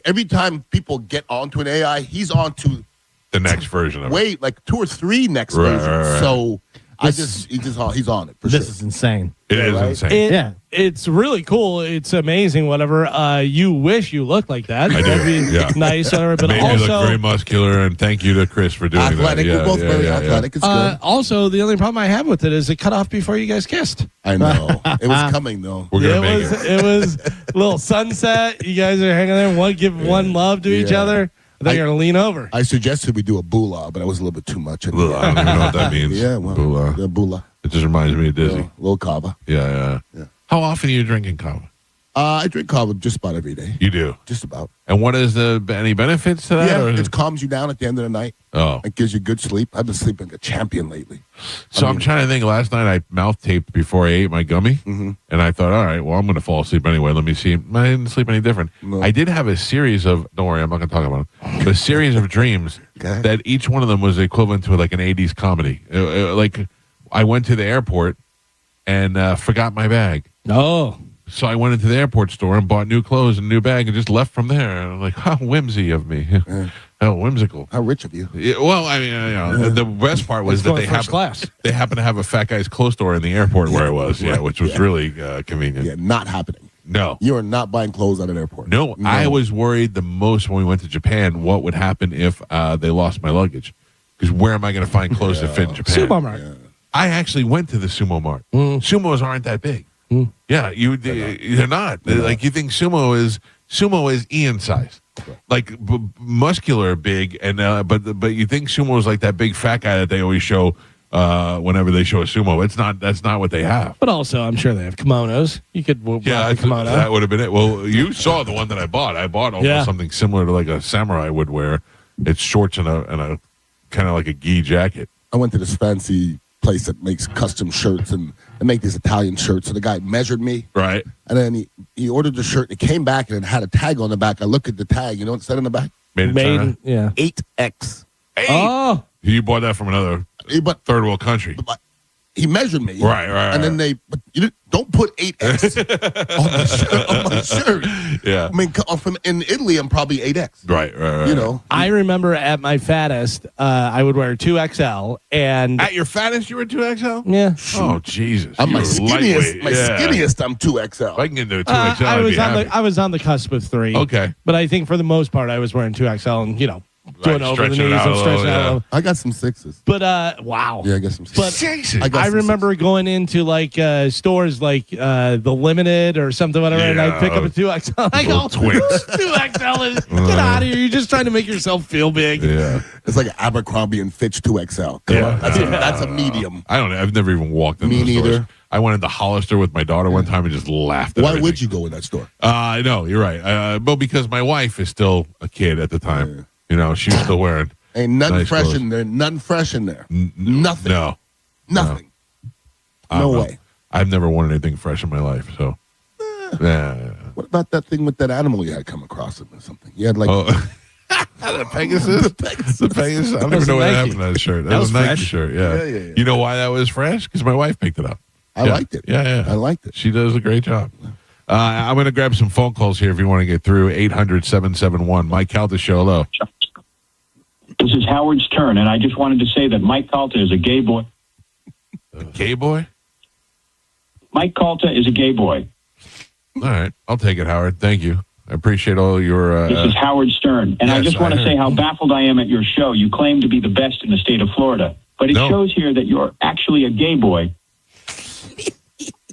Every time people get onto an AI, he's on to the next version of it. 2 or 3 next versions. Right. So he's on it. This is insane. It is insane. It's really cool. It's amazing. Whatever. You wish you looked like that. I That'd do. be nice. But Maybe also, you look very muscular, and thank you to Chris for doing athletic. that. We're both very athletic. It's good. Also, the only problem I have with it is it cut off before you guys kissed. I know. It was coming, though. We're going to make it. It was a little sunset. You guys are hanging there. Give one love to each other. I thought you were going to lean over. I suggested we do a bula, but it was a little bit too much. I don't even know what that means. Yeah, well, Bula. the bula. It just reminds me of Dizzy. Little kava. Yeah. How often are you drinking kava? I drink kava just about every day. You do? Just about. And what is any benefits to that? Yeah, or? it calms you down at the end of the night. Oh. It gives you good sleep. I've been sleeping like a champion lately. So I'm trying to think. Last night I mouth taped before I ate my gummy, and I thought, all right, well, I'm going to fall asleep anyway. Let me see. I didn't sleep any different. No. I did have a series of, don't worry, I'm not going to talk about it, but a series of dreams that each one of them was equivalent to like an 80s comedy. Like I went to the airport and forgot my bag. Oh. So I went into the airport store and bought new clothes and a new bag and just left from there. And I'm like, how whimsy of me. How whimsical. How rich of you. Yeah, well, I mean, the best part was that they happened to have a Fat Guy's clothes store in the airport where I was, which was really convenient. Yeah, not happening. No. You are not buying clothes at an airport. No, I was worried the most when we went to Japan what would happen if they lost my luggage. Because where am I going to find clothes that fit in Japan? Sumo Mart. I actually went to the Sumo Mart. Sumos aren't that big. Yeah, they're not. Like you think sumo is Ian size, like muscular, big, and but you think sumo is like that big fat guy that they always show whenever they show a sumo. It's not. That's not what they have. But also, I'm sure they have kimonos. You could rock a kimono. That would have been it. Well, you saw the one that I bought. I bought almost something similar to like a samurai would wear. It's shorts and a kind of like a gi jacket. I went to this fancy place that makes custom shirts and they make these Italian shirts. So the guy measured me. Right. And then he ordered the shirt. It came back and it had a tag on the back. I look at the tag. You know what it said on the back? Made in China? Yeah. 8X. Oh. You bought that from another third world country. But he measured me. Right. And then but you don't put 8X on my shirt. Yeah. I mean, in Italy, I'm probably 8X. Right. You know. I remember at my fattest, I would wear 2XL. And at your fattest, you were 2XL? Yeah. Oh, Jesus. I'm my lightweight. skinniest, I'm 2XL. If I can get into a 2XL, I was on the cusp of 3. Okay. But I think for the most part, I was wearing 2XL and, doing over the knees and stretching out a little. I got some 6s. But, wow. Yeah, I got some 6s. But I remember going into like stores like the Limited or something, whatever, and I'd pick up a 2XL. I go, 2XL is, get out of here. You're just trying to make yourself feel big. Yeah. It's like an Abercrombie and Fitch 2XL. Come on. That's a medium. I've never even walked in Me those neither. stores. I went into Hollister with my daughter one time and just laughed at Why everything. would you go in that store? I know, you're right. Well, because my wife is still a kid at the time. She was still wearing. Ain't nothing nice fresh clothes. in there. Nothing fresh in there. Nothing. No. Nothing. No way. I've never worn anything fresh in my life. So. Yeah. What about that thing with that animal you had come across it or something? You had like the Pegasus. The Pegasus. I don't even know what happened to that shirt. That was a Nike fresh. shirt. Yeah. You know why that was fresh? Because my wife picked it up. I liked it. Yeah. I liked it. She does a great job. I'm going to grab some phone calls here if you want to get through. 800-771. Mike Calta Show. Hello. This is Howard's turn, and I just wanted to say that Mike Calta is a gay boy. A gay boy? Mike Calta is a gay boy. All right. I'll take it, Howard. Thank you. I appreciate all your... This is Howard Stern, and I just want to say how baffled I am at your show. You claim to be the best in the state of Florida, but it shows here that you're actually a gay boy.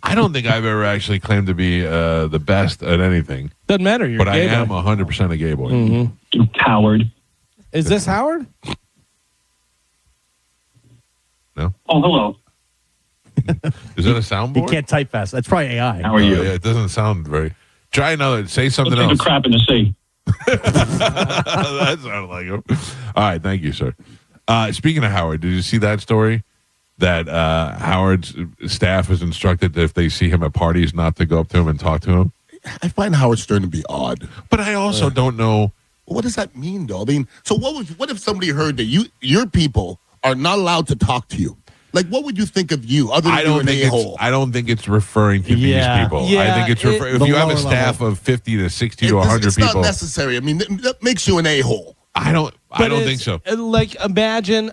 I don't think I've ever actually claimed to be the best at anything. Doesn't matter. You're but a I gay am boy. 100% a gay boy. Mm-hmm. Howard. Is this Howard? No. Oh, hello. Is that a soundboard? He can't type fast. That's probably AI. How are you? Yeah, it doesn't sound very... Try another. Say something Let's else. take a crap in the sea. That sounded like him. All right. Thank you, sir. Speaking of Howard, did you see that story? That Howard's staff is instructed that if they see him at parties not to go up to him and talk to him. I find Howard Stern to be odd. But I also don't know. What does that mean, though? I mean, so what if somebody heard that your people are not allowed to talk to you? Like, what would you think of you other than you're an a-hole? I don't think it's referring to these people. Yeah, I think it's referring. If you have a staff of 50 to 60 to 100 it's people. It's not necessary. I mean, that makes you an a-hole. I don't think so. Like, imagine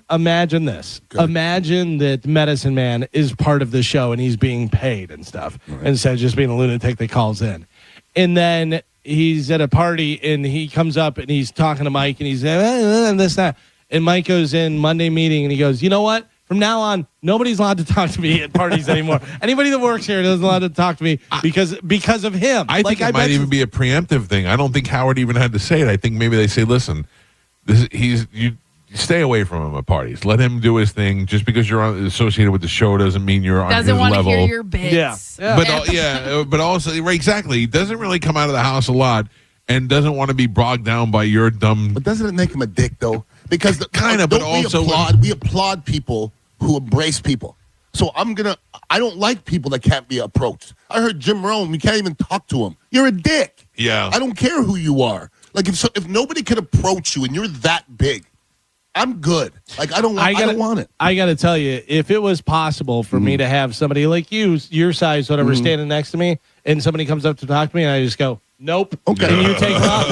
this. Okay. Imagine that Medicine Man is part of the show and he's being paid and stuff instead of just being a lunatic that calls in. And then he's at a party and he comes up and he's talking to Mike and he's this, that. And Mike goes in Monday meeting and he goes, you know what? From now on, nobody's allowed to talk to me at parties anymore. Anybody that works here isn't allowed to talk to me because of him. I think it might even be a preemptive thing. I don't think Howard even had to say it. I think maybe they say, listen, you stay away from him at parties. Let him do his thing. Just because you're associated with the show doesn't mean you're on his level. Doesn't want to hear your bits. Yeah. But also, right, exactly. He doesn't really come out of the house a lot and doesn't want to be bogged down by your dumb. But doesn't it make him a dick though? Because but also we applaud people who embrace people. So I don't like people that can't be approached. I heard Jim Rome, you can't even talk to him. You're a dick. Yeah. I don't care who you are. Like if nobody can approach you and you're that big, I'm good. Like I don't want it. I got to tell you, if it was possible for me to have somebody like you, your size, whatever, standing next to me, and somebody comes up to talk to me, and I just go, nope. Okay. And you take off.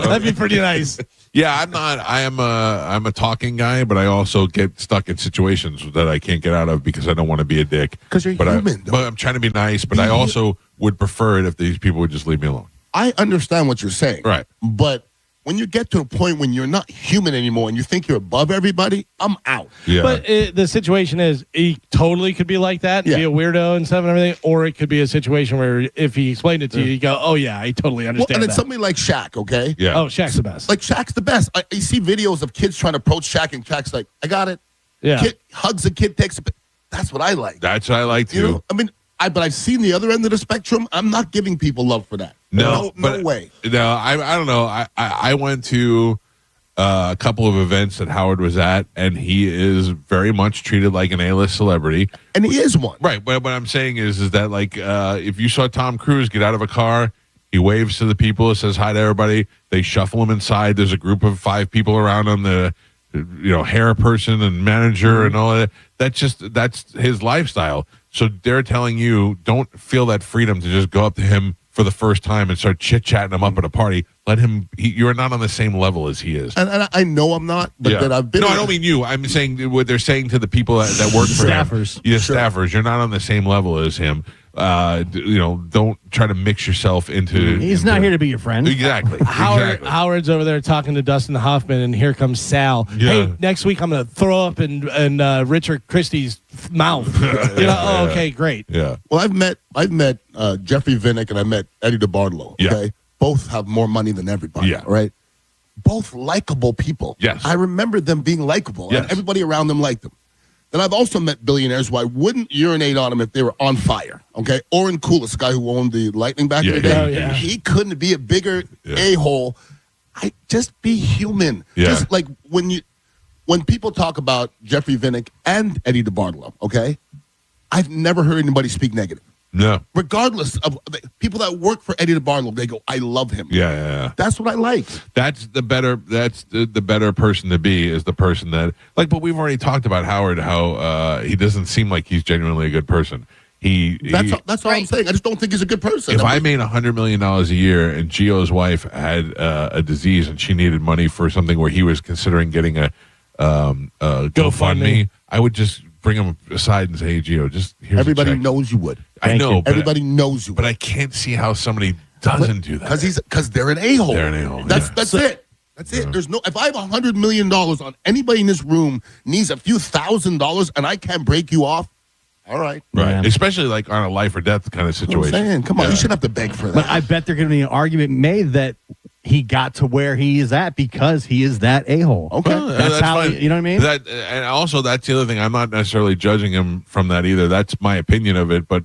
That'd be pretty nice. Yeah, I'm not. I'm a talking guy, but I also get stuck in situations that I can't get out of because I don't want to be a dick. Because you're human. But I'm trying to be nice. But I also would prefer it if these people would just leave me alone. I understand what you're saying, right? But when you get to a point when you're not human anymore and you think you're above everybody, I'm out. Yeah. But the situation is, he totally could be like that and be a weirdo and stuff and everything, or it could be a situation where if he explained it to you, you go, oh, yeah, I totally understand and that. it's somebody like Shaq, okay? Yeah. Oh, Shaq's the best. Like, Shaq's the best. You see videos of kids trying to approach Shaq, and Shaq's like, I got it. Yeah. Kid hugs a kid, takes a bit. That's what I like. That's what I like, too. You know, I mean, but I've seen the other end of the spectrum. I'm not giving people love for that. No way. No, I don't know. I went to a couple of events that Howard was at, and he is very much treated like an A-list celebrity. And he is one. Right. But what I'm saying is that, like, if you saw Tom Cruise get out of a car, he waves to the people, says hi to everybody. They shuffle him inside. There's a group of 5 people around him, the hair person and manager and all that. That's his lifestyle. So they're telling you, don't feel that freedom to just go up to him for the first time and start chit-chatting him up at a party. Let him, you're not on the same level as he is. And I know I'm not, but that I've been. No, I don't mean you. I'm saying what they're saying to the people that work for staffers. him. Yeah, staffers. You're not on the same level as him. Don't try to mix yourself into. He's not here to be your friend. Exactly. Howard's over there talking to Dustin Hoffman, and here comes Sal. Yeah. Hey, next week I'm going to throw up in Richard Christie's mouth. Okay, great. Yeah. Well, I've met Jeffrey Vinnick and I met Eddie DeBartolo. Okay, Yeah. Both have more money than everybody. Yeah. Right. Both likable people. Yes. I remember them being likable. Yes. And everybody around them liked them. Then I've also met billionaires who I wouldn't urinate on them if they were on fire. Okay, Oren Koulis, the guy who owned the Lightning back in the day, he couldn't be a bigger a-hole. Just be human. Yeah. Just like when people talk about Jeffrey Vinnick and Eddie DeBartolo, okay, I've never heard anybody speak negative. No. Regardless of people that work for Eddie DeBartolo, they go, I love him. Yeah. That's what I like. That's the better. That's the better person to be is the person that But we've already talked about Howard. How he doesn't seem like he's genuinely a good person. That's all I'm saying. I just don't think he's a good person. If I made $100 million a year and Gio's wife had a disease and she needed money for something where he was considering getting a GoFundMe, I would just bring him aside and say, "Hey, Gio, just here's everybody a check." knows you would. I know. Everybody knows you. But I can't see how somebody doesn't do that. Because they're an a-hole. They're an a-hole. That's it. That's it. There's no. If I have $100 million on anybody in this room needs a few $1,000s and I can't break you off, all right. Right. Especially like on a life or death kind of situation. I'm saying, come on, you shouldn't have to beg for that. But I bet there's going to be an argument made that he got to where he is at because he is that a-hole. Okay. Well, that's how, fine. you know what I mean? And also, that's the other thing. I'm not necessarily judging him from that either. That's my opinion of it. But,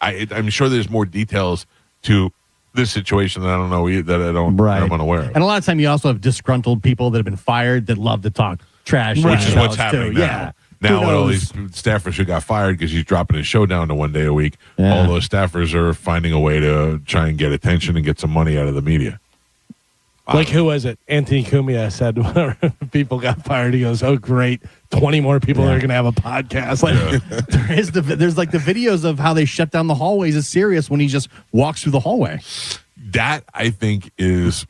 I'm sure there's more details to this situation that I don't know that I'm unaware of. And a lot of time you also have disgruntled people that have been fired that love to talk trash. Which is what's happening now. Yeah. Now, with all these staffers who got fired because he's dropping his show down to one day a week, all those staffers are finding a way to try and get attention and get some money out of the media. Like, who was it? Anthony Cumia said when people got fired, he goes, oh, great. 20 more people are going to have a podcast. Like, there's like the videos of how they shut down the hallways is serious when he just walks through the hallway. That, I think, is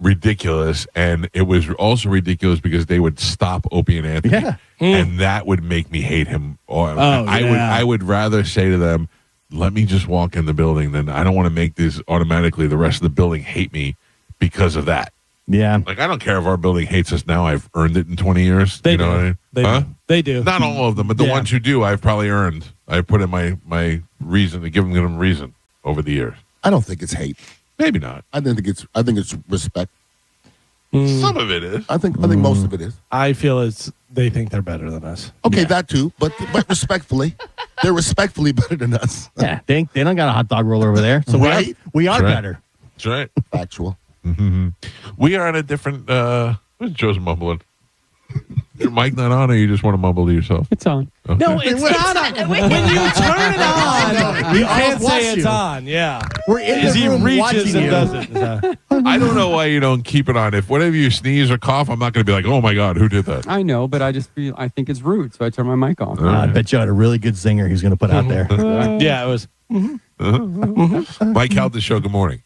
ridiculous. And it was also ridiculous because they would stop Opie and Anthony. Yeah. And that would make me hate him. I would rather say to them, let me just walk in the building. Then I don't want to make this automatically the rest of the building hate me because of that. Yeah. Like, I don't care if our building hates us now. I've earned it in 20 years. They you know do. what I mean? They do. Not all of them, but the ones who do, I've probably earned. I put in my reason to give them reason over the years. I don't think it's hate. Maybe not. I think it's respect. Some of it is. I think most of it is. I feel they think they're better than us. Okay, that too, but respectfully, they're respectfully better than us. Yeah, they don't got a hot dog roller over there, so Right. we are That's right. better. That's right. Factual. We are at a different. What's Joe's mumbling? Your mic not on, or you just want to mumble to yourself? It's on. Okay. No, it's not on. When you turn it on, you can't say it's on. Yeah. We're in As the he room reaches watching and you. does it. I don't know why you don't keep it on. If whenever you sneeze or cough, I'm not going to be like, oh my God, who did that? I know, but I think it's rude, so I turn my mic off. I bet you had a really good zinger he's going to put out there. Yeah, it was. Mike Calta Show, good morning.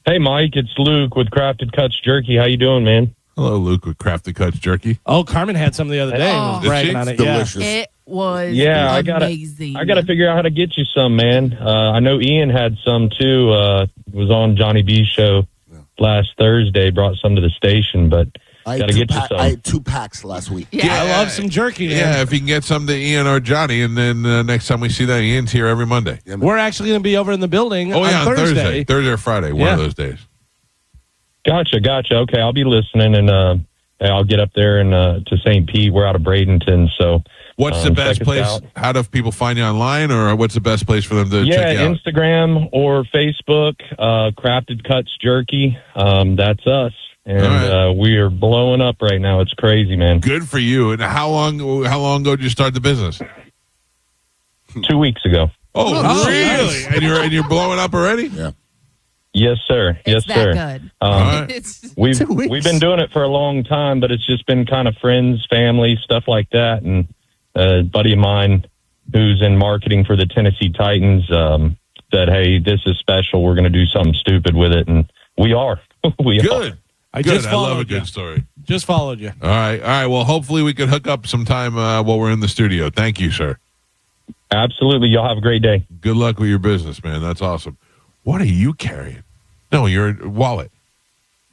Hey, Mike, it's Luke with Crafted Cuts Jerky. How you doing, man? Hello, Luke with Crafted Cuts Jerky. Oh, Carmen had some the other day. Oh. And was bragging on it. Delicious. It was amazing. I gotta figure out how to get you some, man. I know Ian had some too. Was on Johnny B's show last Thursday. Brought some to the station, but gotta get you some. I had 2 packs last week. Yeah, I love some jerky. Man. Yeah, if you can get some to Ian or Johnny, and then next time we see that, Ian's here every Monday. Yeah, We're actually going to be over in the building Oh, yeah, on Thursday. Thursday or Friday, one of those days. Gotcha. Okay, I'll be listening, and I'll get up there and to St. Pete. We're out of Bradenton, so. What's the best check us place? out. How do people find you online, or what's the best place for them to check you out? Instagram or Facebook, Crafted Cuts Jerky. That's us. And we are blowing up right now. It's crazy, man. Good for you. And how long ago did you start the business? 2 weeks ago. Oh, really? And you're blowing up already? Yeah. Yes, sir. It's yes, sir. that good. Right. We've been doing it for a long time, but it's just been kind of friends, family, stuff like that. And a buddy of mine who's in marketing for the Tennessee Titans said, "Hey, this is special. We're going to do something stupid with it," and we are. We Good. are. I Good. just I love a followed good you. story. Just followed you. All right. Well, hopefully we could hook up sometime while we're in the studio. Thank you, sir. Absolutely. Y'all have a great day. Good luck with your business, man. That's awesome. What are you carrying? No, your wallet.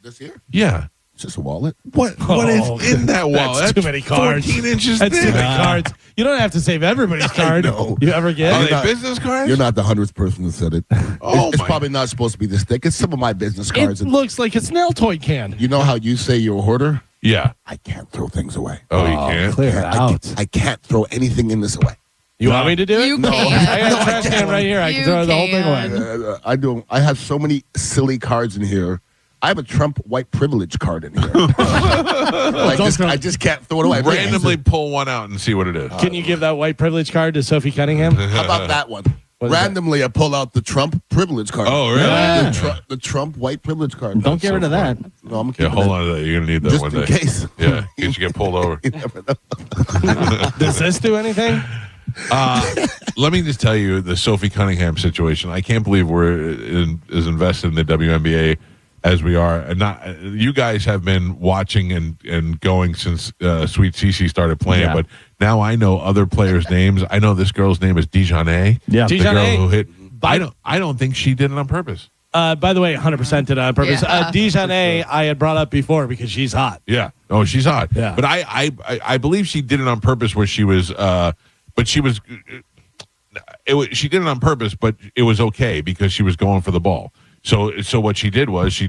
This here? Yeah. It's just a wallet. What is in that wallet? That's too many cards. 14 inches That's thick. too many cards. You don't have to save everybody's card. know. You ever get? Are it? they business cards? You're not the 100th person that said it. Oh, it's my- probably not supposed to be this thick. It's some of my business cards. It And looks like it's an Altoid can. you know how you say you're a hoarder? Yeah. I can't throw things away. Oh, you can't? Clear it out. I can't throw anything in this away. You want me to do it? You No. can. I got a trash can right here. I can You throw the whole thing away. can. I do. I have so many silly cards in here. I have a Trump white privilege card in here. I just can't throw it away. Randomly pull one out and see what it is. Can you give that white privilege card to Sophie Cunningham? How about that one? What is Randomly, I pull out the Trump privilege card. Oh, really? The Trump white privilege card. Don't get rid of that. No, I'm Yeah, keeping hold it. on to that. You're going to need that Just one in day. case. Yeah, in case you get pulled over. You never know. Does this do anything? Let me just tell you the Sophie Cunningham situation. I can't believe we're as invested in the WNBA as we are. And not you guys have been watching and going since Sweet Cece started playing, Yeah. but now I know other players' names. I know this girl's name is Dijonay. Yeah. The girl Dijonay. who hit. I don't think she did it on purpose. By the way, 100% did it on purpose. Yeah. Dijonay, I had brought up before because she's hot. Yeah. Oh, she's hot. Yeah. But I believe she did it on purpose where she was but she was she did it on purpose, but it was okay because she was going for the ball. So what she did was she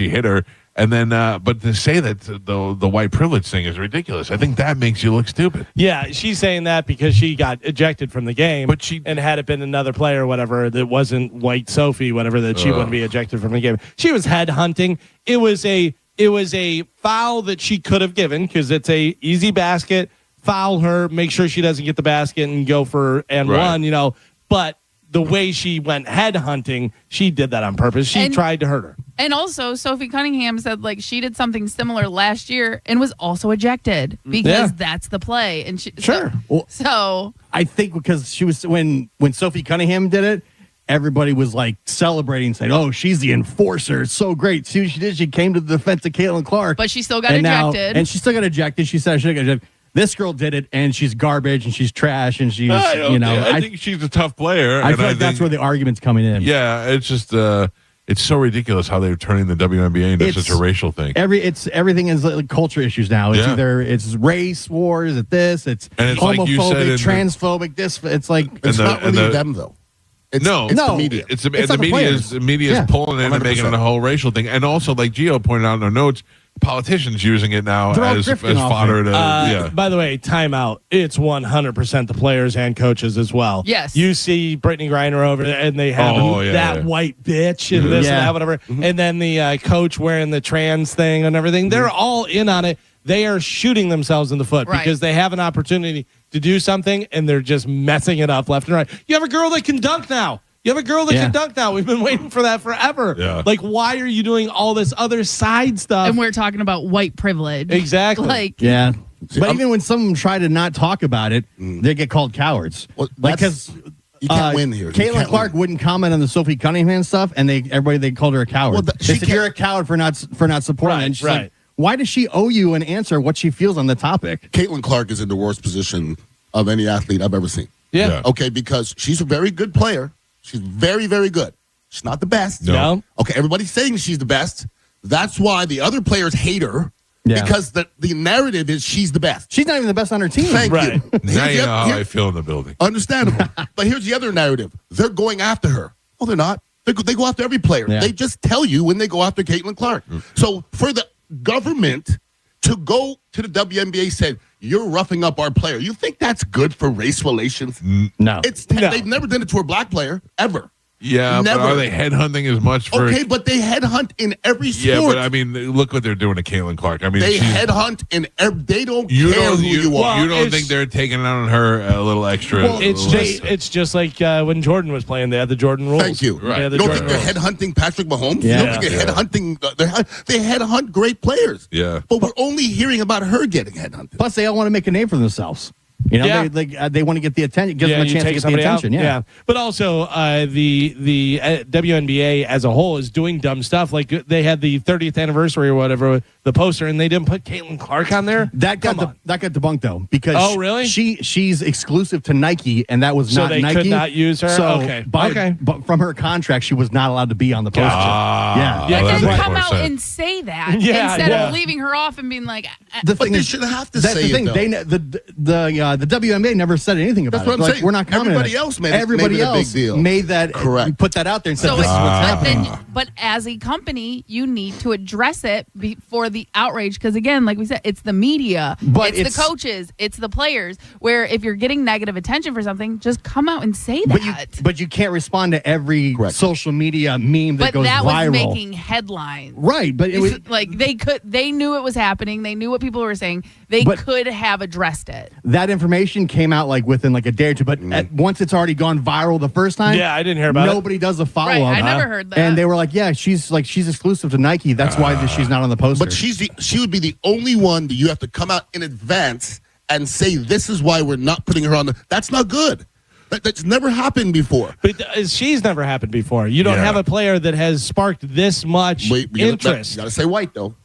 hit her, and then but to say that the white privilege thing is ridiculous. I think that makes you look stupid. Yeah, she's saying that because she got ejected from the game, But she- and had it been another player or whatever that wasn't White Sophie, whatever, that she wouldn't be ejected from the game. She was head hunting. It was a foul that she could have given because it's a easy basket. Foul her, make sure she doesn't get the basket and go for and Right. one. But the way she went head hunting, she did that on purpose. She And- tried to hurt her. And also, Sophie Cunningham said she did something similar last year and was also ejected because that's the play. And Sure. So I think because she was when Sophie Cunningham did it, everybody was like celebrating, saying, "Oh, she's the enforcer. It's so great." See what she did? She came to the defense of Caitlin Clark, but she still got and ejected. and she still got ejected. She said she got ejected. This girl did it, and she's garbage, and she's trash, and she's I think she's a tough player. I and feel like that's where the argument's coming in. Yeah, it's just it's so ridiculous how they're turning the WNBA into such a racial thing. Everything is like culture issues now. It's Yeah. either it's race wars, it's this, it's And it's like you said in homophobic, transphobic. This, it's like It's not really them, though. It's the media. It's It's the not the media players. is the media is Yeah. pulling in and making it a whole racial thing. And also, like Gio pointed out in our notes, politicians using it now They're all as grifting off fodder it. to. By the way, timeout. It's 100% the players and coaches as well. Yes. You see Brittany Griner over there, and they have that white bitch and this and that, whatever. And then the coach wearing the trans thing and everything. They're all in on it. They are shooting themselves in the foot because they have an opportunity to do something, and they're just messing it up left and right. You have a girl that can dunk now. We've been waiting for that forever. Yeah. Like, why are you doing all this other side stuff? And we're talking about white privilege. Exactly. Like, yeah. But even when some of them try to not talk about it, they get called cowards. Well, Because you can't win here. You Caitlin can't Clark win. wouldn't comment on the Sophie Cunningham stuff, and they called her a coward. Well, they she said you're a coward for not supporting it. And she's like, why does she owe you an answer what she feels on the topic? Caitlin Clark is in the worst position of any athlete I've ever seen. Yeah. Okay, because she's a very good player. She's very, very good. She's not the best. No. Okay, everybody's saying she's the best. That's why the other players hate her. Yeah. Because the narrative is she's the best. She's not even the best on her team. Thank you. Now you know how I feel in the building. Understandable. But here's the other narrative. They're going after her. Well, they're not. They go after every player. Yeah. They just tell you when they go after Caitlin Clark. So for the government to go to the WNBA said, you're roughing up our player. You think that's good for race relations? No. They've never done it to a black player, ever. Yeah, Never. but are they headhunting as much for? Okay, but they headhunt in every sport. Yeah, but I mean, look what they're doing to Caitlin Clark. I mean, they headhunt in every. They don't you care don't, who you are. You don't think they're taking it out on her a little extra? Well, it's just like when Jordan was playing. They had the Jordan rules. Thank you. Right. You don't think they're headhunting Patrick Mahomes? Yeah. You don't think they're headhunting? They headhunt great players. Yeah. But we're only hearing about her getting headhunted. Plus, they all want to make a name for themselves. You know, they want to get the attention, give them a chance to get the attention. Yeah. But also, the WNBA as a whole is doing dumb stuff. Like they had the 30th anniversary or whatever, the poster, and they didn't put Caitlin Clark on there. That got debunked though because really? she's exclusive to Nike, and that was so not they Nike. could not use her. So but from her contract, she was not allowed to be on the poster. And then come out and say that instead of leaving her off and being like, but they shouldn't have to say it. The WNBA never said anything about That's what it. I'm saying. We're not commenting. Everybody else made it a big deal. Made that correct. Put that out there and said so this is what's happening. But as a company, you need to address it for the outrage because again, like we said, it's the media, it's the coaches, it's the players. Where if you're getting negative attention for something, just come out and say that. But you can't respond to every social media meme that goes viral. But that was making headlines, right? But it was like they knew it was happening. They knew what people were saying. They could have addressed it. That information came out like within like a day or two, but once it's already gone viral the first time, I didn't hear about it. Nobody does a follow up. Right, I never heard that. And they were like, "Yeah, she's exclusive to Nike. That's why she's not on the poster." But she would be the only one that you have to come out in advance and say this is why we're not putting her on the. That's not good. That's never happened before. But she's never happened before. You don't have a player that has sparked this much interest. You got to say white though.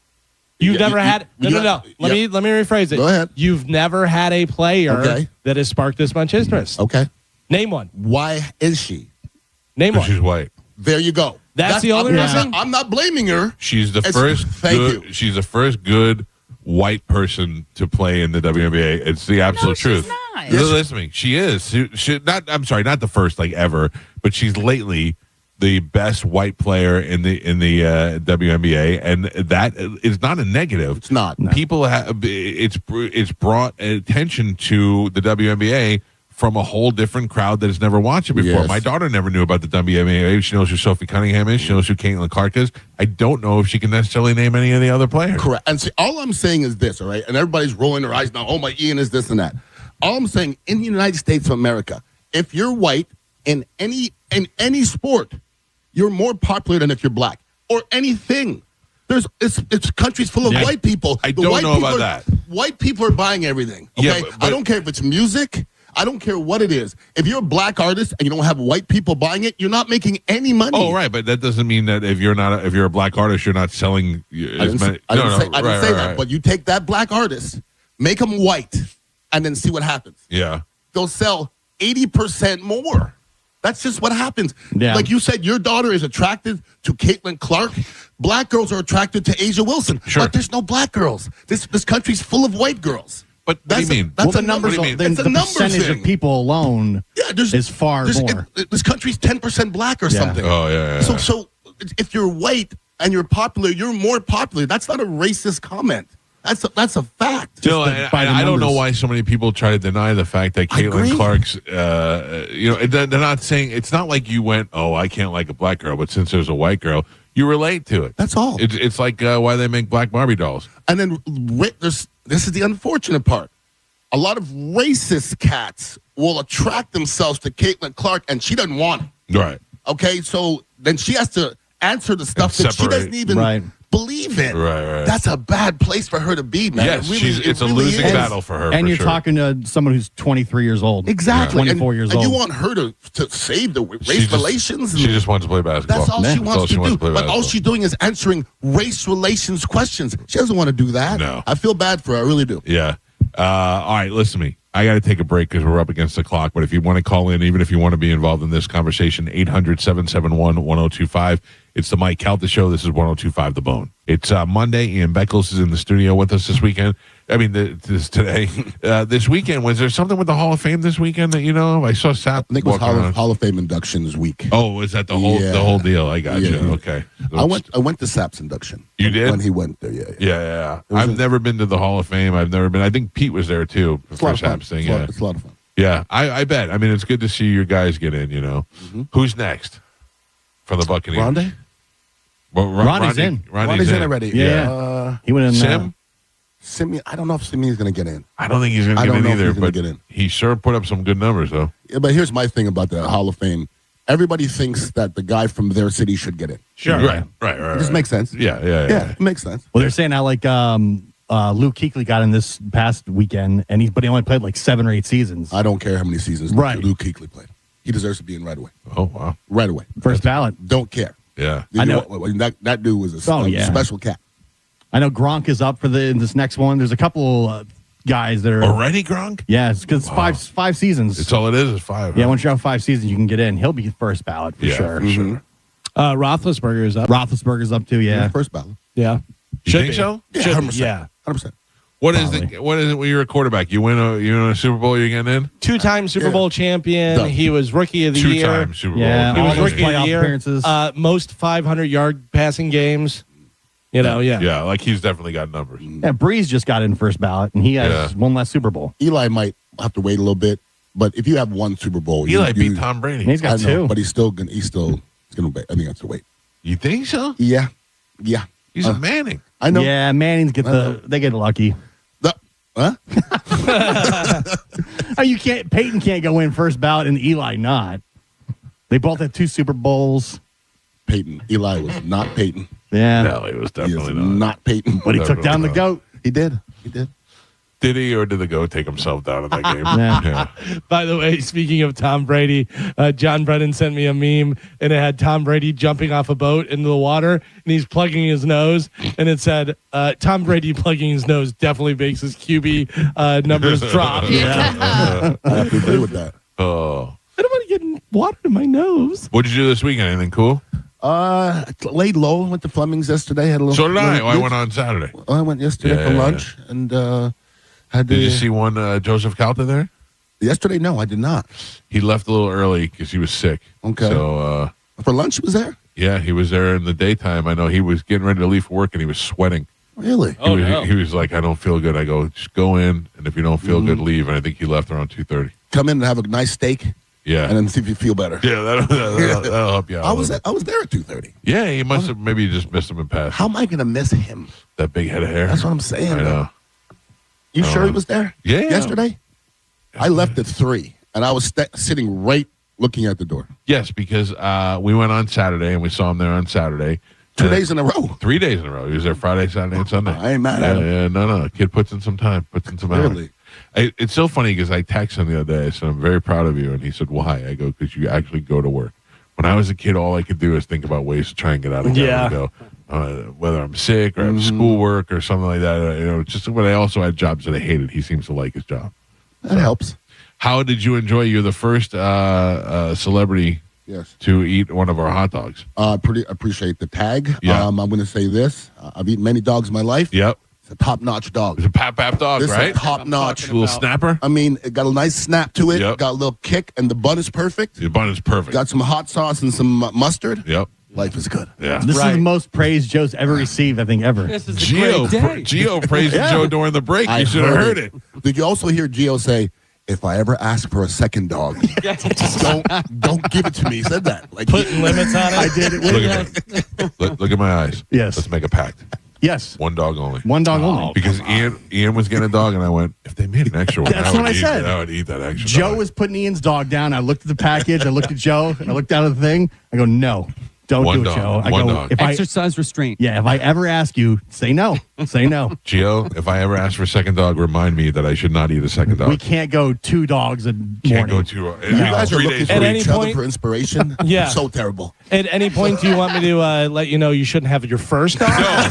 You've never had no. Let me rephrase it. Go ahead. You've never had a player that has sparked this much interest. Okay. Name one. Why is she? Name one. She's white. There you go. That's the only reason. I'm not blaming her. She's the first. She's the first good white person to play in the WNBA. It's the absolute truth. She's not. Listen to me. She is. She not. I'm sorry. Not the first like ever, but she's lately the best white player in the WNBA, and that is not a negative. It's not. No. People have it's brought attention to the WNBA from a whole different crowd that has never watched it before. Yes. My daughter never knew about the WNBA. She knows who Sophie Cunningham is. She knows who Caitlin Clark is. I don't know if she can necessarily name any of the other players. Correct. And see, all I'm saying is this, all right? And everybody's rolling their eyes now. Oh, my Ian is this and that. All I'm saying, in the United States of America, if you're white in any sport, you're more popular than if you're black or anything. It's countries full of white people. I don't know about that. White people are buying everything. Okay, Yeah, but I don't care if it's music. I don't care what it is. If you're a black artist and you don't have white people buying it, you're not making any money. Oh, right, but that doesn't mean that if you're a black artist, you're not selling as many. I didn't say that. But you take that black artist, make them white, and then see what happens. Yeah, they'll sell 80% more. That's just what happens. Yeah. Like you said, your daughter is attracted to Caitlin Clark. Black girls are attracted to Asia Wilson. Sure. But there's no black girls. This country's full of white girls. But what do you mean? That's the numbers. The percentage of people alone is far more. This country's 10% black or something. Oh, yeah. So if you're white and you're popular, you're more popular. That's not a racist comment. That's a fact. No, I don't know why so many people try to deny the fact that Caitlin Clark's, they're not saying, it's not like you went, oh, I can't like a black girl, but since there's a white girl, you relate to it. That's all. It's like why they make black Barbie dolls. And then this is the unfortunate part. A lot of racist cats will attract themselves to Caitlin Clark, and she doesn't want it. Right. Okay, so then she has to answer the stuff that she doesn't even believe in. Right. That's a bad place for her to be, man. Yes, it's a losing battle for her. And you're talking to someone who's 23 years old. Exactly. 24 years old. And you want her to save the race relations? She just wants to play basketball. That's all she wants to do. But basketball. all she's doing is answering race relations questions. She doesn't want to do that. No. I feel bad for her. I really do. Yeah. All right, listen to me. I got to take a break because we're up against the clock. But if you want to call in, even if you want to be involved in this conversation, 800-771-1025. It's the Mike Calta Show. This is 1025 The Bone. It's Monday. Ian Beckles is in the studio with us this weekend. I mean, today. This weekend, was there something with the Hall of Fame this weekend that you know? I saw Sap. I think it was Hall of Fame inductions week. Oh, was that the whole deal? I got you. Okay. I went to Sap's induction. You did? When he went there, yeah. Yeah. I've never been to the Hall of Fame. I've never been. I think Pete was there too for Sap's thing. It's a lot of fun. Yeah, I bet. I mean, it's good to see your guys get in, you know. Mm-hmm. Who's next for the Buccaneers? Rondé? Well, Ronnie's in. Ronnie's in already. Yeah. He went in. Simeon, I don't know if Simeon's going to get in. I don't think he's going to get in either, but get in. He sure put up some good numbers, though. Yeah, but here's my thing about the Hall of Fame. Everybody thinks that the guy from their city should get in. Sure. Right. It just makes sense. Yeah, it makes sense. Well, they're saying now, like, Luke Kuechly got in this past weekend, but he only played like 7 or 8 seasons. I don't care how many seasons Luke Kuechly played. He deserves to be in right away. Oh, wow. Right away. First ballot. Don't care. Yeah. I know. That dude was a special cat. I know Gronk is up for this next one. There's a couple guys that are already Gronk. Yeah, because it's five seasons. It's all it is 5. Yeah, once you have 5 seasons, you can get in. He'll be first ballot for sure. Mm-hmm. Roethlisberger's up. Roethlisberger's up too. Yeah, first ballot. Yeah, you think so? Yeah, 100%. 100%. What is it when you're a quarterback? You win a Super Bowl, you're getting in? 2-time Super Bowl champion. He was rookie of the year. 2-time Super Bowl. Yeah, he was all those rookie of the playoff year. appearances. Most 500-yard passing games. Yeah, like he's definitely got numbers. Yeah, Breeze just got in first ballot, and he has one less Super Bowl. Eli might have to wait a little bit, but if you have 1 Super Bowl, Eli beat Tom Brady. He's got 2, but he's gonna wait. I think that's to wait. You think so? Yeah. He's a Manning. I know. Yeah, Manning's they get lucky. Huh? Oh, Peyton can't go in first ballot and Eli not. They both had 2 Super Bowls. Peyton. Eli was not Peyton. Yeah. No, he was definitely not Peyton. But he took down the GOAT. He did. Did he, or did the GOAT take himself down in that game? Yeah. By the way, speaking of Tom Brady, John Brennan sent me a meme, and it had Tom Brady jumping off a boat into the water, and he's plugging his nose, and it said, Tom Brady plugging his nose definitely makes his QB numbers drop. I have to agree with that. Oh. I don't want to get water in my nose. What did you do this weekend? Anything cool? Laid low. Went to Fleming's yesterday. Had a little. So did I. I went on Saturday. I went yesterday for lunch and Did you see one Joseph Calta there? Yesterday, no, I did not. He left a little early because he was sick. Okay. So for lunch, he was there. Yeah, he was there in the daytime. I know he was getting ready to leave for work and he was sweating. Really? He was like, I don't feel good. I go, just go in, and if you don't feel good, leave. And I think he left around 2:30. Come in and have a nice steak. Yeah. And then see if you feel better. Yeah, that'll help you out. I was there at 2:30. Yeah, he must have maybe just missed him in passing. How am I going to miss him? That big head of hair. That's what I'm saying. I know. You sure he was there? Yeah. Yesterday? I left at 3, and I was sitting right looking at the door. Yes, because we went on Saturday, and we saw him there on Saturday. 2 days in a row. 3 days in a row. He was there Friday, Saturday, and Sunday. I ain't mad at him. Yeah, no. Kid puts in some time. Puts in some hours. Really? It's so funny because I texted him the other day. I said, I'm very proud of you. And he said, why? I go, because you actually go to work. When I was a kid, all I could do is think about ways to try and get out of town. Yeah. And go, whether I'm sick or I have schoolwork or something like that. Just when I also had jobs that I hated. He seems to like his job. That helps. How did you enjoy? You're the first celebrity to eat one of our hot dogs. Pretty appreciate the tag. Yeah. I'm going to say this. I've eaten many dogs in my life. Yep. It's a top-notch dog. It's a pap dog, this right? Is a top-notch. Little snapper. I mean, it got a nice snap to it. Yep. Got a little kick, and the bun is perfect. The bun is perfect. Got some hot sauce and some mustard. Yep. Life is good. Yeah. This is the most praise Joe's ever received, I think, ever. This is a great day. Gio praised Joe during the break. You should have heard it. Did you also hear Gio say, if I ever ask for a second dog, don't give it to me? He said that. Like Putting limits on it. I did it. Look at my eyes. Yes. Let's make a pact. Yes. One dog only. One dog only. Because Ian was getting a dog, and I went, if they made an extra one, That's what I said. I would eat that extra Joe dog. was putting Ian's dog down. I looked at the package. I looked at Joe, and I looked down at the thing. I go, no. Don't One do it, dog. Joe. I One go, dog. Exercise restraint. If I ever ask you, say no. Say no. Gio, if I ever ask for a second dog, remind me that I should not eat a second dog. We can't go 2 dogs a Can't morning. go too. You guys are 3 looking days for a week. each other for inspiration. Yeah. So terrible. At any point, do you want me to let you know you shouldn't have your first dog? No.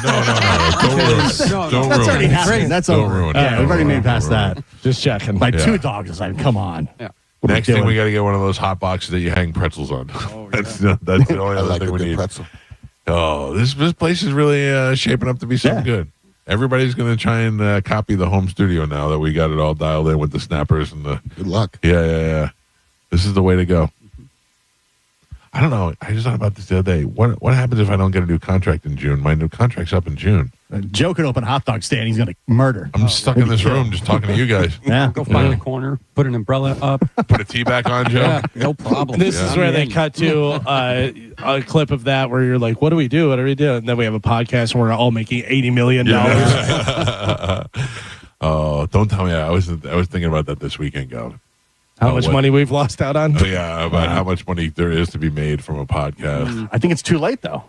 Don't ruin it. Don't That's ruin already it. happened. That's Don't over. ruin it. Yeah, we've already made past Don't ruin that. Just checking. By Yeah. 2 dogs, it's like, come on. Yeah. What are Next thing doing? we got to get one of those hot boxes that you hang pretzels on. That's the only I other like thing a we good need. pretzel. Oh, this place is really shaping up to be something good. Everybody's going to try and copy the home studio now that we got it all dialed in with the snappers and the. Good luck. Yeah. This is the way to go. I don't know. I just thought about this the other day. What happens if I don't get a new contract in June? My new contract's up in June. Joe could open a hot dog stand. He's going to murder. I'm stuck in this room just talking to you guys. Yeah. Go find a corner, put an umbrella up. Put a tea back on, Joe. Yeah, no problem. This is where they cut to a clip of that where you're like, what do we do? What do we do? And then we have a podcast and we're all making $80 million. Oh, don't tell me. I was thinking about that this weekend, Gal. How much money we've lost out on? Oh, yeah, about how much money there is to be made from a podcast. I think it's too late, though.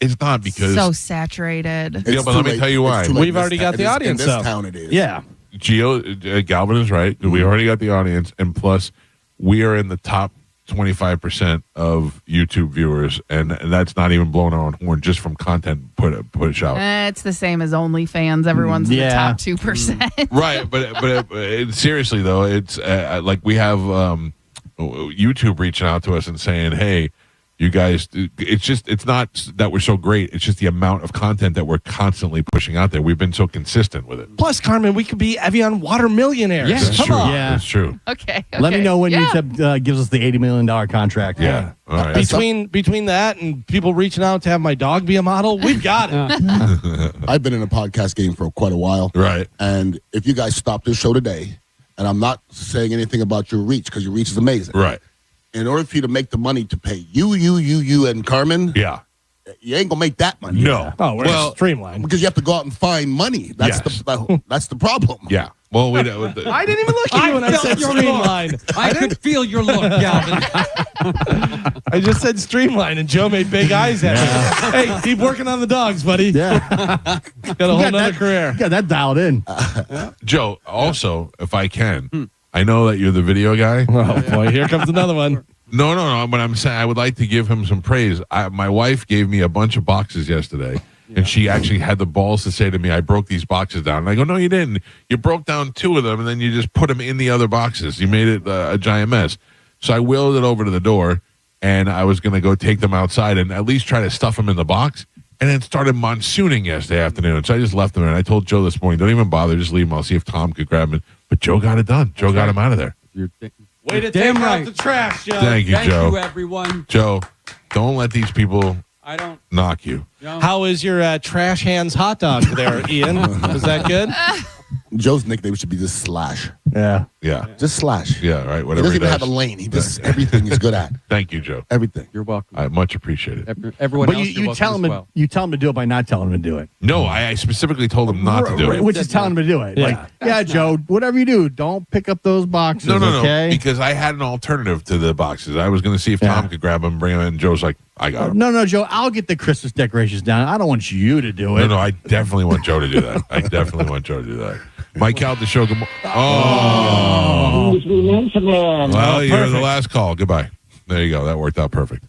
It's not because So saturated. Yeah, but let me tell you why. We've already got the audience in this up. town. It is. Yeah. Gio Galvin is right. We already got the audience, and plus, we are in the top 25% of YouTube viewers, and that's not even blowing our own horn just from content push out. It's the same as OnlyFans. Everyone's in the Yeah. top 2%. Right, but seriously though, it's like we have YouTube reaching out to us and saying, "Hey, you guys, it's not that we're so great. It's just the amount of content that we're constantly pushing out there. We've been so consistent with it. Plus, Carmen, we could be Evian water millionaires. Yeah. That's Come true. on. Yeah. That's true. Okay. Let me know when Yeah. YouTube gives us the $80 million contract. Yeah. All right. Between that and people reaching out to have my dog be a model, we've got it. I've been in a podcast game for quite a while. Right. And if you guys stop this show today, and I'm not saying anything about your reach because your reach is amazing. Right. In order for you to make the money to pay you, and Carmen, Yeah. you ain't gonna make that money. No. Oh, we're streamlined. Because you have to go out and find money. That's that's the problem. Yeah. Well, we. I didn't even look at you when I felt said your streamlined. I could feel your look, Galvin. I just said streamline, and Joe made big eyes at me. Hey, keep working on the dogs, buddy. Yeah. Got a whole nother career. Got that dialed in. Joe, also, if I can, I know that you're the video guy. Oh boy, here comes another one. No. But I'm saying I would like to give him some praise. My wife gave me a bunch of boxes yesterday, and she actually had the balls to say to me, "I broke these boxes down." And I go, "No, you didn't. You broke down 2 of them, and then you just put them in the other boxes. You made it a giant mess." So I wheeled it over to the door, and I was going to go take them outside and at least try to stuff them in the box. And it started monsooning yesterday afternoon, so I just left them. And I told Joe this morning, "Don't even bother. Just leave them. I'll see if Tom could grab them." But Joe got it done. Joe got him out of there. Way to damn take right. out the trash, Joe. Thank you, Thank Joe. you, everyone. Joe, don't let these people I don't. knock you. How is your trash hands hot dog there, Ian? Was that good? Joe's nickname should be just Slash. Yeah. Yeah. Just Slash. Yeah, right. He Whatever doesn't he even does. have a lane. He just everything he's good at. Thank you, Joe. Everything. You're welcome. I much appreciate it. Everyone But else, you you're tell welcome him as well. you tell him to do it by not telling him to do it. No, I specifically told him not to do it. Which is telling him to do it. Yeah. Like, yeah, Joe, whatever you do, don't pick up those boxes. No, okay? because I had an alternative to the boxes. I was going to see if Tom could grab them, bring them in. And Joe's like, I got them. No, Joe, I'll get the Christmas decorations down. I don't want you to do it. No, I definitely want Joe to do that. I definitely want Joe to do that. Mike Calta show. Good oh. Well, you're the last call. Goodbye. There you go. That worked out perfect.